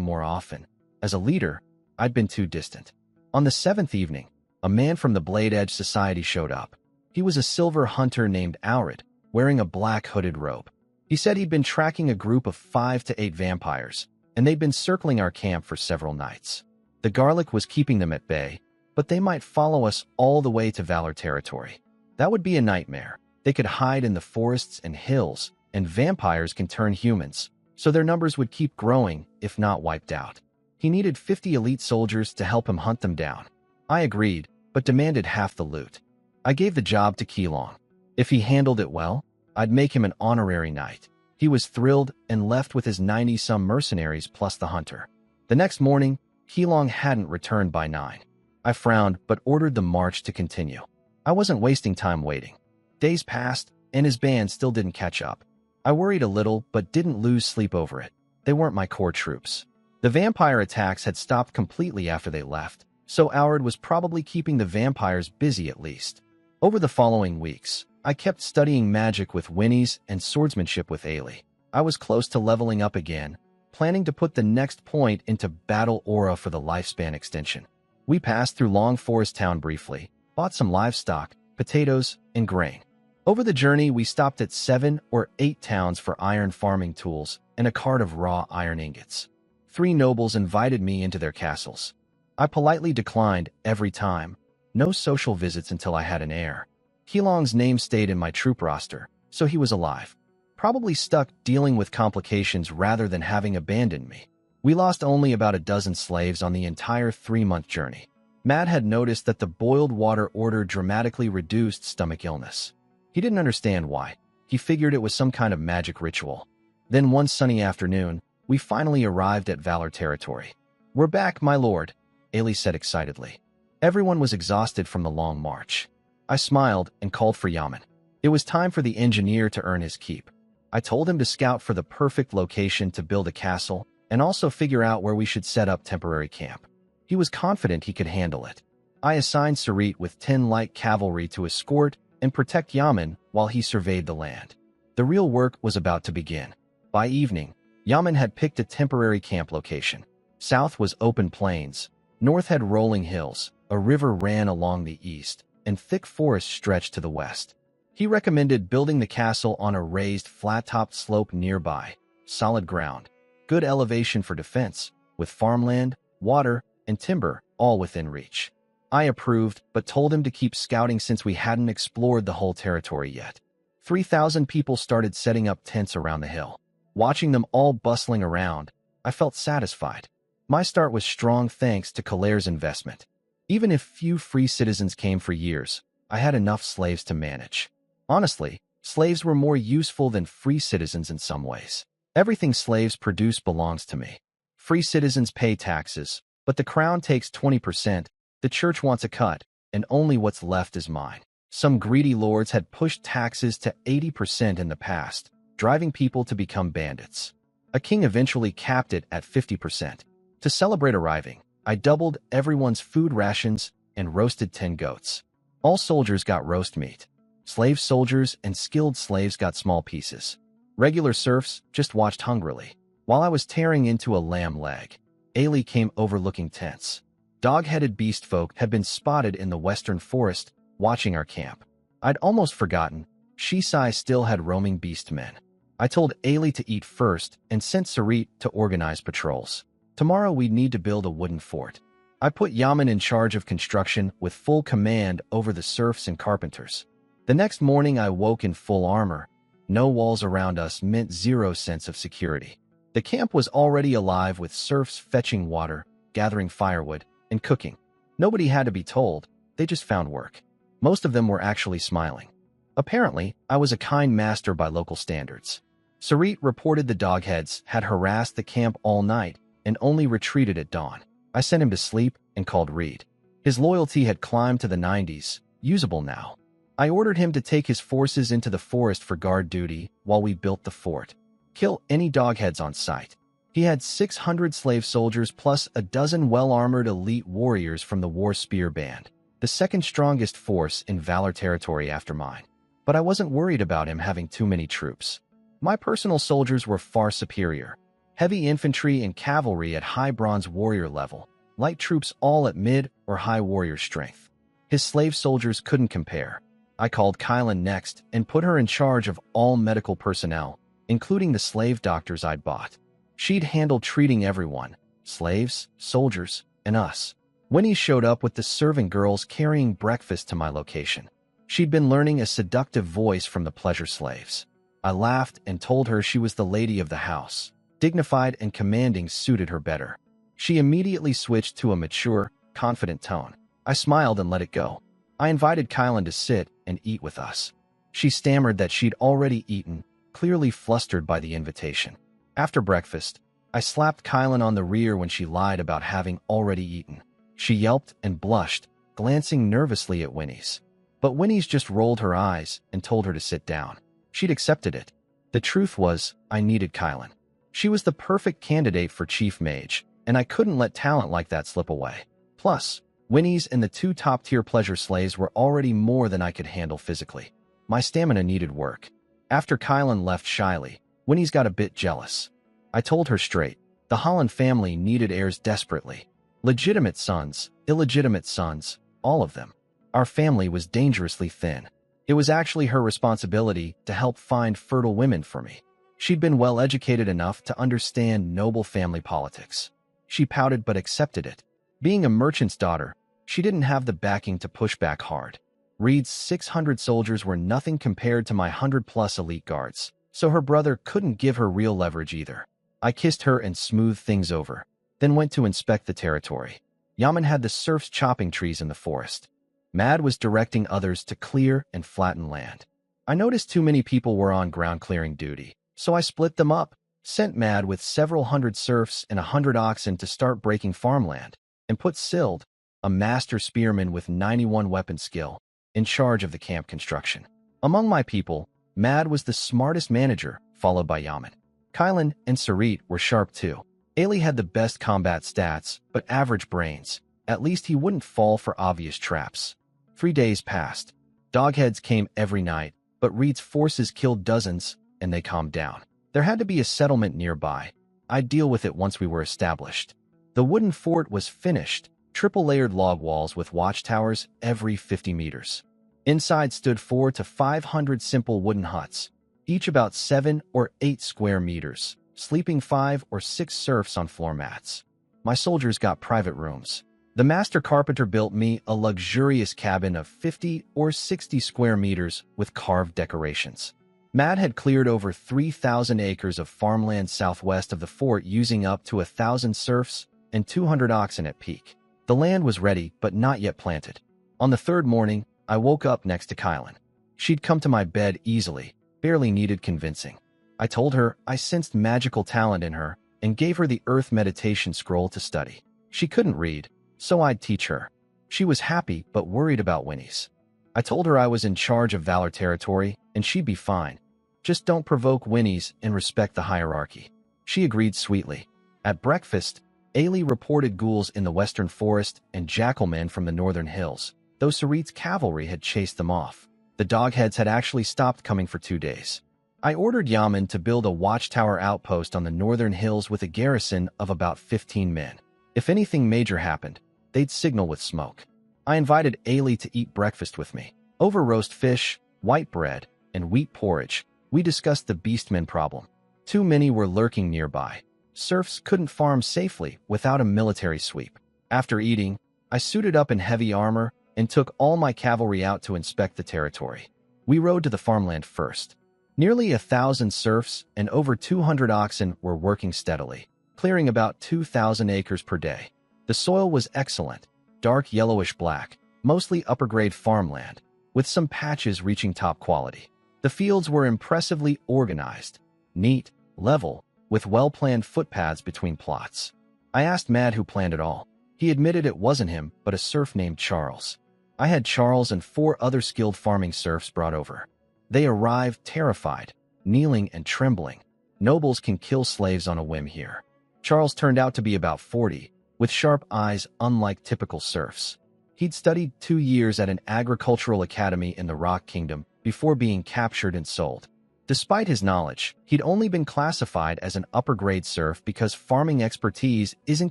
S1: more often. As a leader, I'd been too distant. On the 7th evening, a man from the Blade Edge Society showed up. He was a silver hunter named Aurid, wearing a black hooded robe. He said he'd been tracking a group of 5 to 8 vampires, and they'd been circling our camp for several nights. The garlic was keeping them at bay, but they might follow us all the way to Valor territory. That would be a nightmare. They could hide in the forests and hills, and vampires can turn humans, so their numbers would keep growing, if not wiped out. He needed 50 elite soldiers to help him hunt them down. I agreed, but demanded half the loot. I gave the job to Keelong. If he handled it well, I'd make him an honorary knight. He was thrilled and left with his 90-some mercenaries plus the hunter. The next morning, Keelong hadn't returned by 9. I frowned but ordered the march to continue. I wasn't wasting time waiting. Days passed, and his band still didn't catch up. I worried a little but didn't lose sleep over it. They weren't my core troops. The vampire attacks had stopped completely after they left, so Aurid was probably keeping the vampires busy at least. Over the following weeks, I kept studying magic with Winnie's and swordsmanship with Ailey. I was close to leveling up again, planning to put the next point into battle aura for the lifespan extension. We passed through Long Forest Town briefly, bought some livestock, potatoes, and grain. Over the journey, we stopped at 7 or 8 towns for iron farming tools and a cart of raw iron ingots. 3 nobles invited me into their castles. I politely declined every time. No social visits until I had an heir. Keelong's name stayed in my troop roster, so he was alive. Probably stuck dealing with complications rather than having abandoned me. We lost only about a dozen slaves on the entire 3-month journey. Matt had noticed that the boiled water order dramatically reduced stomach illness. He didn't understand why. He figured it was some kind of magic ritual. Then one sunny afternoon, we finally arrived at Valor territory. "We're back, my lord," Ailey said excitedly. Everyone was exhausted from the long march. I smiled and called for Yaman. It was time for the engineer to earn his keep. I told him to scout for the perfect location to build a castle and also figure out where we should set up temporary camp. He was confident he could handle it. I assigned Sarit with 10 light cavalry to escort and protect Yaman while he surveyed the land. The real work was about to begin. By evening, Yaman had picked a temporary camp location. South was open plains. North had rolling hills. A river ran along the east, and thick forest stretched to the west. He recommended building the castle on a raised, flat-topped slope nearby. Solid ground. Good elevation for defense, with farmland, water, and timber all within reach. I approved, but told him to keep scouting since we hadn't explored the whole territory yet. 3,000 people started setting up tents around the hill. Watching them all bustling around, I felt satisfied. My start was strong thanks to Kalaire's investment. Even if few free citizens came for years, I had enough slaves to manage. Honestly, slaves were more useful than free citizens in some ways. Everything slaves produce belongs to me. Free citizens pay taxes, but the crown takes 20%, the church wants a cut, and only what's left is mine. Some greedy lords had pushed taxes to 80% in the past, driving people to become bandits. A king eventually capped it at 50%. To celebrate arriving, I doubled everyone's food rations and roasted 10 goats. All soldiers got roast meat. Slave soldiers and skilled slaves got small pieces. Regular serfs just watched hungrily. While I was tearing into a lamb leg, Ailey came over looking tense. Dog-headed beast folk had been spotted in the western forest, watching our camp. I'd almost forgotten. Shisai still had roaming beast men. I told Ailey to eat first and sent Sarit to organize patrols. Tomorrow we'd need to build a wooden fort. I put Yaman in charge of construction with full command over the serfs and carpenters. The next morning I woke in full armor. No walls around us meant zero sense of security. The camp was already alive with serfs fetching water, gathering firewood, and cooking. Nobody had to be told, they just found work. Most of them were actually smiling. Apparently, I was a kind master by local standards. Sarit reported the dogheads had harassed the camp all night and only retreated at dawn. I sent him to sleep and called Reed. His loyalty had climbed to the 90s, usable now. I ordered him to take his forces into the forest for guard duty while we built the fort. Kill any dogheads on sight. He had 600 slave soldiers plus a dozen well-armored elite warriors from the War Spear Band, the second strongest force in Valor territory after mine. But I wasn't worried about him having too many troops. My personal soldiers were far superior. Heavy infantry and cavalry at high bronze warrior level, light troops all at mid or high warrior strength. His slave soldiers couldn't compare. I called Kylan next and put her in charge of all medical personnel, including the slave doctors I'd bought. She'd handle treating everyone, slaves, soldiers, and us. Winnie showed up with the servant girls carrying breakfast to my location. She'd been learning a seductive voice from the pleasure slaves. I laughed and told her she was the lady of the house. Dignified and commanding suited her better. She immediately switched to a mature, confident tone. I smiled and let it go. I invited Kylan to sit and eat with us. She stammered that she'd already eaten, clearly flustered by the invitation. After breakfast, I slapped Kylan on the rear when she lied about having already eaten. She yelped and blushed, glancing nervously at Winnie's. But Winnie's just rolled her eyes and told her to sit down. She'd accepted it. The truth was, I needed Kylan. She was the perfect candidate for chief mage, and I couldn't let talent like that slip away. Plus, Winnie's and the two top-tier pleasure slaves were already more than I could handle physically. My stamina needed work. After Kylan left shyly, Winnie's got a bit jealous. I told her straight, the Holland family needed heirs desperately. Legitimate sons, illegitimate sons, all of them. Our family was dangerously thin. It was actually her responsibility to help find fertile women for me. She'd been well-educated enough to understand noble family politics. She pouted but accepted it. Being a merchant's daughter, she didn't have the backing to push back hard. Reed's 600 soldiers were nothing compared to my 100-plus elite guards, so her brother couldn't give her real leverage either. I kissed her and smoothed things over, then went to inspect the territory. Yaman had the serfs chopping trees in the forest. Mad was directing others to clear and flatten land. I noticed too many people were on ground-clearing duty, so I split them up, sent Mad with several hundred serfs and 100 oxen to start breaking farmland, and put Sild, a master spearman with 91 weapon skill, in charge of the camp construction. Among my people, Mad was the smartest manager, followed by Yaman. Kylan and Sarit were sharp too. Ailey had the best combat stats, but average brains. At least he wouldn't fall for obvious traps. 3 days passed. Dogheads came every night, but Reed's forces killed dozens, and they calmed down. There had to be a settlement nearby. I'd deal with it once we were established. The wooden fort was finished, triple-layered log walls with watchtowers every 50 meters. Inside stood 400 to 500 simple wooden huts, each about 7 or 8 square meters, sleeping 5 or 6 serfs on floor mats. My soldiers got private rooms. The master carpenter built me a luxurious cabin of 50 or 60 square meters with carved decorations. Mad had cleared over 3,000 acres of farmland southwest of the fort using up to 1,000 serfs and 200 oxen at peak. The land was ready, but not yet planted. On the third morning, I woke up next to Kylan. She'd come to my bed easily, barely needed convincing. I told her I sensed magical talent in her and gave her the Earth Meditation Scroll to study. She couldn't read, so I'd teach her. She was happy but worried about Winnie's. I told her I was in charge of Valor territory and she'd be fine. Just don't provoke Winnie's and respect the hierarchy. She agreed sweetly. At breakfast, Ailey reported ghouls in the western forest and jackalmen from the northern hills, though Sarit's cavalry had chased them off. The dogheads had actually stopped coming for 2 days. I ordered Yaman to build a watchtower outpost on the northern hills with a garrison of about 15 men. If anything major happened, they'd signal with smoke. I invited Ailey to eat breakfast with me. Over roast fish, white bread, and wheat porridge, we discussed the beastmen problem. Too many were lurking nearby. Serfs couldn't farm safely without a military sweep. After eating, I suited up in heavy armor and took all my cavalry out to inspect the territory. We rode to the farmland first. Nearly 1,000 serfs and over 200 oxen were working steadily, clearing about 2,000 acres per day. The soil was excellent, dark yellowish-black, mostly upper-grade farmland, with some patches reaching top quality. The fields were impressively organized, neat, level, with well-planned footpaths between plots. I asked Mad who planned it all. He admitted it wasn't him, but a serf named Charles. I had Charles and 4 other skilled farming serfs brought over. They arrived terrified, kneeling and trembling. Nobles can kill slaves on a whim here. Charles turned out to be about 40, with sharp eyes unlike typical serfs. He'd studied 2 years at an agricultural academy in the Rock Kingdom before being captured and sold. Despite his knowledge, he'd only been classified as an upper-grade serf because farming expertise isn't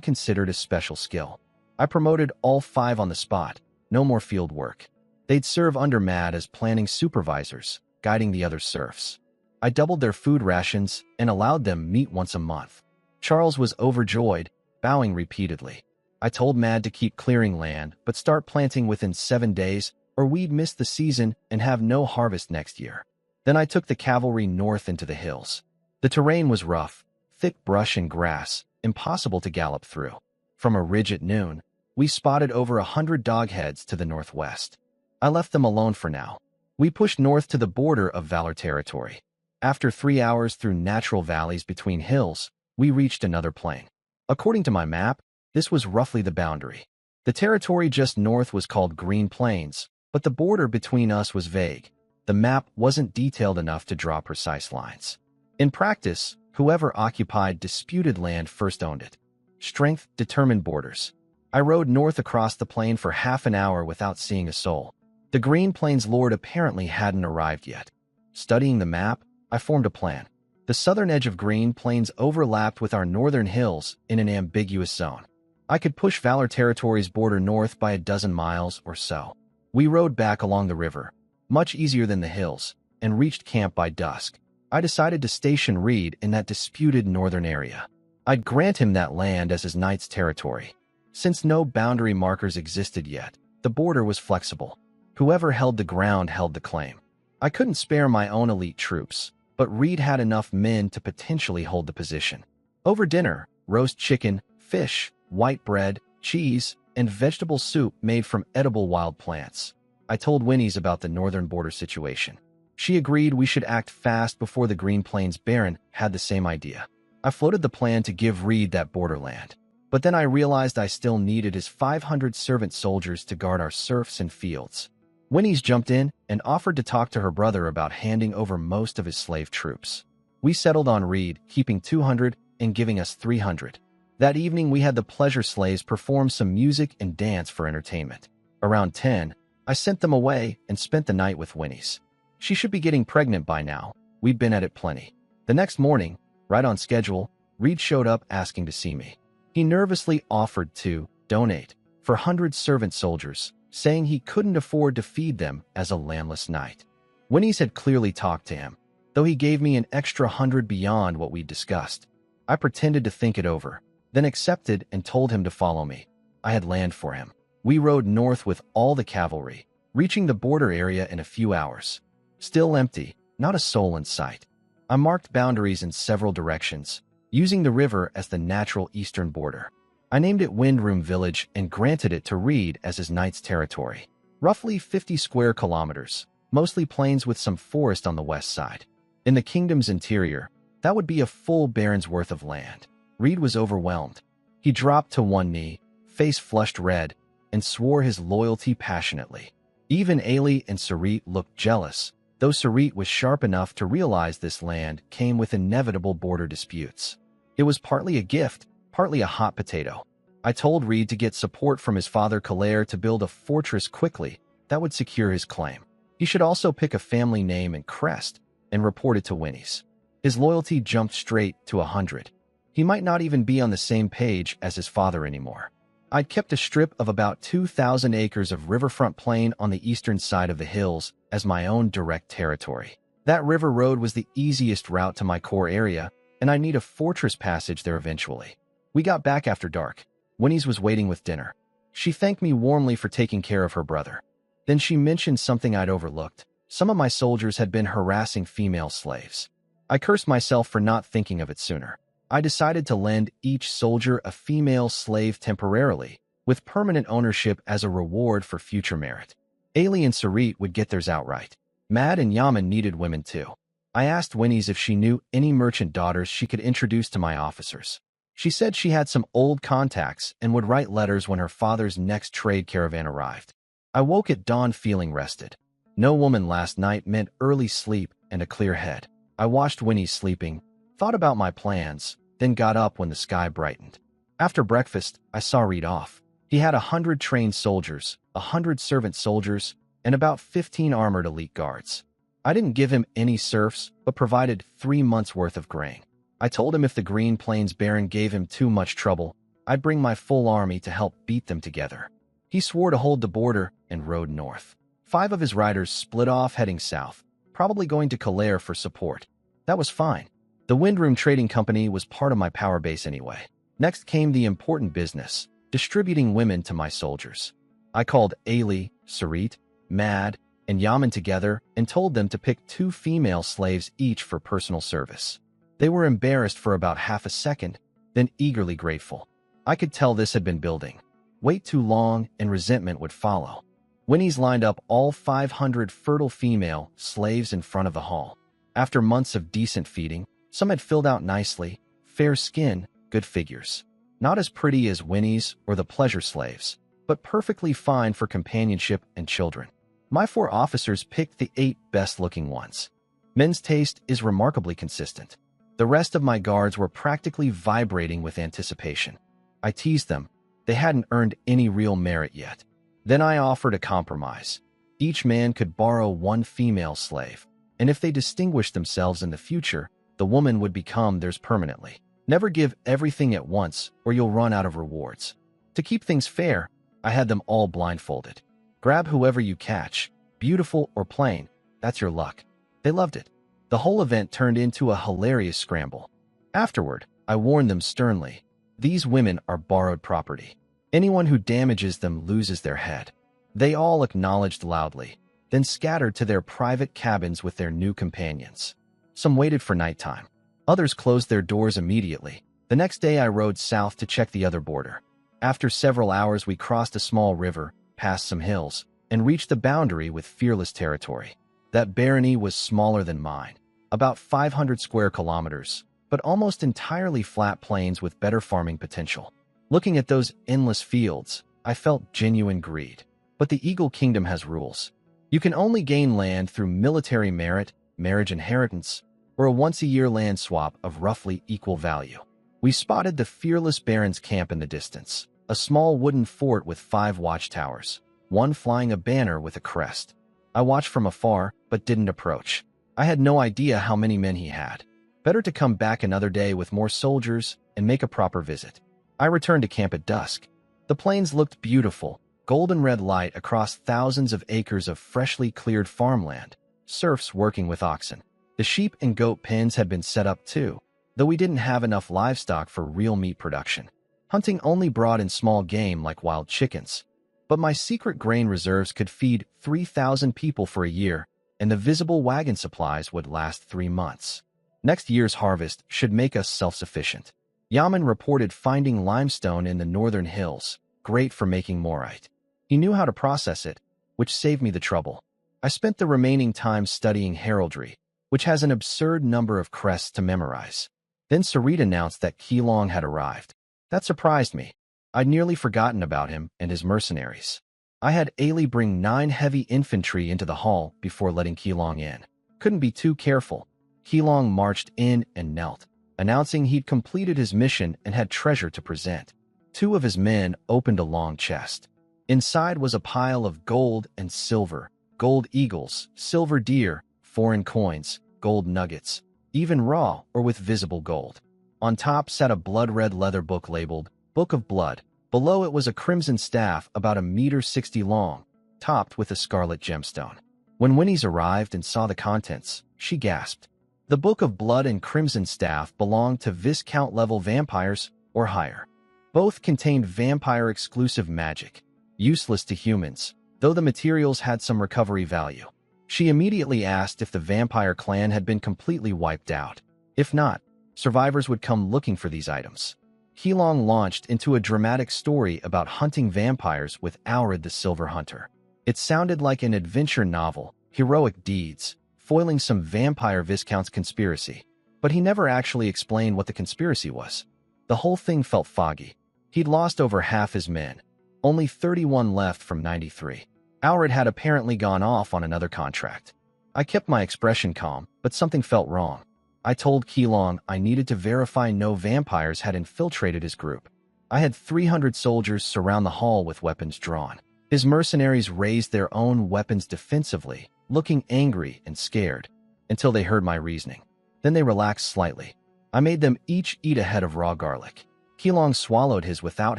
S1: considered a special skill. I promoted all 5 on the spot, no more field work. They'd serve under Mad as planning supervisors, guiding the other serfs. I doubled their food rations and allowed them meat once a month. Charles was overjoyed, bowing repeatedly. I told Mad to keep clearing land but start planting within 7 days or we'd miss the season and have no harvest next year. Then I took the cavalry north into the hills. The terrain was rough, thick brush and grass, impossible to gallop through. From a ridge at noon, we spotted over 100 dogheads to the northwest. I left them alone for now. We pushed north to the border of Valor territory. After 3 hours through natural valleys between hills, we reached another plain. According to my map, this was roughly the boundary. The territory just north was called Green Plains, but the border between us was vague. The map wasn't detailed enough to draw precise lines. In practice, whoever occupied disputed land first owned it. Strength determined borders. I rode north across the plain for half an hour without seeing a soul. The Green Plains lord apparently hadn't arrived yet. Studying the map, I formed a plan. The southern edge of Green Plains overlapped with our northern hills in an ambiguous zone. I could push Valor Territory's border north by 12 miles or so. We rode back along the river, much easier than the hills, and reached camp by dusk. I decided to station Reed in that disputed northern area. I'd grant him that land as his knight's territory. Since no boundary markers existed yet, the border was flexible. Whoever held the ground held the claim. I couldn't spare my own elite troops, but Reed had enough men to potentially hold the position. Over dinner, roast chicken, fish, white bread, cheese, and vegetable soup made from edible wild plants. I told Winnie's about the northern border situation. She agreed we should act fast before the Green Plains Baron had the same idea. I floated the plan to give Reed that borderland. But then I realized I still needed his 500 servant soldiers to guard our serfs and fields. Winnie's jumped in and offered to talk to her brother about handing over most of his slave troops. We settled on Reed, keeping 200 and giving us 300. That evening we had the pleasure slaves perform some music and dance for entertainment. Around 10, I sent them away and spent the night with Winnie's. She should be getting pregnant by now. We'd been at it plenty. The next morning, right on schedule, Reed showed up asking to see me. He nervously offered to donate for 100 servant soldiers, saying he couldn't afford to feed them as a landless knight. Winnie's had clearly talked to him, though he gave me an extra 100 beyond what we'd discussed. I pretended to think it over, then accepted and told him to follow me. I had land for him. We rode north with all the cavalry, reaching the border area in a few hours. Still empty, not a soul in sight. I marked boundaries in several directions, using the river as the natural eastern border. I named it Windroom Village and granted it to Reed as his knight's territory. Roughly 50 square kilometers, mostly plains with some forest on the west side. In the kingdom's interior, that would be a full baron's worth of land. Reed was overwhelmed. He dropped to one knee, face flushed red, and swore his loyalty passionately. Even Ailey and Sarit looked jealous, though Sarit was sharp enough to realize this land came with inevitable border disputes. It was partly a gift, partly a hot potato. I told Reed to get support from his father Kalair to build a fortress quickly that would secure his claim. He should also pick a family name and crest and report it to Winnie's. His loyalty jumped straight to 100. He might not even be on the same page as his father anymore. I'd kept a strip of about 2,000 acres of riverfront plain on the eastern side of the hills as my own direct territory. That river road was the easiest route to my core area, and I need a fortress passage there eventually. We got back after dark. Winnie's was waiting with dinner. She thanked me warmly for taking care of her brother. Then she mentioned something I'd overlooked. Some of my soldiers had been harassing female slaves. I cursed myself for not thinking of it sooner. I decided to lend each soldier a female slave temporarily, with permanent ownership as a reward for future merit. Ailey and Sarit would get theirs outright. Mad and Yaman needed women too. I asked Winnie's if she knew any merchant daughters she could introduce to my officers. She said she had some old contacts and would write letters when her father's next trade caravan arrived. I woke at dawn feeling rested. No woman last night meant early sleep and a clear head. I watched Winnie sleeping, thought about my plans, then got up when the sky brightened. After breakfast, I saw Reed off. He had 100 trained soldiers, 100 servant soldiers, and about 15 armored elite guards. I didn't give him any serfs, but provided 3 months' worth of grain. I told him if the Green Plains Baron gave him too much trouble, I'd bring my full army to help beat them together. He swore to hold the border and rode north. 5 of his riders split off heading south, probably going to Kalair for support. That was fine. The Windroom Trading Company was part of my power base anyway. Next came the important business, distributing women to my soldiers. I called Ailey, Sarit, Mad, and Yaman together and told them to pick 2 female slaves each for personal service. They were embarrassed for about half a second, then eagerly grateful. I could tell this had been building. Wait too long and resentment would follow. Winnie's lined up all 500 fertile female slaves in front of the hall. After months of decent feeding, some had filled out nicely, fair skin, good figures. Not as pretty as Winnie's or the pleasure slaves, but perfectly fine for companionship and children. My 4 officers picked the 8 best-looking ones. Men's taste is remarkably consistent. The rest of my guards were practically vibrating with anticipation. I teased them. They hadn't earned any real merit yet. Then I offered a compromise. Each man could borrow 1 female slave, and if they distinguished themselves in the future, the woman would become theirs permanently. Never give everything at once, or you'll run out of rewards. To keep things fair, I had them all blindfolded. Grab whoever you catch, beautiful or plain, that's your luck. They loved it. The whole event turned into a hilarious scramble. Afterward, I warned them sternly. These women are borrowed property. Anyone who damages them loses their head. They all acknowledged loudly, then scattered to their private cabins with their new companions. Some waited for nighttime. Others closed their doors immediately. The next day I rode south to check the other border. After several hours we crossed a small river, passed some hills, and reached the boundary with fearless territory. That barony was smaller than mine, about 500 square kilometers, but almost entirely flat plains with better farming potential. Looking at those endless fields, I felt genuine greed. But the Eagle Kingdom has rules. You can only gain land through military merit, marriage inheritance, or a once-a-year land swap of roughly equal value. We spotted the fearless Baron's camp in the distance, a small wooden fort with 5 watchtowers, one flying a banner with a crest. I watched from afar, but didn't approach. I had no idea how many men he had. Better to come back another day with more soldiers and make a proper visit. I returned to camp at dusk. The plains looked beautiful, golden red light across thousands of acres of freshly cleared farmland, serfs working with oxen. The sheep and goat pens had been set up too, though we didn't have enough livestock for real meat production. Hunting only brought in small game like wild chickens. But my secret grain reserves could feed 3,000 people for a year, and the visible wagon supplies would last 3 months. Next year's harvest should make us self-sufficient. Yaman reported finding limestone in the northern hills, great for making morite. He knew how to process it, which saved me the trouble. I spent the remaining time studying heraldry, which has an absurd number of crests to memorize. Then Sarit announced that Keelong had arrived. That surprised me. I'd nearly forgotten about him and his mercenaries. I had Ailey bring 9 heavy infantry into the hall before letting Keelong in. Couldn't be too careful. Keelong marched in and knelt, announcing he'd completed his mission and had treasure to present. 2 of his men opened a long chest. Inside was a pile of gold and silver, gold eagles, silver deer, foreign coins, gold nuggets, even raw or with visible gold. On top sat a blood-red leather book labeled Book of Blood. Below it was a crimson staff about 1.60 m long, topped with a scarlet gemstone. When Winnie's arrived and saw the contents, she gasped. The Book of Blood and Crimson Staff belonged to Viscount-level vampires or higher. Both contained vampire-exclusive magic, useless to humans, though the materials had some recovery value. She immediately asked if the vampire clan had been completely wiped out. If not, survivors would come looking for these items. Keelong launched into a dramatic story about hunting vampires with Alred the Silver Hunter. It sounded like an adventure novel, heroic deeds, foiling some vampire viscount's conspiracy. But he never actually explained what the conspiracy was. The whole thing felt foggy. He'd lost over half his men. Only 31 left from 93. Alred had apparently gone off on another contract. I kept my expression calm, but something felt wrong. I told Keelong I needed to verify no vampires had infiltrated his group. I had 300 soldiers surround the hall with weapons drawn. His mercenaries raised their own weapons defensively, looking angry and scared, until they heard my reasoning. Then they relaxed slightly. I made them each eat a head of raw garlic. Keelong swallowed his without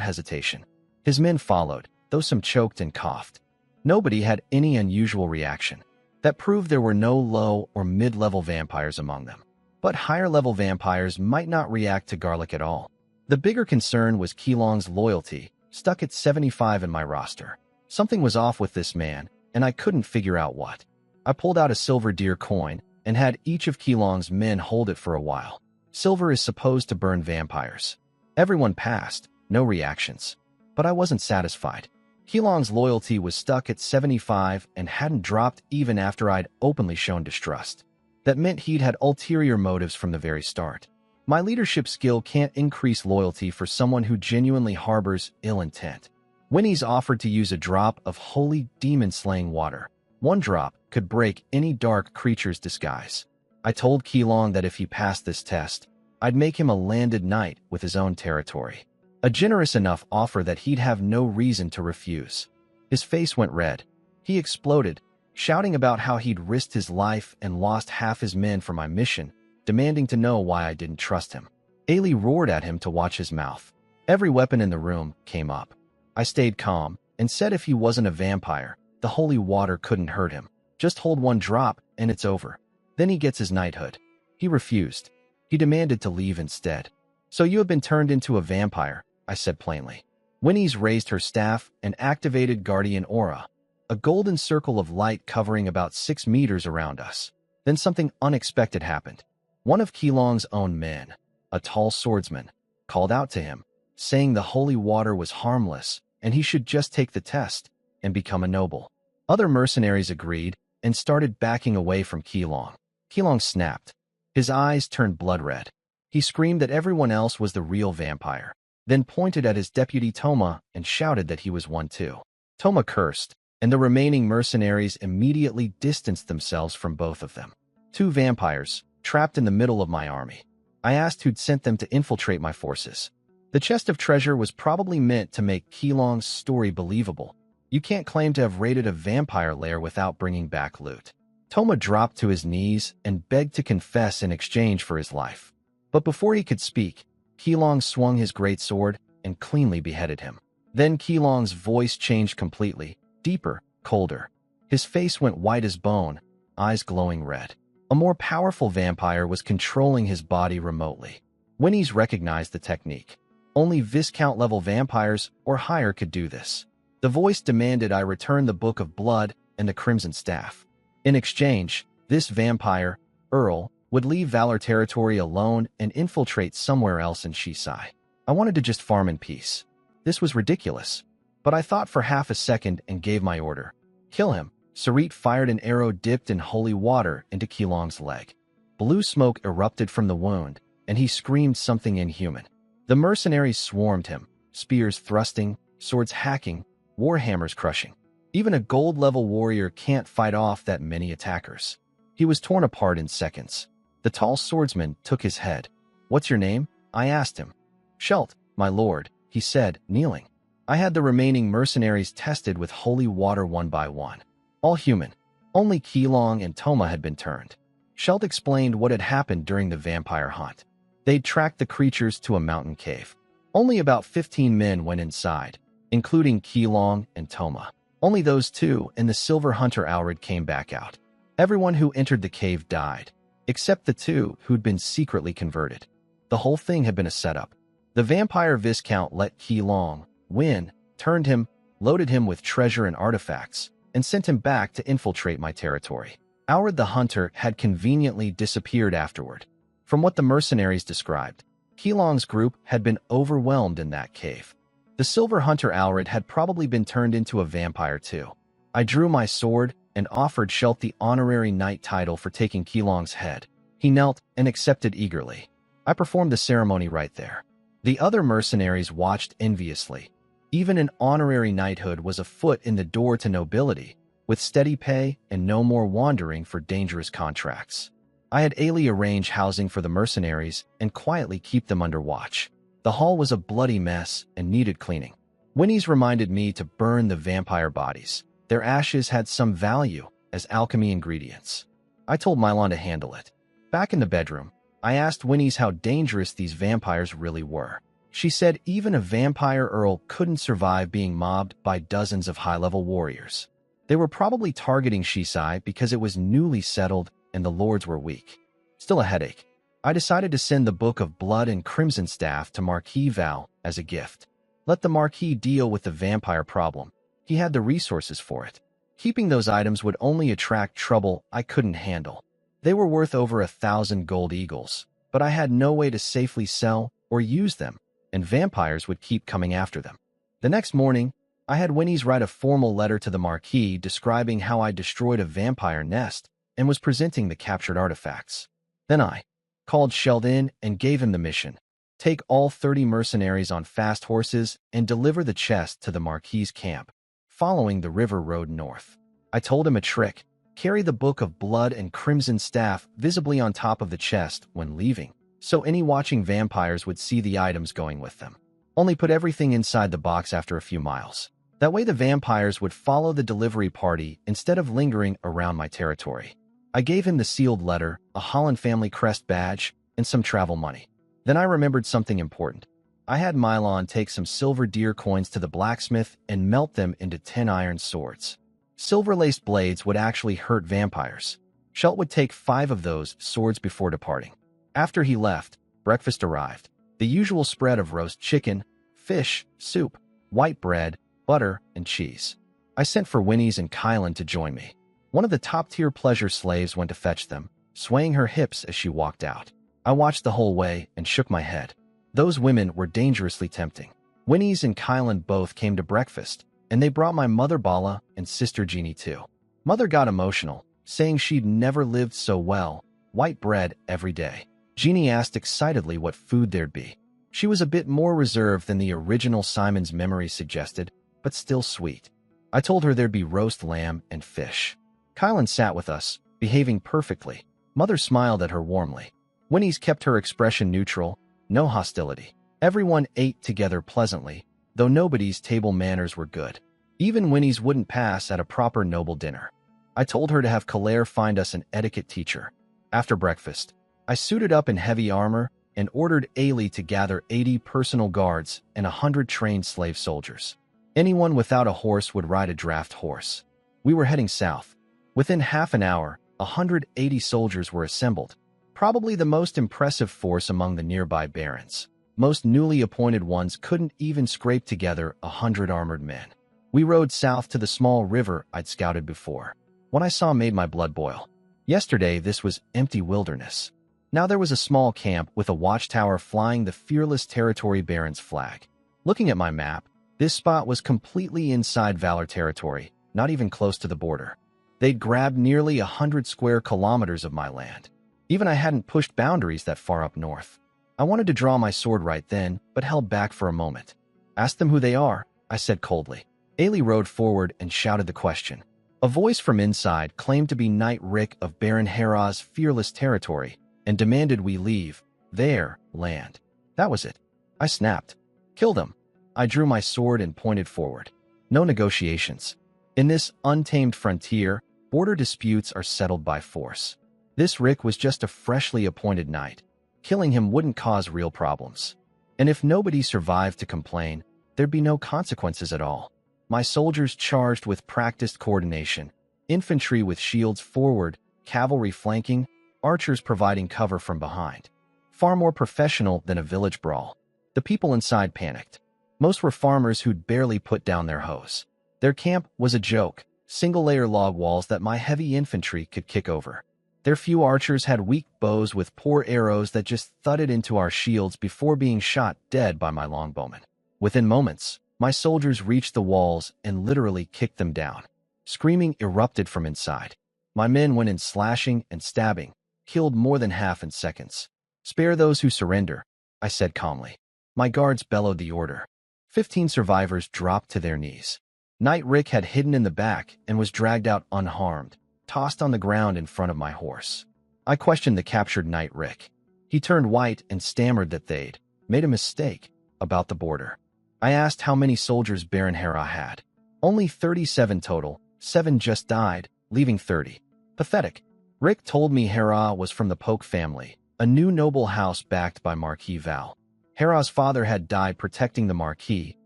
S1: hesitation. His men followed, though some choked and coughed. Nobody had any unusual reaction. That proved there were no low or mid-level vampires among them. But higher-level vampires might not react to garlic at all. The bigger concern was Keelong's loyalty, stuck at 75 in my roster. Something was off with this man, and I couldn't figure out what. I pulled out a silver deer coin and had each of Keelong's men hold it for a while. Silver is supposed to burn vampires. Everyone passed, no reactions. But I wasn't satisfied. Keelong's loyalty was stuck at 75 and hadn't dropped even after I'd openly shown distrust. That meant he'd had ulterior motives from the very start. My leadership skill can't increase loyalty for someone who genuinely harbors ill intent. Winnie's offered to use a drop of holy demon-slaying water. 1 drop could break any dark creature's disguise. I told Keelong that if he passed this test, I'd make him a landed knight with his own territory. A generous enough offer that he'd have no reason to refuse. His face went red. He exploded, shouting about how he'd risked his life and lost half his men for my mission, demanding to know why I didn't trust him. Ailey roared at him to watch his mouth. Every weapon in the room came up. I stayed calm and said if he wasn't a vampire, the holy water couldn't hurt him. Just hold 1 drop and it's over. Then he gets his knighthood. He refused. He demanded to leave instead. So you have been turned into a vampire, I said plainly. Winnie's raised her staff and activated Guardian Aura, a golden circle of light covering about 6 meters around us. Then something unexpected happened. One of Keelong's own men, a tall swordsman, called out to him, saying the holy water was harmless and he should just take the test and become a noble. Other mercenaries agreed and started backing away from Keelong. Keelong snapped. His eyes turned blood red. He screamed that everyone else was the real vampire, then pointed at his deputy Toma and shouted that he was one too. Toma cursed, and the remaining mercenaries immediately distanced themselves from both of them. 2 vampires, trapped in the middle of my army. I asked who'd sent them to infiltrate my forces. The chest of treasure was probably meant to make Keelong's story believable. You can't claim to have raided a vampire lair without bringing back loot. Toma dropped to his knees and begged to confess in exchange for his life. But before he could speak, Keelong swung his great sword and cleanly beheaded him. Then Keelong's voice changed completely, deeper, colder. His face went white as bone, eyes glowing red. A more powerful vampire was controlling his body remotely. Winnie's recognized the technique. Only Viscount-level vampires or higher could do this. The voice demanded I return the Book of Blood and the Crimson Staff. In exchange, this vampire, Earl, would leave Valor territory alone and infiltrate somewhere else in Shisai. I wanted to just farm in peace. This was ridiculous. But I thought for half a second and gave my order. Kill him. Sarit fired an arrow dipped in holy water into Keelong's leg. Blue smoke erupted from the wound, and he screamed something inhuman. The mercenaries swarmed him, spears thrusting, swords hacking, warhammers crushing. Even a gold-level warrior can't fight off that many attackers. He was torn apart in seconds. The tall swordsman took his head. "What's your name?" I asked him. "Shelt, my lord," he said, kneeling. I had the remaining mercenaries tested with holy water one by one. All human. Only Keelong and Toma had been turned. Shelt explained what had happened during the vampire hunt. They'd tracked the creatures to a mountain cave. Only about 15 men went inside, including Keelong and Toma. Only those two and the silver hunter Alred came back out. Everyone who entered the cave died, except the two who'd been secretly converted. The whole thing had been a setup. The vampire Viscount let Keelong win, turned him, loaded him with treasure and artifacts, and sent him back to infiltrate my territory. Alred the hunter had conveniently disappeared afterward. From what the mercenaries described, Keelong's group had been overwhelmed in that cave. The silver hunter Alred had probably been turned into a vampire too. I drew my sword and offered Shelt the honorary knight title for taking Keelong's head. He knelt and accepted eagerly. I performed the ceremony right there. The other mercenaries watched enviously. Even an honorary knighthood was a foot in the door to nobility, with steady pay and no more wandering for dangerous contracts. I had Ailey arrange housing for the mercenaries and quietly keep them under watch. The hall was a bloody mess and needed cleaning. Winnie's reminded me to burn the vampire bodies. Their ashes had some value as alchemy ingredients. I told Mylon to handle it. Back in the bedroom, I asked Winnie's how dangerous these vampires really were. She said even a vampire earl couldn't survive being mobbed by dozens of high-level warriors. They were probably targeting Shisai because it was newly settled and the lords were weak. Still a headache. I decided to send the Book of Blood and Crimson Staff to Marquis Val as a gift. Let the Marquis deal with the vampire problem. He had the resources for it. Keeping those items would only attract trouble I couldn't handle. They were worth over 1,000 gold eagles, but I had no way to safely sell or use them, and vampires would keep coming after them. The next morning, I had Winnie's write a formal letter to the Marquis describing how I destroyed a vampire nest and was presenting the captured artifacts. Then I called Sheldon and gave him the mission. Take all 30 mercenaries on fast horses and deliver the chest to the Marquis' camp, following the river road north. I told him a trick. Carry the Book of Blood and Crimson Staff visibly on top of the chest when leaving, so any watching vampires would see the items going with them. Only put everything inside the box after a few miles. That way the vampires would follow the delivery party instead of lingering around my territory. I gave him the sealed letter, a Holland family crest badge, and some travel money. Then I remembered something important. I had Mylon take some silver deer coins to the blacksmith and melt them into 10 iron swords. Silver-laced blades would actually hurt vampires. Shelt would take 5 of those swords before departing. After he left, breakfast arrived. The usual spread of roast chicken, fish, soup, white bread, butter, and cheese. I sent for Winnie's and Kylan to join me. One of the top-tier pleasure slaves went to fetch them, swaying her hips as she walked out. I watched the whole way and shook my head. Those women were dangerously tempting. Winnie's and Kylan both came to breakfast, and they brought my mother Bala and sister Jeannie too. Mother got emotional, saying she'd never lived so well, white bread every day. Jeannie asked excitedly what food there'd be. She was a bit more reserved than the original Simon's memory suggested, but still sweet. I told her there'd be roast lamb and fish. Kylan sat with us, behaving perfectly. Mother smiled at her warmly. Winnie's kept her expression neutral, no hostility. Everyone ate together pleasantly, though nobody's table manners were good. Even Winnie's wouldn't pass at a proper noble dinner. I told her to have Claire find us an etiquette teacher. After breakfast, I suited up in heavy armor and ordered Ailey to gather 80 personal guards and 100 trained slave soldiers. Anyone without a horse would ride a draft horse. We were heading south. Within half an hour, 180 soldiers were assembled, probably the most impressive force among the nearby barons. Most newly appointed ones couldn't even scrape together 100 armored men. We rode south to the small river I'd scouted before. What I saw made my blood boil. Yesterday, this was empty wilderness. Now there was a small camp with a watchtower flying the fearless territory baron's flag. Looking at my map, this spot was completely inside Valor territory, not even close to the border. They'd grabbed nearly 100 square kilometers of my land. Even I hadn't pushed boundaries that far up north. I wanted to draw my sword right then, but held back for a moment. Ask them who they are, I said coldly. Ailey rode forward and shouted the question. A voice from inside claimed to be Knight Rick of Baron Hera's fearless territory and demanded we leave their land. That was it. I snapped. Kill them. I drew my sword and pointed forward. No negotiations. In this untamed frontier, border disputes are settled by force. This Rick was just a freshly appointed knight. Killing him wouldn't cause real problems. And if nobody survived to complain, there'd be no consequences at all. My soldiers charged with practiced coordination, infantry with shields forward, cavalry flanking, archers providing cover from behind. Far more professional than a village brawl. The people inside panicked. Most were farmers who'd barely put down their hoes. Their camp was a joke, single-layer log walls that my heavy infantry could kick over. Their few archers had weak bows with poor arrows that just thudded into our shields before being shot dead by my longbowmen. Within moments, my soldiers reached the walls and literally kicked them down. Screaming erupted from inside. My men went in slashing and stabbing, killed more than half in seconds. Spare those who surrender, I said calmly. My guards bellowed the order. 15 survivors dropped to their knees. Knight Rick had hidden in the back and was dragged out unharmed, tossed on the ground in front of my horse. I questioned the captured Knight Rick. He turned white and stammered that they'd made a mistake about the border. I asked how many soldiers Baron Hera had. Only 37 total, 7 just died, leaving 30. Pathetic. Rick told me Hera was from the Poke family, a new noble house backed by Marquis Val. Hera's father had died protecting the Marquis,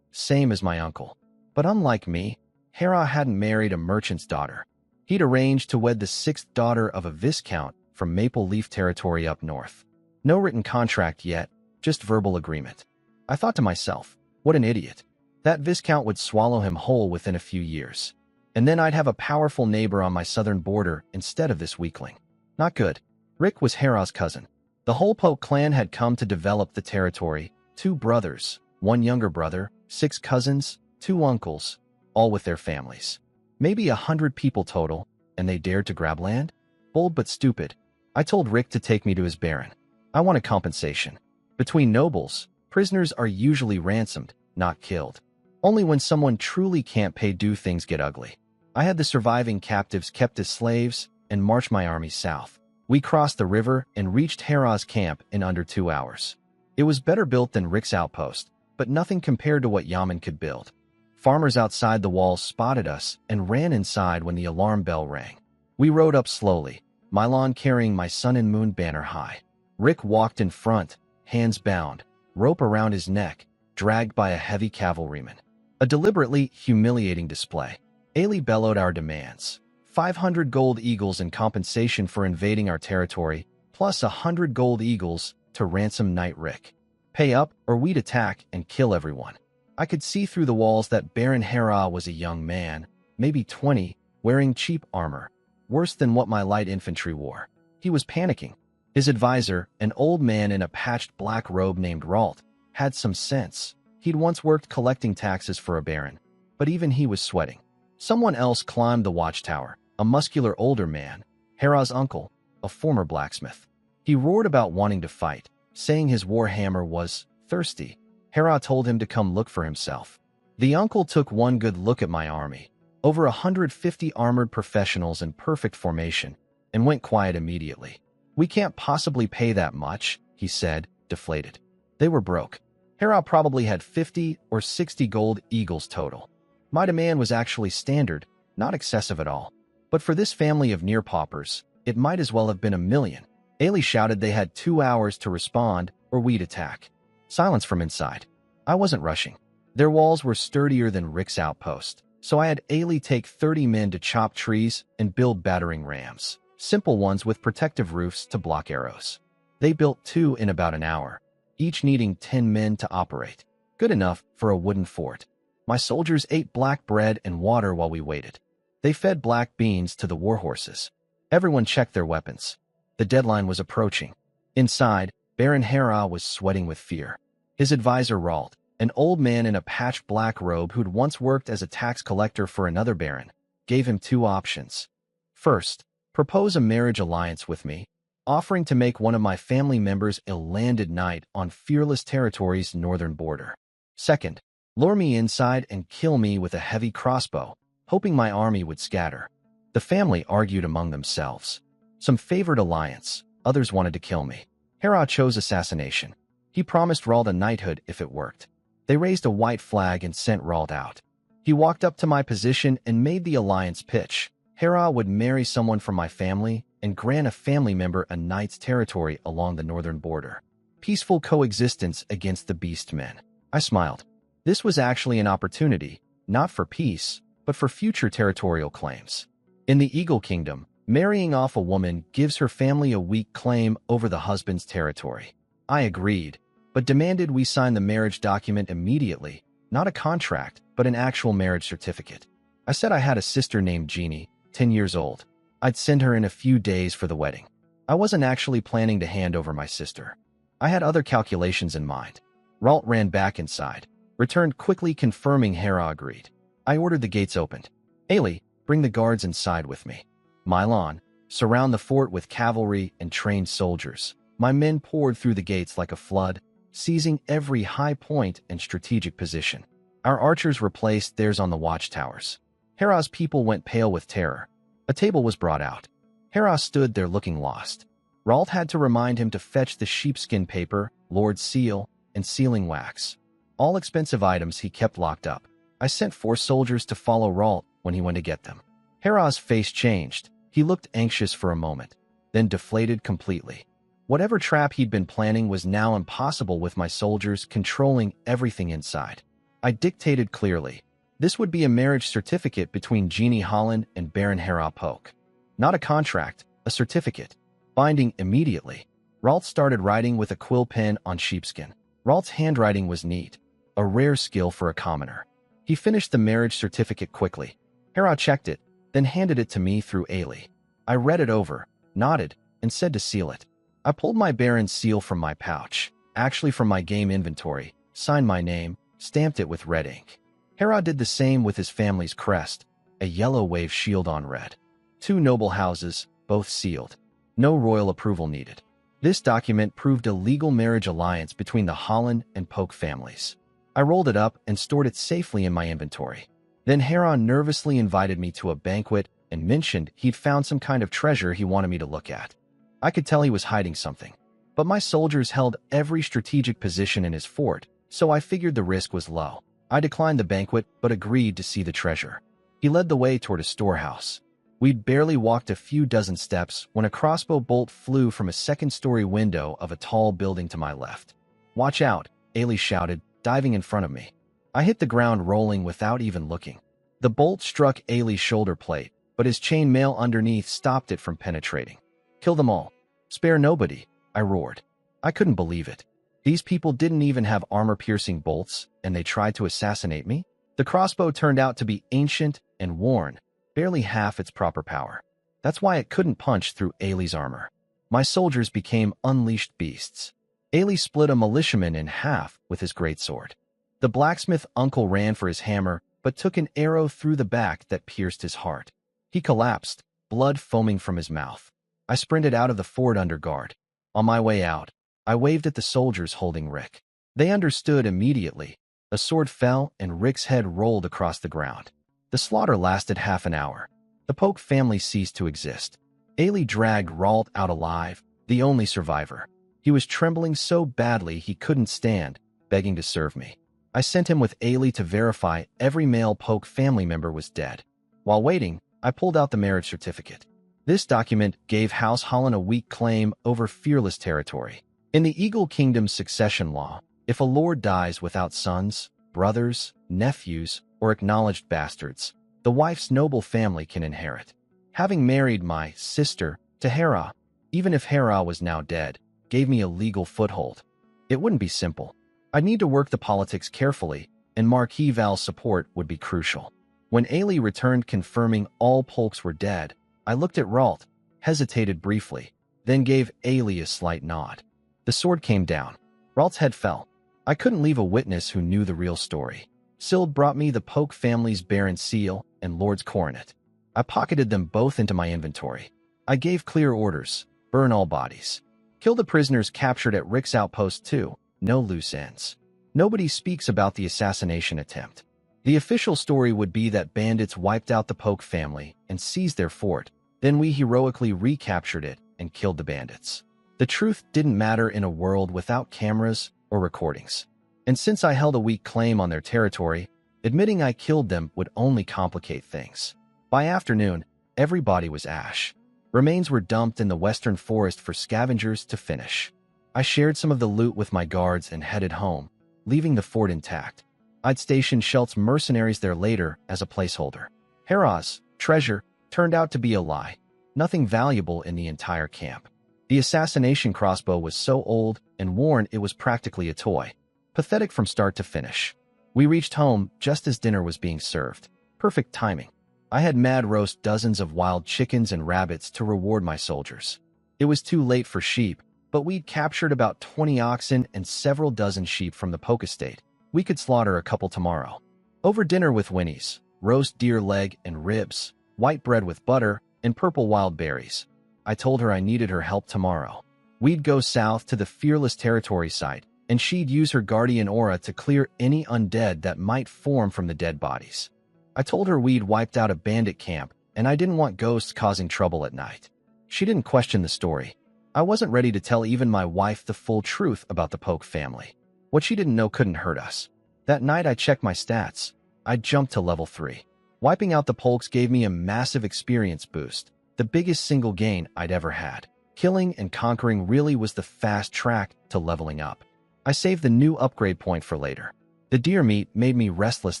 S1: same as my uncle. But unlike me, Hera hadn't married a merchant's daughter. He'd arranged to wed the 6th daughter of a viscount from Maple Leaf territory up north. No written contract yet, just verbal agreement. I thought to myself, what an idiot. That viscount would swallow him whole within a few years. And then I'd have a powerful neighbor on my southern border instead of this weakling. Not good. Rick was Hera's cousin. The whole Poke clan had come to develop the territory. 2 brothers, 1 younger brother, 6 cousins, 2 uncles, all with their families. Maybe 100 people total, and they dared to grab land? Bold but stupid. I told Rick to take me to his baron. I wanted compensation. Between nobles, prisoners are usually ransomed, not killed. Only when someone truly can't pay do things get ugly. I had the surviving captives kept as slaves and marched my army south. We crossed the river and reached Hera's camp in under 2 hours. It was better built than Rick's outpost, but nothing compared to what Yaman could build. Farmers outside the walls spotted us and ran inside when the alarm bell rang. We rode up slowly, Mylon carrying my sun and moon banner high. Rick walked in front, hands bound, rope around his neck, dragged by a heavy cavalryman. A deliberately humiliating display. Ailey bellowed our demands. 500 gold eagles in compensation for invading our territory, plus 100 gold eagles to ransom Knight Rick. Pay up or we'd attack and kill everyone. I could see through the walls that Baron Hera was a young man, maybe 20, wearing cheap armor, worse than what my light infantry wore. He was panicking. His advisor, an old man in a patched black robe named Ralt, had some sense. He'd once worked collecting taxes for a baron, but even he was sweating. Someone else climbed the watchtower, a muscular older man, Hera's uncle, a former blacksmith. He roared about wanting to fight, saying his warhammer was thirsty. Hera told him to come look for himself. The uncle took one good look at my army, over 150 armored professionals in perfect formation, and went quiet immediately. We can't possibly pay that much, he said, deflated. They were broke. Hera probably had 50 or 60 gold eagles total. My demand was actually standard, not excessive at all. But for this family of near-paupers, it might as well have been 1,000,000. Ailey shouted they had 2 hours to respond or we'd attack. Silence from inside. I wasn't rushing. Their walls were sturdier than Rick's outpost, so I had Ailey take 30 men to chop trees and build battering rams, simple ones with protective roofs to block arrows. They built 2 in about an hour, each needing 10 men to operate. Good enough for a wooden fort. My soldiers ate black bread and water while we waited. They fed black beans to the warhorses. Everyone checked their weapons. The deadline was approaching. Inside, Baron Hera was sweating with fear. His advisor Ralt, an old man in a patched black robe who'd once worked as a tax collector for another baron, gave him 2 options. First, propose a marriage alliance with me, offering to make one of my family members a landed knight on fearless territory's northern border. Second, lure me inside and kill me with a heavy crossbow, hoping my army would scatter. The family argued among themselves. Some favored alliance, others wanted to kill me. Hera chose assassination. He promised Rald a knighthood if it worked. They raised a white flag and sent Rald out. He walked up to my position and made the alliance pitch. Hera would marry someone from my family and grant a family member a knight's territory along the northern border. Peaceful coexistence against the beast men. I smiled. This was actually an opportunity, not for peace, but for future territorial claims. In the Eagle Kingdom, marrying off a woman gives her family a weak claim over the husband's territory. I agreed, but demanded we sign the marriage document immediately, not a contract, but an actual marriage certificate. I said I had a sister named Jeannie, 10 years old. I'd send her in a few days for the wedding. I wasn't actually planning to hand over my sister. I had other calculations in mind. Ralt ran back inside, returned quickly confirming Hera agreed. I ordered the gates opened. Ailey, bring the guards inside with me. Mylon, surround the fort with cavalry and trained soldiers. My men poured through the gates like a flood, seizing every high point and strategic position. Our archers replaced theirs on the watchtowers. Hera's people went pale with terror. A table was brought out. Hera stood there looking lost. Ralt had to remind him to fetch the sheepskin paper, Lord's seal, and sealing wax. All expensive items he kept locked up. I sent 4 soldiers to follow Ralt when he went to get them. Hera's face changed. He looked anxious for a moment, then deflated completely. Whatever trap he'd been planning was now impossible with my soldiers controlling everything inside. I dictated clearly. This would be a marriage certificate between Jeannie Holland and Baron Hera Polk. Not a contract, a certificate. Binding immediately. Ralt started writing with a quill pen on sheepskin. Ralt's handwriting was neat, a rare skill for a commoner. He finished the marriage certificate quickly. Hera checked it, then handed it to me through Ailey. I read it over, nodded, and said to seal it. I pulled my Baron's seal from my pouch, actually from my game inventory, signed my name, stamped it with red ink. Hera did the same with his family's crest, a yellow wave shield on red. 2 noble houses, both sealed. No royal approval needed. This document proved a legal marriage alliance between the Holland and Polk families. I rolled it up and stored it safely in my inventory. Then Hera nervously invited me to a banquet and mentioned he'd found some kind of treasure he wanted me to look at. I could tell he was hiding something. But my soldiers held every strategic position in his fort, so I figured the risk was low. I declined the banquet but agreed to see the treasure. He led the way toward a storehouse. We'd barely walked a few dozen steps when a crossbow bolt flew from a second-story window of a tall building to my left. "Watch out," Ailey shouted, diving in front of me. I hit the ground rolling without even looking. The bolt struck Ailey's shoulder plate, but his chainmail underneath stopped it from penetrating. "Kill them all. Spare nobody," I roared. I couldn't believe it. These people didn't even have armor-piercing bolts, and they tried to assassinate me? The crossbow turned out to be ancient and worn, barely half its proper power. That's why it couldn't punch through Ailey's armor. My soldiers became unleashed beasts. Ailey split a militiaman in half with his greatsword. The blacksmith uncle ran for his hammer, but took an arrow through the back that pierced his heart. He collapsed, blood foaming from his mouth. I sprinted out of the fort under guard. On my way out, I waved at the soldiers holding Rick. They understood immediately. A sword fell and Rick's head rolled across the ground. The slaughter lasted half an hour. The Polk family ceased to exist. Ailey dragged Ralt out alive, the only survivor. He was trembling so badly he couldn't stand, begging to serve me. I sent him with Ailey to verify every male Polk family member was dead. While waiting, I pulled out the marriage certificate. This document gave House Holland a weak claim over fearless territory. In the Eagle Kingdom's succession law, if a lord dies without sons, brothers, nephews, or acknowledged bastards, the wife's noble family can inherit. Having married my sister to Hera, even if Hera was now dead, gave me a legal foothold. It wouldn't be simple. I'd need to work the politics carefully, and Marquis Val's support would be crucial. When Ailey returned confirming all Polks were dead, I looked at Ralt, hesitated briefly, then gave Ailey a slight nod. The sword came down. Ralt's head fell. I couldn't leave a witness who knew the real story. Sild brought me the Polk family's Baron seal and Lord's coronet. I pocketed them both into my inventory. I gave clear orders: burn all bodies. Kill the prisoners captured at Rick's outpost too, no loose ends. Nobody speaks about the assassination attempt. The official story would be that bandits wiped out the Polk family and seized their fort. Then we heroically recaptured it and killed the bandits. The truth didn't matter in a world without cameras or recordings. And since I held a weak claim on their territory, admitting I killed them would only complicate things. By afternoon, everybody was ash. Remains were dumped in the western forest for scavengers to finish. I shared some of the loot with my guards and headed home, leaving the fort intact. I'd station Schultz's mercenaries there later as a placeholder. Herod's treasure turned out to be a lie. Nothing valuable in the entire camp. The assassination crossbow was so old and worn it was practically a toy. Pathetic from start to finish. We reached home just as dinner was being served. Perfect timing. I had mad roast dozens of wild chickens and rabbits to reward my soldiers. It was too late for sheep, but we'd captured about 20 oxen and several dozen sheep from the Polk estate. We could slaughter a couple tomorrow. Over dinner with Winnie's, roast deer leg and ribs, white bread with butter, and purple wild berries. I told her I needed her help tomorrow. We'd go south to the Fearless Territory site, and she'd use her guardian aura to clear any undead that might form from the dead bodies. I told her we'd wiped out a bandit camp, and I didn't want ghosts causing trouble at night. She didn't question the story. I wasn't ready to tell even my wife the full truth about the Polk family. What she didn't know couldn't hurt us. That night I checked my stats. I jumped to level 3. Wiping out the Polks gave me a massive experience boost, the biggest single gain I'd ever had. Killing and conquering really was the fast track to leveling up. I saved the new upgrade point for later. The deer meat made me restless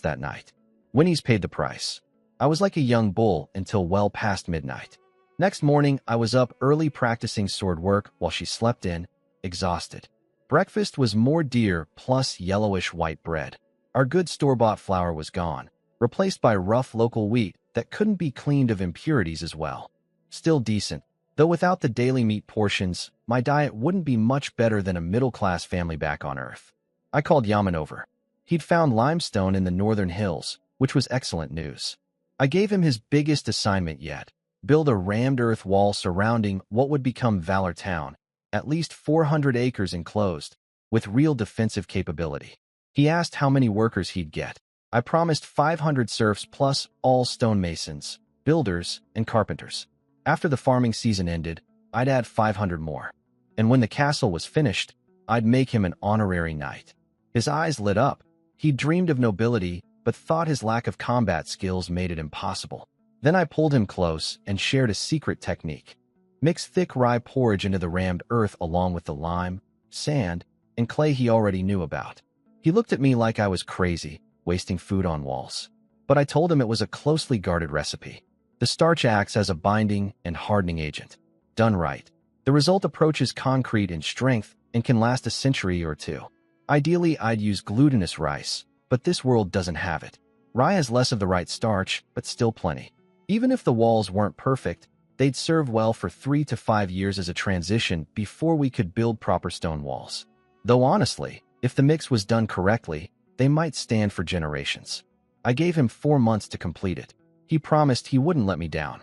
S1: that night. Winnie's paid the price. I was like a young bull until well past midnight. Next morning, I was up early practicing sword work while she slept in, exhausted. Breakfast was more deer plus yellowish-white bread. Our good store-bought flour was gone, replaced by rough local wheat that couldn't be cleaned of impurities as well. Still decent, though without the daily meat portions, my diet wouldn't be much better than a middle-class family back on Earth. I called Yaman over. He'd found limestone in the northern hills, which was excellent news. I gave him his biggest assignment yet. Build a rammed earth wall surrounding what would become Valor Town, at least 400 acres enclosed, with real defensive capability. He asked how many workers he'd get. I promised 500 serfs plus all stonemasons, builders, and carpenters. After the farming season ended, I'd add 500 more. And when the castle was finished, I'd make him an honorary knight. His eyes lit up. He dreamed of nobility, but thought his lack of combat skills made it impossible. Then I pulled him close and shared a secret technique. Mix thick rye porridge into the rammed earth along with the lime, sand, and clay he already knew about. He looked at me like I was crazy, wasting food on walls. But I told him it was a closely guarded recipe. The starch acts as a binding and hardening agent. Done right, the result approaches concrete in strength and can last a century or two. Ideally, I'd use glutinous rice, but this world doesn't have it. Rye has less of the right starch, but still plenty. Even if the walls weren't perfect, they'd serve well for 3 to 5 years as a transition before we could build proper stone walls. Though honestly, if the mix was done correctly, they might stand for generations. I gave him 4 months to complete it. He promised he wouldn't let me down.